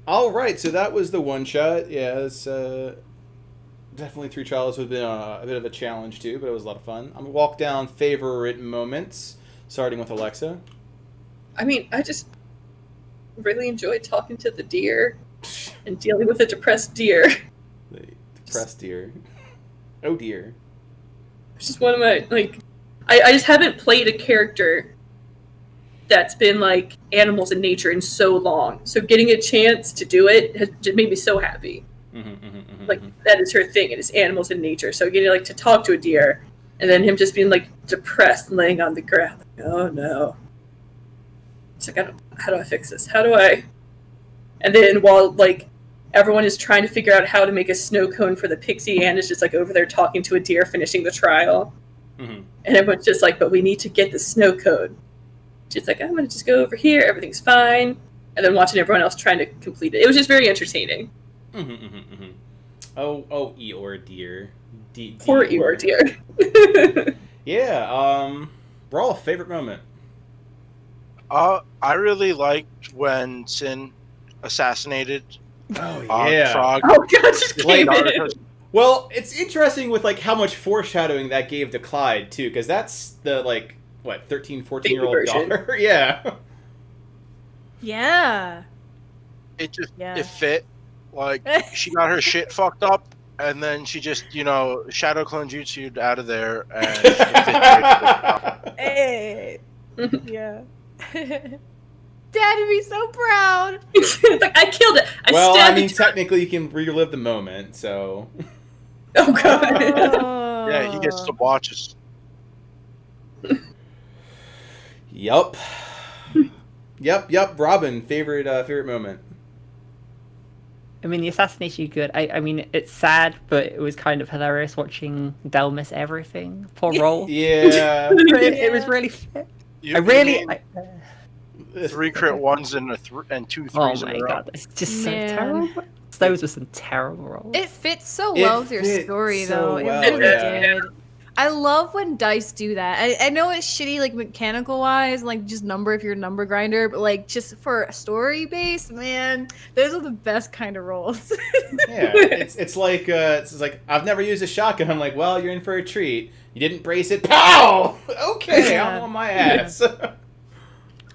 All right, so that was the one shot. Yeah, it's definitely 3 trials would have been a bit of a challenge too, but it was a lot of fun. I'm gonna walk down favorite moments, starting with Alexa. I mean, I just really enjoyed talking to the deer and dealing with a depressed deer. The depressed deer. Oh dear. It's just one of my I just haven't played a character that's been like animals in nature in so long. So getting a chance to do it has just made me so happy. Like that is her thing. It is animals in nature. So getting like to talk to a deer and then him just being like depressed, laying on the ground. Like, oh no. It's like how do I fix this? How do I? And then while like everyone is trying to figure out how to make a snow cone for the pixie, Anne is just like over there talking to a deer, finishing the trial. And everyone's just like, but we need to get the snow cone. She's like, I'm gonna just go over here. Everything's fine. And then watching everyone else trying to complete it. It was just very entertaining. Oh, Eeyore deer. Poor Eeyore deer. Yeah. Raw favorite moment. I really liked when Sin assassinated Oh Frog. Oh god, just came Like, in. Well, it's interesting with like how much foreshadowing that gave to Clyde too, because that's the like what 13, 14-year-old version. daughter. Yeah. Yeah. It just Yeah. it fit. Like she got her shit fucked up, and then she just shadow clone jutsu'd out of there, and it fit. Hey. Yeah. Dad would be so proud. Like, I killed it. I Well, I stabbed mean, it. technically, you can relive the moment. So. Oh god. Yeah, he gets to watch us. Yup. Yep. Robin, favorite moment. I mean, the assassination is good. I mean, it's sad, but it was kind of hilarious watching Del miss everything. Poor Roll. Yeah. But it was really fit. You, I really. you mean 3 crit ones and 2 threes Oh in my a row. god, it's just so Man. terrible. Those were some terrible rolls. It fits so It well with your fit story, so though. well, It really yeah. did. I love when dice do that. I know it's shitty, like mechanical wise, like just number if you're a number grinder, but like just for a story base, man, those are the best kind of rolls. Yeah, it's like I've never used a shotgun. I'm like, well, you're in for a treat. You didn't brace it. Pow! Okay, Yeah. I'm on my ass. That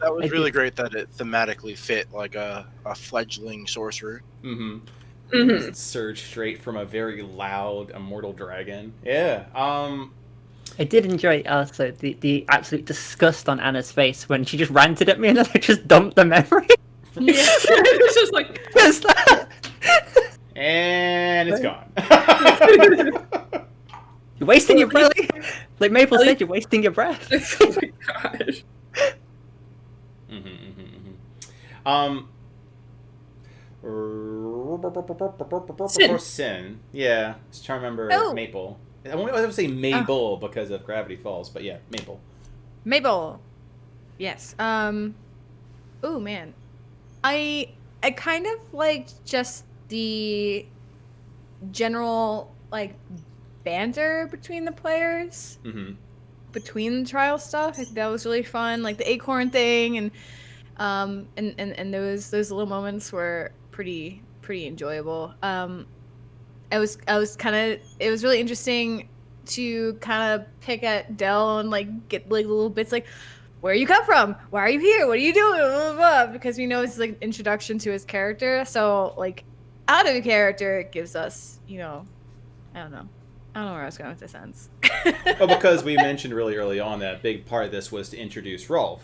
was I really did. great that it thematically fit like a fledgling sorcerer. Mm-hmm. Mhm. Surge straight from a very loud immortal dragon. Yeah. I did enjoy also the absolute disgust on Anna's face when she just ranted at me and then I just dumped the memory. Yeah. It's just like Just that. And it's gone. You're wasting your breath. Like Maple said, you're wasting your breath. oh my gosh. Sin. Yeah, just trying to remember Oh. Maple. I want to say Mabel because of Gravity Falls, but yeah, Maple. Mabel. Yes. Oh man, I kind of liked just the general like banter between the players. Mm-hmm. Between the trial stuff. I think that was really fun. Like the acorn thing and those little moments were pretty enjoyable. I was kind of it was really interesting to kind of pick at Del and like get like little bits like where you come from, why are you here, what are you doing, blah, blah, blah, because we know it's like an introduction to his character. So like out of character it gives us, you know, I don't know where I was going with this sentence. Well, because we mentioned really early on that a big part of this was to introduce Rolf.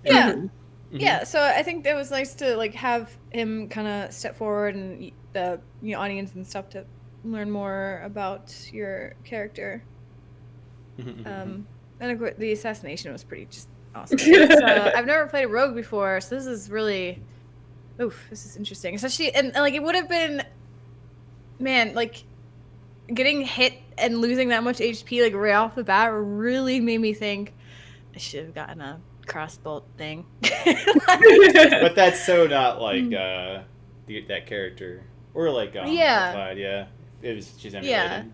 Yeah. Mhm. Yeah, so I think it was nice to like have him kind of step forward and the audience and stuff to learn more about your character. And of course, the assassination was pretty just awesome. So, I've never played a rogue before, so this is really, this is interesting. Especially and like it would have been, man, like getting hit and losing that much HP like right off the bat really made me think I should have gotten a crossbolt thing. But that's so not like that character or like Yeah. Clyde, yeah. It was she's emulated.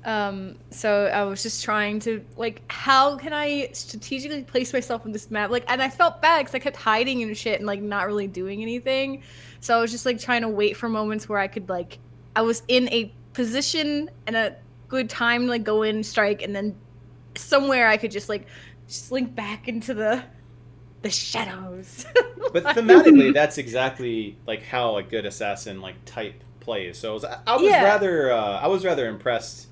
Yeah. So I was just trying to like, how can I strategically place myself on this map? Like, and I felt bad because I kept hiding and shit and like not really doing anything. So I was just like trying to wait for moments where I could like, I was in a position and a good time to like go in, strike, and then somewhere I could just like slink back into the shadows. But thematically, that's exactly like how a good assassin like type plays. So I was rather impressed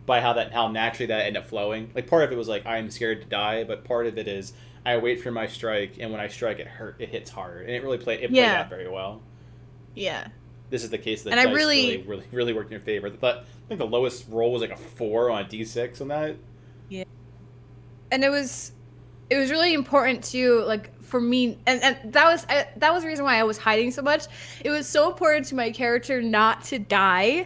by how naturally that ended up flowing. Like part of it was like I'm scared to die, but part of it is I wait for my strike, and when I strike, it hits hard, and it played out very well. Yeah. This is the case that And I dice really- really worked in your favor. But I think the lowest roll was like a 4 on a D6 on that. And it was really important too, like for me, and that was the reason why I was hiding so much. It was so important to my character not to die,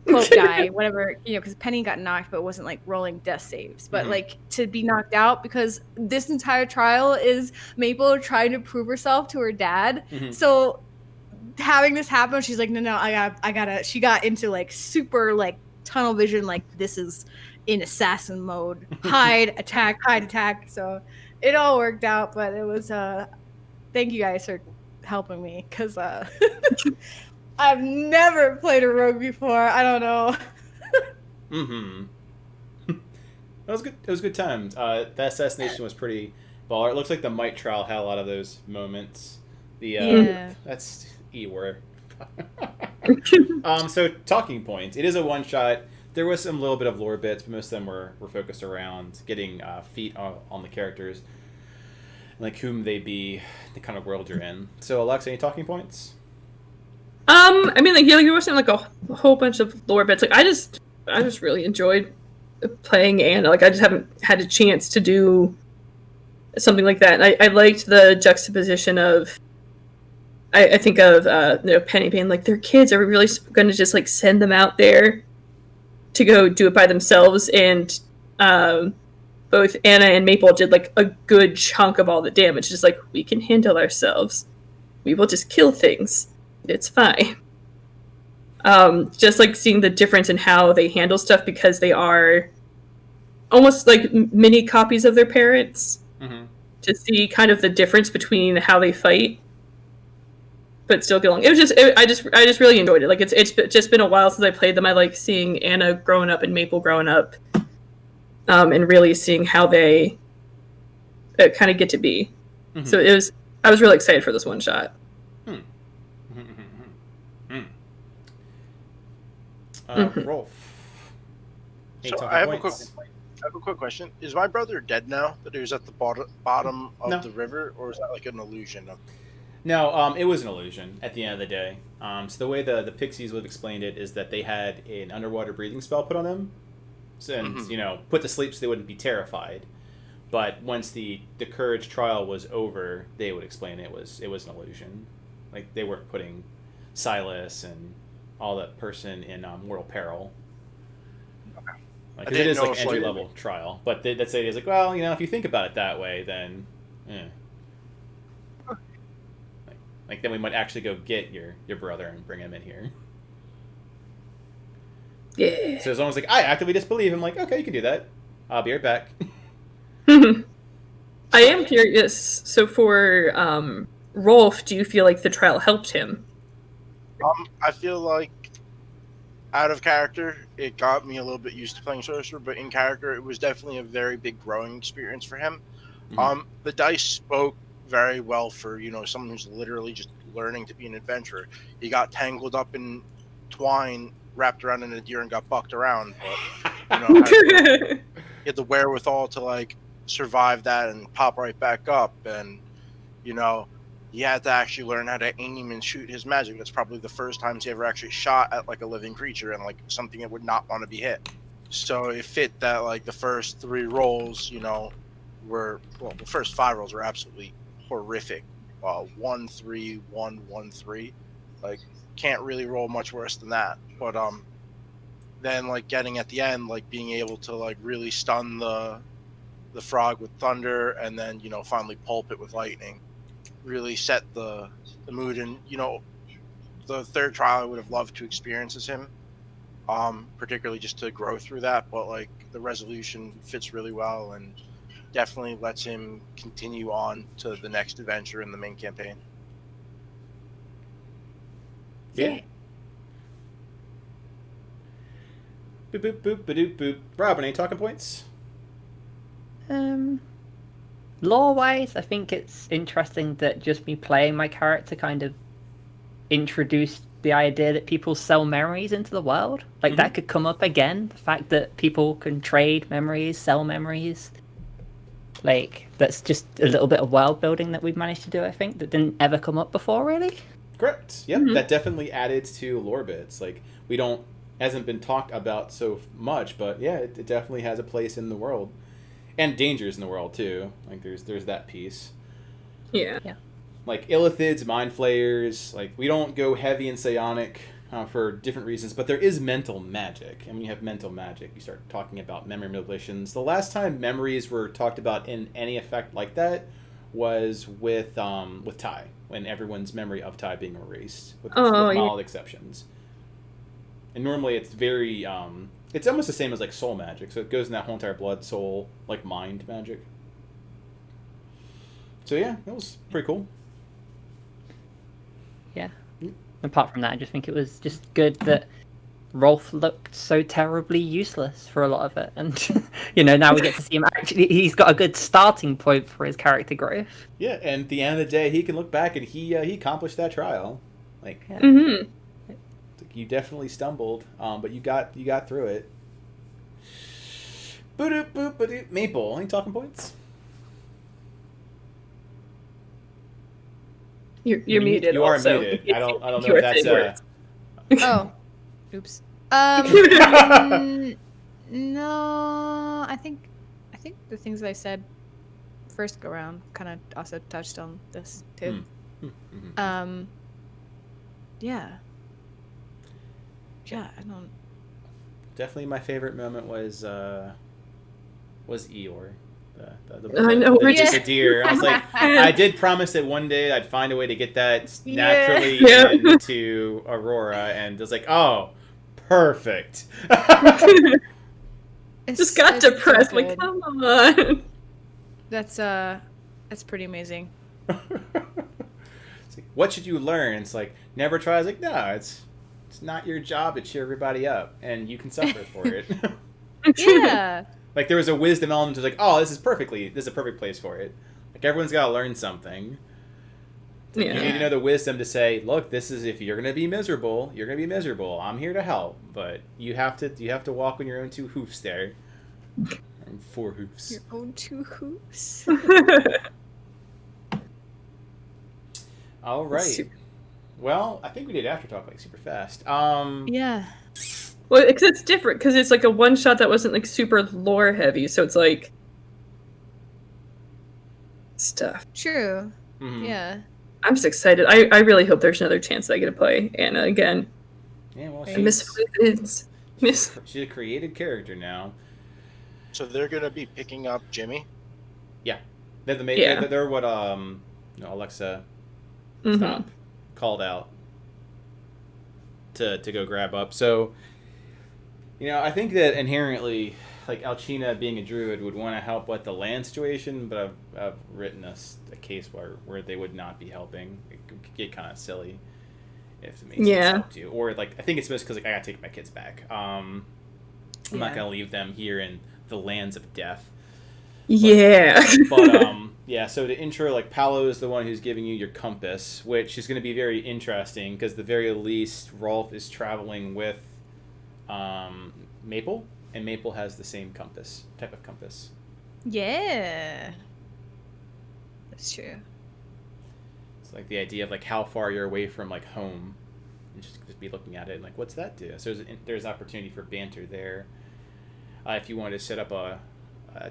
quote die, whatever, because Penny got knocked, but wasn't like rolling death saves, but like to be knocked out because this entire trial is Maple trying to prove herself to her dad. Mhm. So having this happen, she's like, no, I gotta. She got into like super like tunnel vision, like this is in assassin mode, hide, attack. So it all worked out, but it was thank you guys for helping me because I've never played a rogue before. I don't know. It was good. It was good times. That assassination was pretty baller. It looks like the Might trial had a lot of those moments. Yeah. That's E word. So talking points. It is a one shot. There was some little bit of lore bits, but most of them were focused around getting feet on the characters, like whom they be, the kind of world you're in. So Alexa, any talking points? I mean, like, yeah, like you were saying, like a whole bunch of lore bits. Like, I just really enjoyed playing Anna. Like, I just haven't had a chance to do something like that. And I liked the juxtaposition of. I think of Penny being like, "They're kids. Are we really going to just like send them out there to go do it by themselves?" And both Anna and Maple did like a good chunk of all the damage. Just like, we can handle ourselves. We will just kill things. It's fine. Just like seeing the difference in how they handle stuff because they are almost like mini copies of their parents. Mm-hmm. To see kind of the difference between how they fight, but still get along. It was just I just really enjoyed it. Like it's just been a while since I played them. I like seeing Anna growing up and Maple growing up, and really seeing how they kind of get to be. Mm-hmm. So I was really excited for this one shot. Rolf. So I have a quick question. Is my brother dead now? That he was at the bottom of the river, or is that like an illusion? No, it was an illusion at the end of the day. So the way the Pixies would have explained it is that they had an underwater breathing spell put on them, and put to sleep so they wouldn't be terrified. But once the courage trial was over, they would explain it was an illusion. Like they weren't putting Silas and all that person in mortal peril. Like, it is like an entry level trial, but that's it. Is like, well, if you think about it that way, then, like then we might actually go get your brother and bring him in here. Yeah. So it's almost like I actively disbelieve him. Like, okay, you can do that. I'll be right back. I am curious. So for Rolf, do you feel like the trial helped him? I feel like out of character, it got me a little bit used to playing Sorcerer, but in character, it was definitely a very big growing experience for him. Mm-hmm. The dice spoke very well for, someone who's literally just learning to be an adventurer. He got tangled up in twine, wrapped around in a deer, and got bucked around, but, he had the wherewithal to, like, survive that and pop right back up, and, he had to actually learn how to aim and shoot his magic. That's probably the first time he ever actually shot at like a living creature and like something that would not want to be hit. So it fit that like the first 3 rolls, the first 5 rolls were absolutely horrific. 1, 3, 1, 1, 3. Like can't really roll much worse than that. But then like getting at the end, like being able to like really stun the frog with thunder and then finally pulp it with lightning. Really set the mood, and the third trial I would have loved to experience as him, particularly just to grow through that. But like the resolution fits really well, and definitely lets him continue on to the next adventure in the main campaign. Yeah. Boop boop boop boop boop. Robin, any talking points? Lore-wise, I think it's interesting that just me playing my character kind of introduced the idea that people sell memories into the world. Like, that could come up again. The fact that people can trade memories, sell memories. Like, that's just a little bit of world building that we've managed to do, I think, that didn't ever come up before, really. Correct. Yep, that definitely added to lore bits. Like, hasn't been talked about so much, but yeah, it definitely has a place in the world. And dangers in the world too. Like there's that piece. Yeah. Like illithids, mind flayers. Like we don't go heavy and psionic for different reasons, but there is mental magic. And when you have mental magic, you start talking about memory manipulations. The last time memories were talked about in any effect like that was with Ty, when everyone's memory of Ty being erased, with mild exceptions. And normally it's very it's almost the same as like soul magic, so it goes in that whole entire blood, soul, like mind magic. So yeah, that was pretty cool. Yeah. Apart from that, I just think it was just good that Rolf looked so terribly useless for a lot of it, and now we get to see him actually. He's got a good starting point for his character growth. Yeah, and at the end of the day, he can look back and he accomplished that trial. Like. Yeah. Mm-hmm. You definitely stumbled, but you got through it. Boop boop boop. Maple, any talking points? You're muted. You are also. muted. I don't know if that's Oh, oops. No, I think the things that I said first go round kind of also touched on this too. Mhm. Yeah. Yeah, I don't. Definitely my favorite moment was Eeyore. I know, we're the just- deer. I was like, I did promise that one day I'd find a way to get that Yeah. naturally Yeah. into Aurora, and it was like, oh, perfect. Just got it's so depressed. Like, good. come on. That's pretty amazing. It's like, what should you learn? It's like, never try. I was like, no, it's not your job to cheer everybody up, and you can suffer for it. Yeah. Like, there was a wisdom element to like, oh, this is a perfect place for it. Like, everyone's got to learn something. It's like, Yeah. you need to know the wisdom to say, look, this is, if you're gonna be miserable, you're gonna be miserable. I'm here to help, but you have to walk on your own two hoofs there. Or 4 hoofs. Your own 2 hoops. All right. Super- Well, I think we did after talk like super fast. Yeah. Well, it's different because it's like a one shot that wasn't like super lore heavy, so it's like stuff. True. mhm. Yeah. I'm just excited. I really hope there's another chance that I get to play Anna again. Yeah, well, I miss Flynn. Miss. she's a created character now. So they're gonna be picking up Jimmy. Yeah. They're what Alexa Mhm. Stop called out to go grab up. So, I think that inherently, like Alcina being a druid would want to help with the land situation, but I've written a case where they would not be helping. It could get kind of silly if the Masons Yeah. helped you, or like I think it's just because like I gotta take my kids back. I'm not gonna leave them here in the lands of death. Yeah. But yeah, so to intro, like Paolo is the one who's giving you your compass, which is going to be very interesting because the very least Rolf is traveling with Maple, and Maple has the same type of compass. Yeah. That's true. It's like the idea of like how far you're away from like home, and just be looking at it and like what's that do? So there's opportunity for banter there. If you wanted to set up a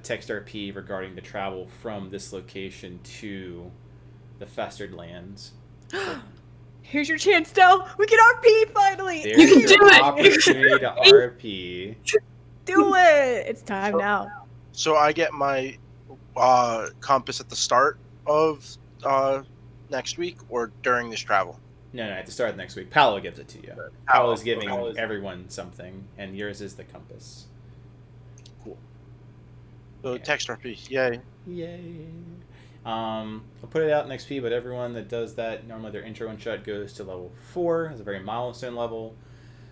text RP regarding the travel from this location to the Festered Lands. Here's your chance, Del. We can RP finally. There's You can your do it! opportunity to RP. Do it. It's time now. So I get my compass at the start of next week or during this travel. No, at the start of next week. Paolo gives it to you. Paolo's giving everyone something, and yours is the compass. So Yeah. text RP, yay. Yay. I'll put it out in XP, but everyone that does that, normally their intro one shot goes to level 4. It's a very milestone level,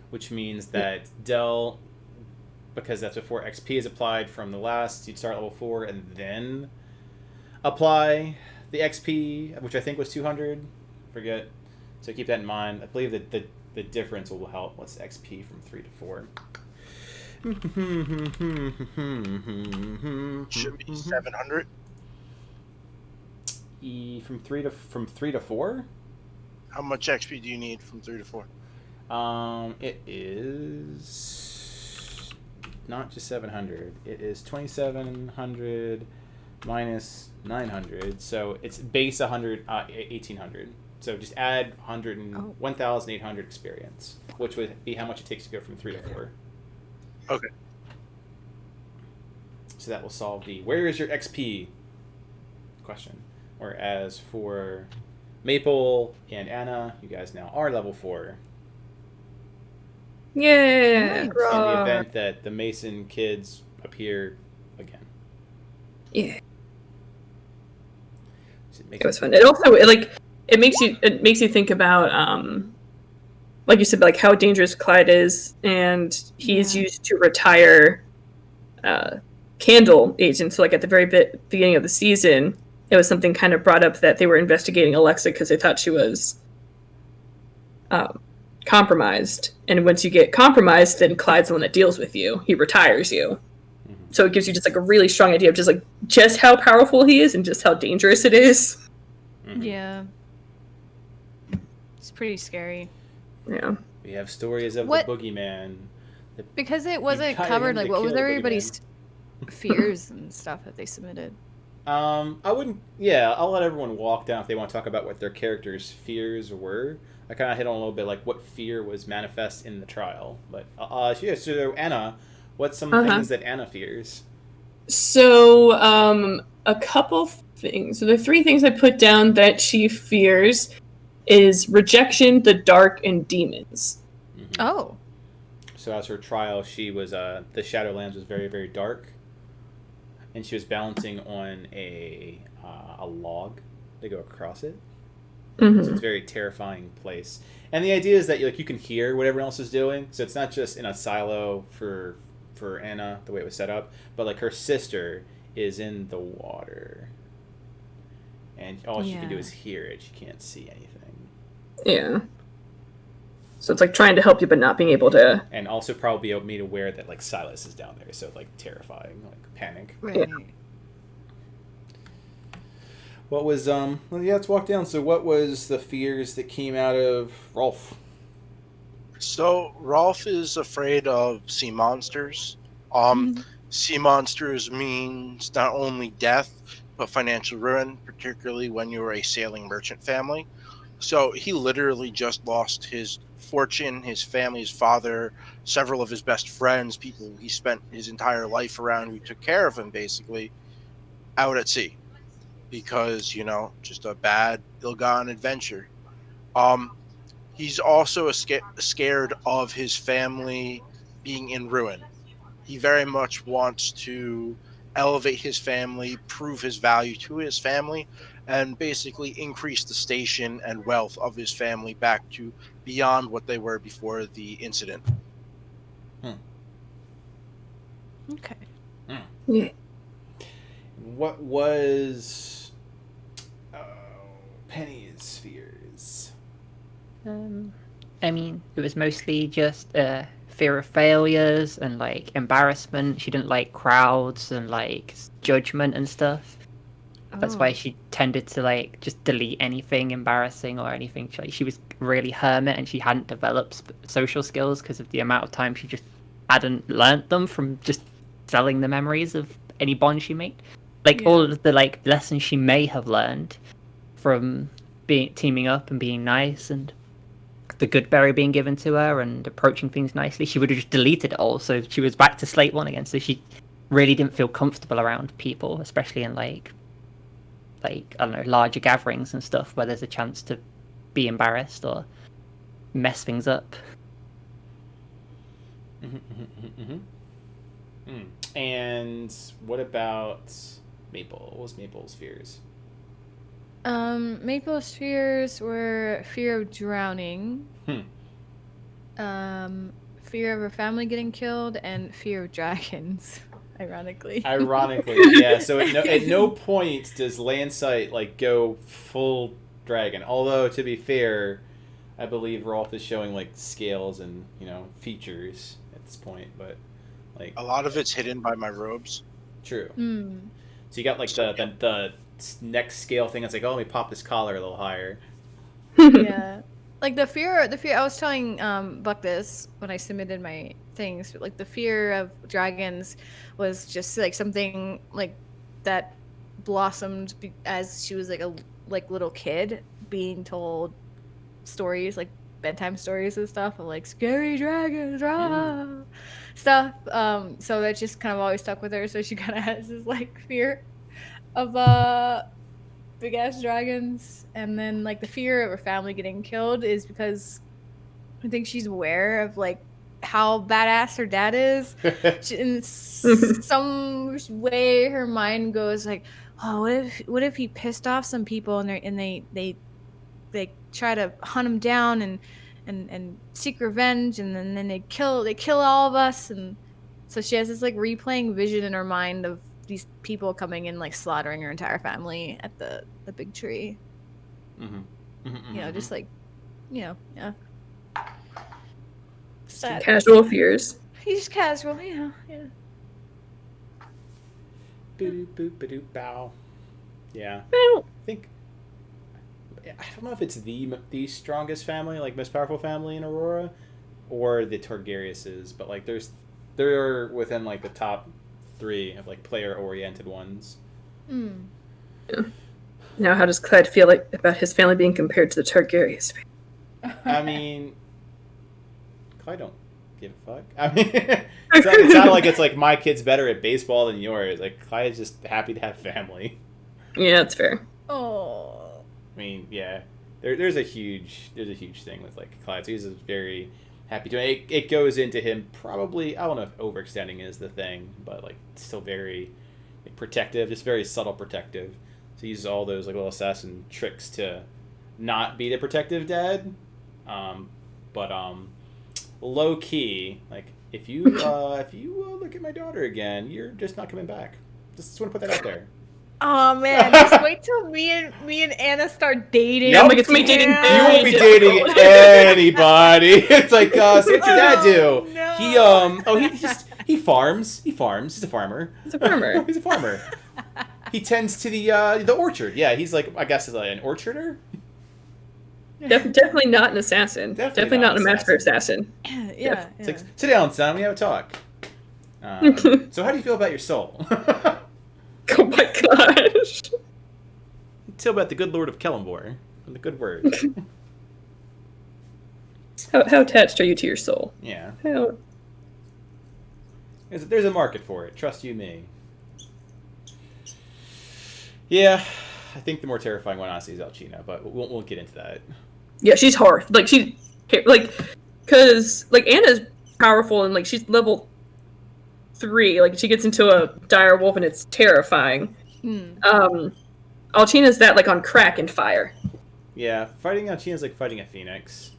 which means that Dell, because that's before XP is applied from the last, you'd start at level 4 and then apply the XP, which I think was 200. Forget. So keep that in mind. I believe that the difference will help. What's XP from 3 to 4? Should be 700. From 3 to 4. How much XP do you need from 3 to 4? It is not just 700. It is 2,700 minus 900. So it's base 1,800. So just add 1,800 experience, which would be how much it takes to go from 3 to 4. Okay. So that will solve the where is your XP question. Whereas for Maple and Anna, you guys now are level 4. Yeah. In the event that the Mason kids appear again. Yeah. So It was fun. It also it makes you think about like you said, like how dangerous Clyde is, and he's used to retire candle agents. So like at the very beginning of the season, it was something kind of brought up that they were investigating Alexa because they thought she was compromised. And once you get compromised, then Clyde's the one that deals with you. He retires you. Mhm. So it gives you just like a really strong idea of just how powerful he is and just how dangerous it is. Mhm. Yeah. It's pretty scary. Yeah. We have stories of What- the boogeyman. Because it wasn't hired covered, him like, to what was kill the everybody's fears and stuff that they submitted? I wouldn't. Yeah, I'll let everyone walk down if they want to talk about what their characters' fears were. I kind of hit on a little bit like what fear was manifest in the trial, but yeah. So Anna, what's some things that Anna fears? So, a couple things. So the three things I put down that she fears is rejection, the dark, and demons. Mm-hmm. Oh. So as her trial, she was the Shadowlands was very very dark, and she was balancing on a log to go across it. Mm-hmm. So it's a very terrifying place. And the idea is that you can hear what everyone else is doing. So it's not just in a silo for Anna the way it was set up, but like her sister is in the water, and all she can do is hear it. She can't see anything. Yeah. So it's like trying to help you, but not being able to. And also probably made aware that like Silas is down there, so like terrifying, like panic. Right. Yeah. What was well, yeah, let's walk down. So what was the fears that came out of Rolf? So Rolf is afraid of sea monsters. Sea monsters means not only death, but financial ruin, particularly when you're a sailing merchant family. So he literally just lost his fortune, his family, his father, several of his best friends, people he spent his entire life around who took care of him, basically, out at sea. Because, just a bad, ill-gotten adventure. He's also scared of his family being in ruin. He very much wants to elevate his family, prove his value to his family, and basically increase the station and wealth of his family back to beyond what they were before the incident. Okay. Yeah. What was Penny's fears? I mean, it was mostly just fear of failures and like embarrassment. She didn't like crowds and like judgment and stuff. That's why she tended to like just delete anything embarrassing or anything. She was really hermit, and she hadn't developed social skills because of the amount of time she just hadn't learnt them from just selling the memories of any bond she made. Like all of the like lessons she may have learned from being teaming up and being nice and the good berry being given to her and approaching things nicely, she would have just deleted it all. So she was back to slate one again. So she really didn't feel comfortable around people, especially in like I don't know, larger gatherings and stuff where there's a chance to be embarrassed or mess things up. And what about Maple? What was Maple's fears? Maple's fears were fear of drowning, fear of her family getting killed, and fear of dragons. Ironically, yeah. So at no point does Landsight like go full dragon. Although to be fair, I believe Rolf is showing like scales and features at this point. But like a lot of it's hidden by my robes. True. So you got like the next scale thing. It's like, let me pop this collar a little higher. Yeah, like the fear. I was telling Buck this when I submitted my things, but like the fear of dragons was just like something like that blossomed as she was like a little kid being told stories, like bedtime stories and stuff of like scary dragons, stuff. So that just kind of always stuck with her. So she kind of has this like fear of big ass dragons, and then like the fear of her family getting killed is because I think she's aware of like how badass her dad is. In some way, her mind goes like, "Oh, what if he pissed off some people and they try to hunt him down and seek revenge, and then they kill all of us." And so she has this like replaying vision in her mind of these people coming in like slaughtering her entire family at the big tree. Just like yeah. Sad. Casual fears. He's casual, yeah. Boop boop boop bow. Yeah. I don't know if it's the strongest family, like most powerful family in Aurora, or the Targaryuses, but like they're within like the top 3 of like player oriented ones. Mm. Now, how does Clyde feel like about his family being compared to the Targaryens' family? I mean, Clyde don't give a fuck. I mean, it's not like it's like my kid's better at baseball than yours. Like Clyde's just happy to have family. Yeah, that's fair. Oh. I mean, yeah, there's a huge thing with like Clyde. So he's very happy to. It goes into him probably. I don't know if overextending is the thing, but like still very like, protective, just very subtle protective. So he uses all those like little assassin tricks to not be the protective dad. But low key, like if you look at my daughter again, you're just not coming back. Just want to put that out there. Oh man, just wait till me and Anna start dating. Yep. Like, it's me dating You won't be dating anybody. It's like, so what's your dad do? No. He farms. He's a farmer. He's a farmer. He's a farmer. He tends to the orchard. Yeah, he's like, I guess, like an orcharder. Definitely not an assassin. Definitely Definitely not not a an master assassin. assassin. Yeah. It's like, sit down, son. We have a talk. So how do you feel about your soul? Oh my gosh. Tell about the good Lord of Kellenbor and the good word. How attached are you to your soul? Yeah. How... There's a market for it. Trust you me. Yeah, I think the more terrifying one honestly is Alcina, but we'll get into that. Yeah, she's hard. Like because Anna's powerful and like she's level 3. Like she gets into a dire wolf and it's terrifying. Alcina's that like on crack and fire. Yeah, fighting Alcina's like fighting a phoenix.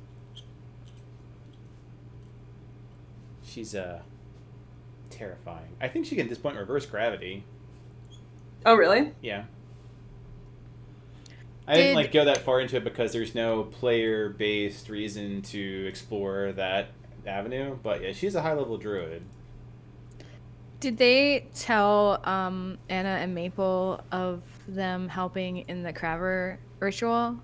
She's terrifying. I think she can at this point reverse gravity. Oh really? Yeah. I didn't like go that far into it because there's no player-based reason to explore that avenue, but yeah, she's a high-level druid. Did they tell Anna and Maple of them helping in the Craver ritual?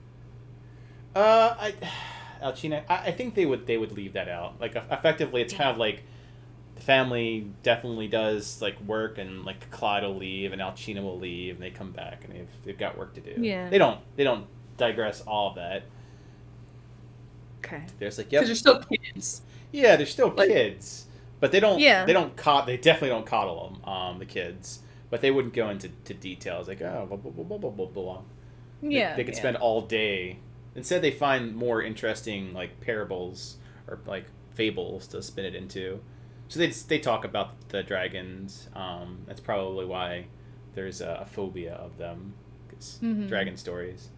Alcina, I think they would leave that out. Like effectively, it's kind of like the family definitely does like work, and like Clyde will leave, and Alcina will leave, and they come back, and they've got work to do. Yeah. They don't digress all of that. Okay. There's like, yep. Because you're still kids. Yeah, they're still kids, but they don't. Yeah. They definitely don't coddle them. The kids, but they wouldn't go into details like blah blah blah blah blah blah. Yeah. They could spend all day. Instead, they find more interesting like parables or like fables to spin it into. So they talk about the dragons. That's probably why there's a phobia of them, because dragon stories.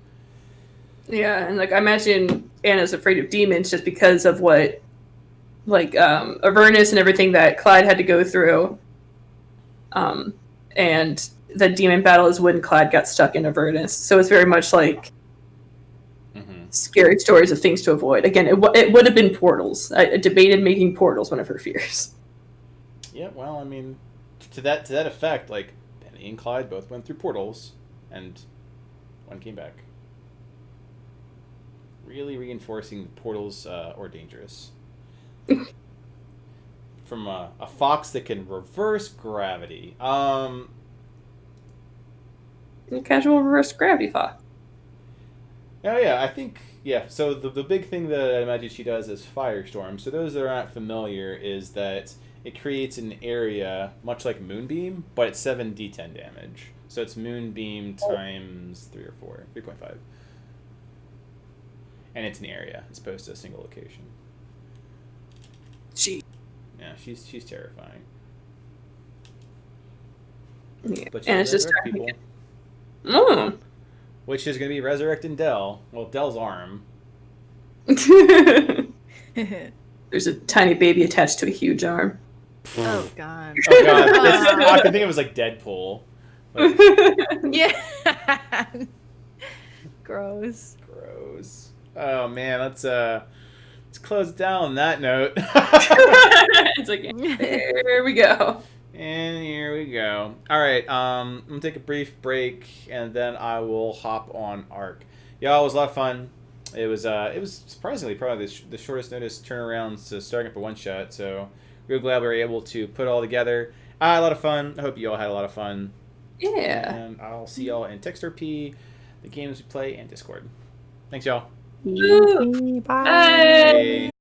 Yeah, and like I imagine Anna's afraid of demons just because of what, like Avernus and everything that Clyde had to go through. And the demon battle is when Clyde got stuck in Avernus. So it's very much like scary stories of things to avoid. Again, it would have been portals. I debated making portals one of her fears. Yeah, well, I mean, to that effect, like Penny and Clyde both went through portals, and one came back. Really reinforcing portals are dangerous. From a fox that can reverse gravity. Casual reverse gravity fox. Oh yeah, I think so the big thing that I imagine she does is Firestorm. So those that are not familiar is that it creates an area much like Moonbeam, but it's 7d10 damage. So it's Moonbeam times 3 or 4, 3.5. And it's an area as opposed to a single location. Yeah, she's terrifying. Yeah. But And it's just people. Oh. Which is going to be resurrecting Del. Well, Del's arm. There's a tiny baby attached to a huge arm. Oh god. Oh god, I can think it was like Deadpool. Like, Yeah. Gross. gross. Oh man, let's close it down on that note. It's like, there we go. And here we go. All right, I'm gonna take a brief break, and then I will hop on Arc. Yeah, it was a lot of fun. It was surprisingly probably the shortest notice turnarounds to starting up a one shot. So real glad we were able to put it all together. I had a lot of fun. I hope you all had a lot of fun. Yeah. And I'll see y'all in TextRP, the games we play, and Discord. Thanks, y'all. Woo. Bye. Bye. Bye.